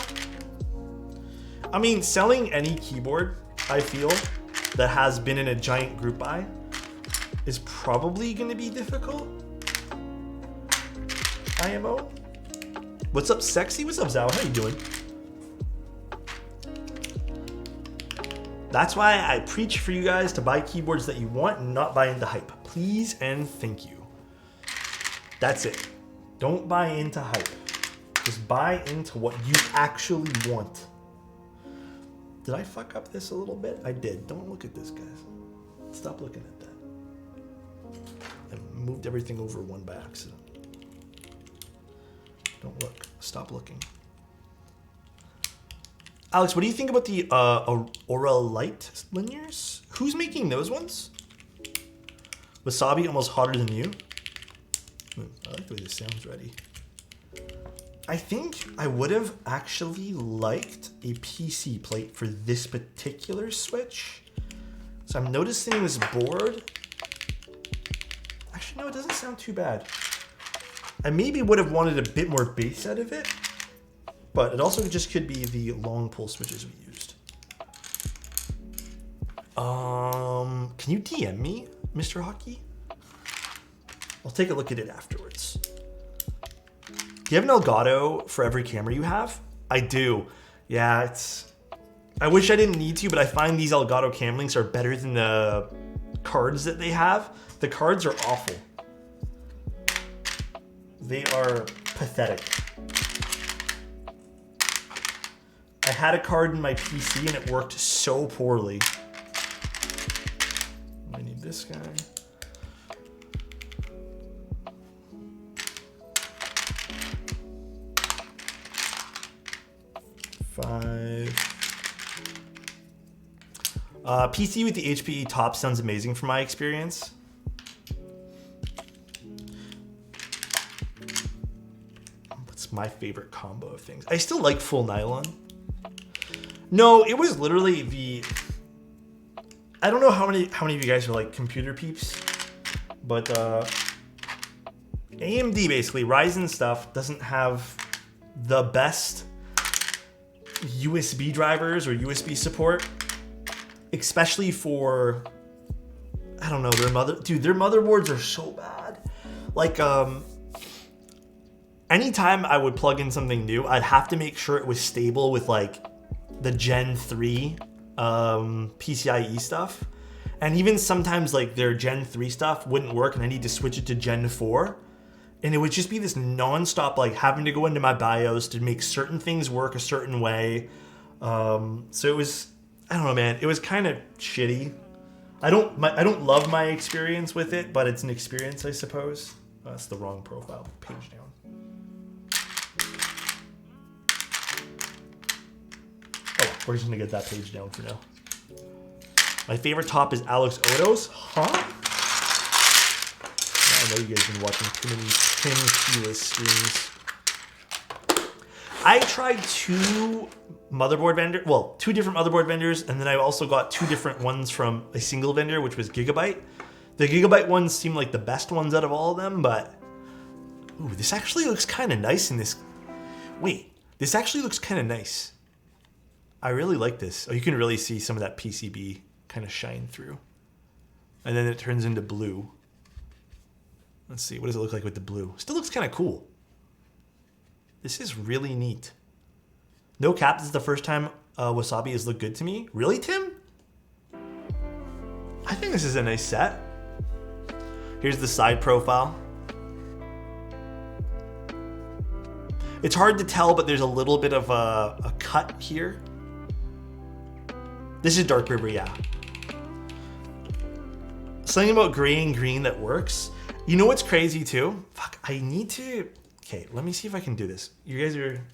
I mean, selling any keyboard, I feel, that has been in a giant group buy is probably going to be difficult. IMO. What's up, Sexy? What's up, Zao? How you doing? That's why I preach for you guys to buy keyboards that you want and not buy into hype. Please and thank you. That's it. Don't buy into hype. Just buy into what you actually want. Did I fuck up this a little bit? I did. Don't look at this, guys. Stop looking at that. I moved everything over one by accident. Don't look. Stop looking. Alex, what do you think about the Aura Light linears? Who's making those ones? Wasabi almost hotter than you. I like the way this sounds ready. I think I would have actually liked a PC plate for this particular switch. So I'm noticing this board. Actually, no, it doesn't sound too bad. I maybe would have wanted a bit more bass out of it, but it also just could be the long pull switches we used. Can you DM me, Mr. Hockey? I'll take a look at it afterwards. Do you have an Elgato for every camera you have? I do. Yeah, I wish I didn't need to, but I find these Elgato cam links are better than the cards that they have. The cards are awful. They are pathetic. I had a card in my PC and it worked so poorly. I need this guy. PC with the HPE top sounds amazing from my experience. What's my favorite combo of things? I still like full nylon. No, it was literally the... I don't know how many of you guys are like computer peeps, but AMD basically, Ryzen stuff doesn't have the best USB drivers or USB support, especially for, I don't know, their motherboards are so bad. Like, anytime I would plug in something new, I'd have to make sure it was stable with like the Gen 3 PCIe stuff. And even sometimes like their Gen 3 stuff wouldn't work and I need to switch it to Gen 4. And it would just be this non-stop like having to go into my BIOS to make certain things work a certain way. So it was, I don't know, man, it was kind of shitty. I don't love my experience with it, but it's an experience, I suppose. That's the wrong profile. Page down. Oh, we're just gonna get that page down for now. My favorite top is Alexotos. Huh? I know you guys have been watching too many Tim Keyless streams. I tried two different motherboard vendors, and then I also got two different ones from a single vendor, which was Gigabyte. The Gigabyte ones seem like the best ones out of all of them, but ooh, this actually looks kind of nice in this. Wait, this actually looks kind of nice. I really like this. Oh, you can really see some of that PCB kind of shine through. And then it turns into blue. Let's see, what does it look like with the blue? Still looks kind of cool. This is really neat. No cap, this is the first time Wasabi has looked good to me. Really, Tim? I think this is a nice set. Here's the side profile. It's hard to tell, but there's a little bit of a cut here. This is dark river, yeah. Something about gray and green that works. You know what's crazy too? Fuck, I need to... Okay, let me see if I can do this. You guys are...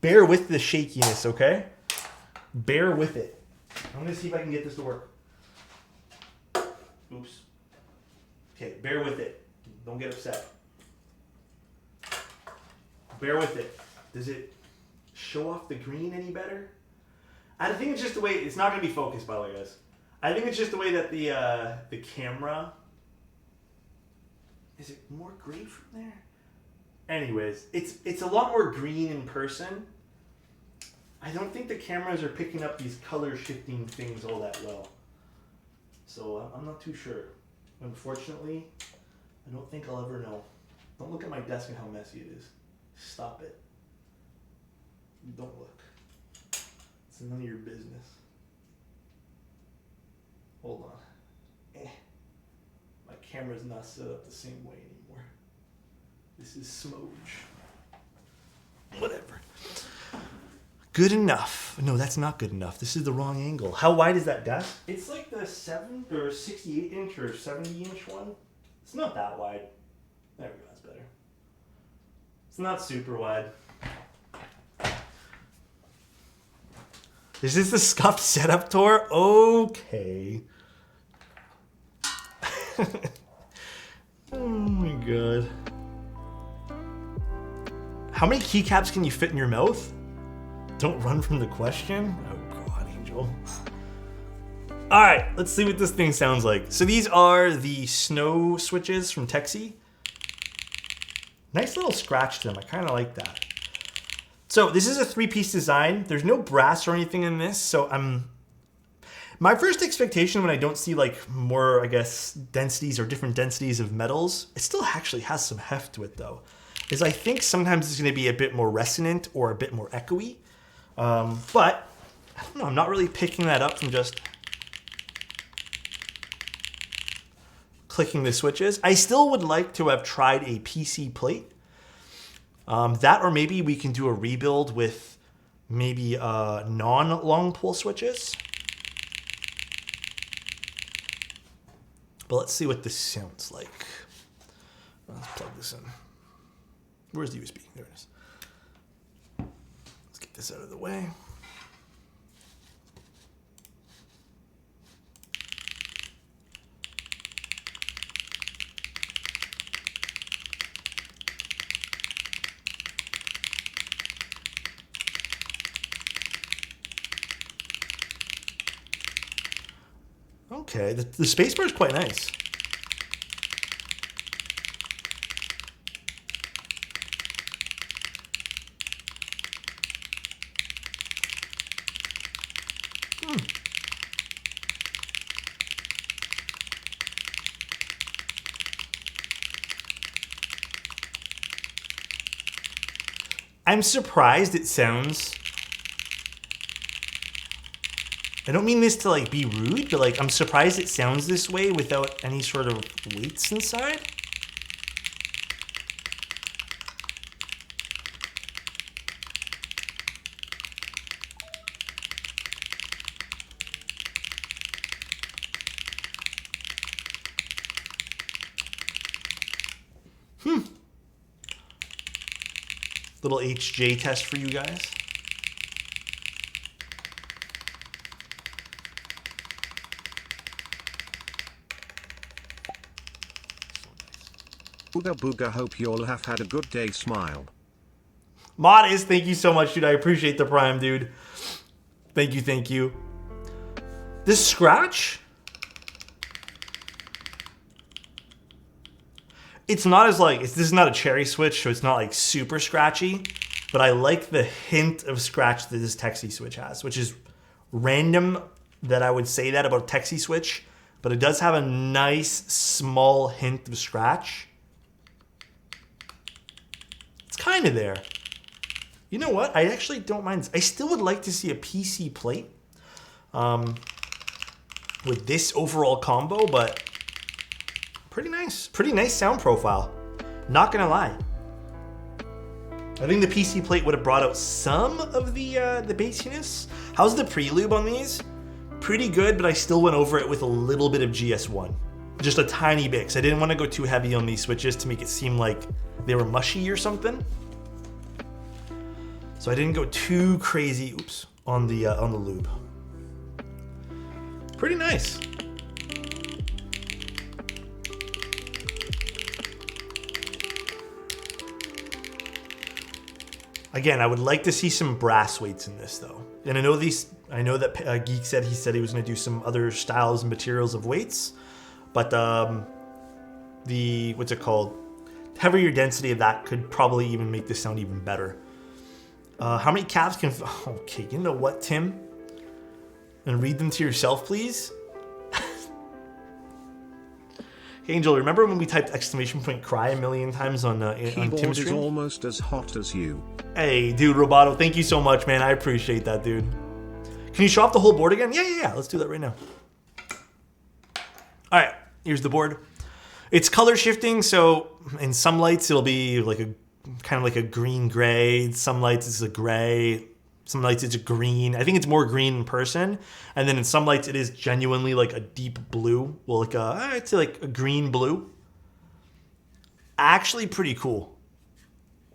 Bear with the shakiness, okay? Bear with it. I'm gonna see if I can get this to work. Oops. Okay, bear with it. Don't get upset. Bear with it. Does it show off the green any better? I think it's just the way... It's not gonna be focused, by the way, guys. I think it's just the way that the camera... Is it more gray from there? Anyways, it's a lot more green in person. I don't think the cameras are picking up these color shifting things all that well. So I'm not too sure. Unfortunately, I don't think I'll ever know. Don't look at my desk and how messy it is. Stop it. Don't look. It's none of your business. Hold on. My camera's not set up the same way anymore. This is smooge. Whatever. Good enough. No, that's not good enough. This is the wrong angle. How wide is that desk? It's like the 7 or 68 inch or 70 inch one. It's not that wide. There we go, that's better. It's not super wide. Is this the scuffed setup tour? Okay. Oh my god. How many keycaps can you fit in your mouth? Don't run from the question? Oh god, Angel. Alright, let's see what this thing sounds like. So these are the snow switches from Texi. Nice little scratch to them, I kind of like that. So this is a 3-piece design. There's no brass or anything in this, so my first expectation when I don't see like more, I guess, densities or different densities of metals, it still actually has some heft to it though, is I think sometimes it's going to be a bit more resonant or a bit more echoey. But I don't know, I'm not really picking that up from just clicking the switches. I still would like to have tried a PC plate. That or maybe we can do a rebuild with maybe non-long pull switches. But let's see what this sounds like. Let's plug this in. Where's the USB? There it is. Let's get this out of the way. Okay, the spacebar is quite nice. I'm surprised it sounds... I don't mean this to like be rude, but like I'm surprised it sounds this way without any sort of weights inside. Little HJ test for you guys. Booga booga, hope you all have had a good day, smile. Modest, thank you so much, dude. I appreciate the prime, dude. Thank you, thank you. This scratch? It's not as like, this is not a cherry switch, so it's not like super scratchy, but I like the hint of scratch that this Texi switch has, which is random that I would say that about a Texi switch, but it does have a nice small hint of scratch. It's kind of there. You know what? I actually don't mind. I still would like to see a PC plate with this overall combo, but pretty nice. Pretty nice sound profile. Not gonna lie. I think the PC plate would have brought out some of the basiness. How's the pre-lube on these? Pretty good, but I still went over it with a little bit of GS1. Just a tiny bit, because I didn't want to go too heavy on these switches to make it seem like they were mushy or something. So I didn't go too crazy, oops, on the lube. Pretty nice. Again, I would like to see some brass weights in this though. And I know that Geek said he was going to do some other styles and materials of weights, but the what's it called? Heavier density of that could probably even make this sound even better. How many caps can? Okay, you know what, Tim? And read them to yourself, please. Angel, remember when we typed !cry a million times on Tim's Keyboard stream? is almost as hot as you. Hey, dude, Roboto, thank you so much, man. I appreciate that, dude. Can you show off the whole board again? Yeah. Let's do that right now. All right, here's the board. It's color shifting, so in some lights it'll be like a kind of like a green-gray. Some lights it's a gray. Some lights it's a green. I think it's more green in person. And then in some lights it is genuinely like a deep blue. Well, like I'd say like a green blue. Actually pretty cool.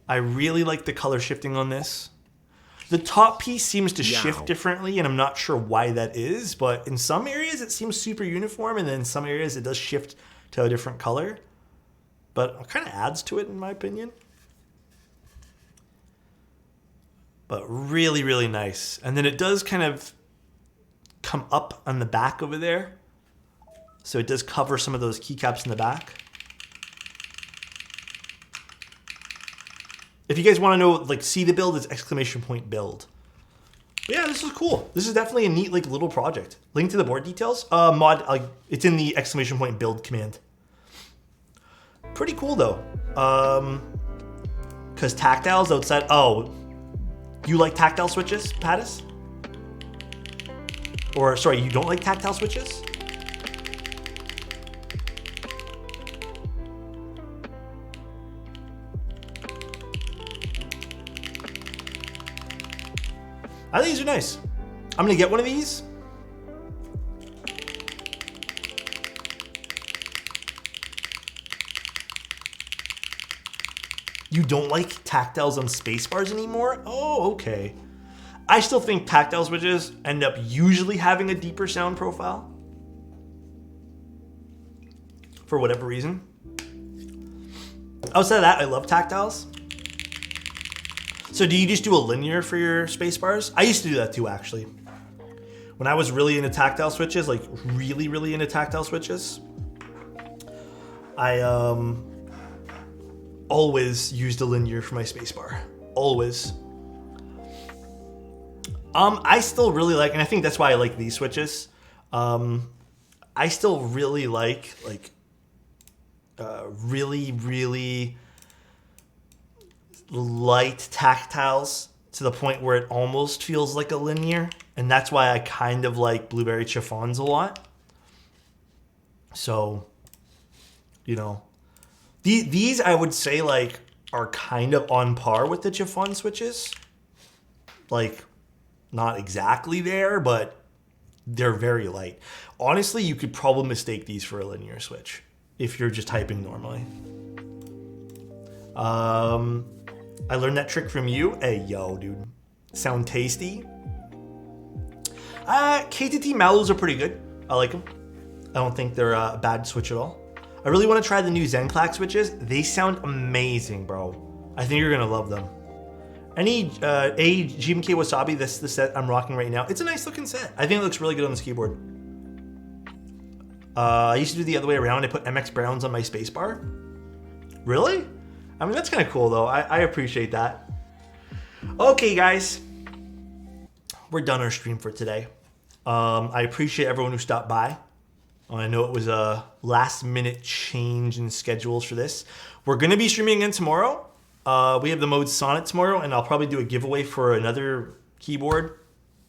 I really like the color shifting on this. The top piece seems to shift differently, and I'm not sure why that is, but in some areas it seems super uniform, and then in some areas it does shift to a different color. But it kind of adds to it in my opinion. But really, really nice. And then it does kind of come up on the back over there. So it does cover some of those keycaps in the back. If you guys want to know, like, see the build, it's !build. But yeah, this is cool. This is definitely a neat, like, little project. Link to the board details. It's in the !build command. Pretty cool though. Because tactiles outside. Oh. You like tactile switches, Pattis? Or, sorry, you don't like tactile switches? I think these are nice. I'm gonna get one of these. You don't like tactiles on spacebars anymore? Oh, okay. I still think tactile switches end up usually having a deeper sound profile. For whatever reason. Outside of that, I love tactiles. So do you just do a linear for your spacebars? I used to do that too, actually. When I was really into tactile switches, like really, really into tactile switches, I always used a linear for my spacebar. Always. I still really like, and I think that's why I like these switches. I still really like really, really light tactiles to the point where it almost feels like a linear. And that's why I kind of like blueberry chiffons a lot. So, you know, these I would say like are kind of on par with the chiffon switches. Like, not exactly there, but they're very light. Honestly, you could probably mistake these for a linear switch if you're just typing normally. I learned that trick from you. Hey, yo, dude. Sound tasty. KTT Mallows are pretty good. I like them. I don't think they're a bad switch at all. I really want to try the new Zenclack switches. They sound amazing, bro. I think you're going to love them. Any GMK Wasabi, this is the set I'm rocking right now. It's a nice looking set. I think it looks really good on this keyboard. I used to do the other way around. I put MX Browns on my spacebar. Really? I mean, that's kind of cool, though. I appreciate that. Okay, guys. We're done our stream for today. I appreciate everyone who stopped by. I know it was a last-minute change in schedules for this. We're going to be streaming again tomorrow. We have the mode Sonnet tomorrow, and I'll probably do a giveaway for another keyboard,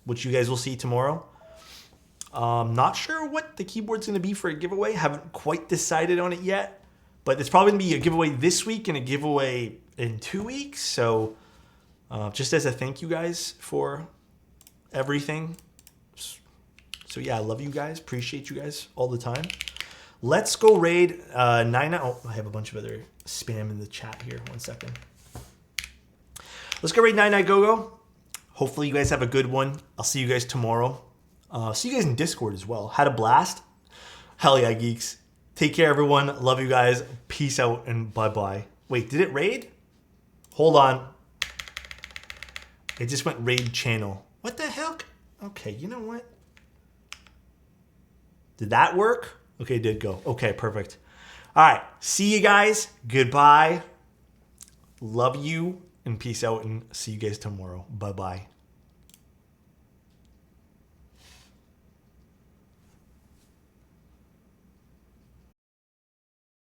which you guys will see tomorrow. Not sure what the keyboard's going to be for a giveaway. Haven't quite decided on it yet. But it's probably going to be a giveaway this week and a giveaway in 2 weeks. So just as a thank you guys for everything. So yeah, I love you guys. Appreciate you guys all the time. Let's go raid Nina. Oh, I have a bunch of other spam in the chat here. 1 second. Let's go raid Nine Go. Hopefully you guys have a good one. I'll see you guys tomorrow. See you guys in Discord as well. Had a blast. Hell yeah, geeks. Take care, everyone. Love you guys. Peace out and bye-bye. Wait, did it raid? Hold on. It just went raid channel. What the hell? Okay, you know what? Did that work? Okay, it did go. Okay, perfect. All right. See you guys. Goodbye. Love you and peace out and see you guys tomorrow. Bye-bye.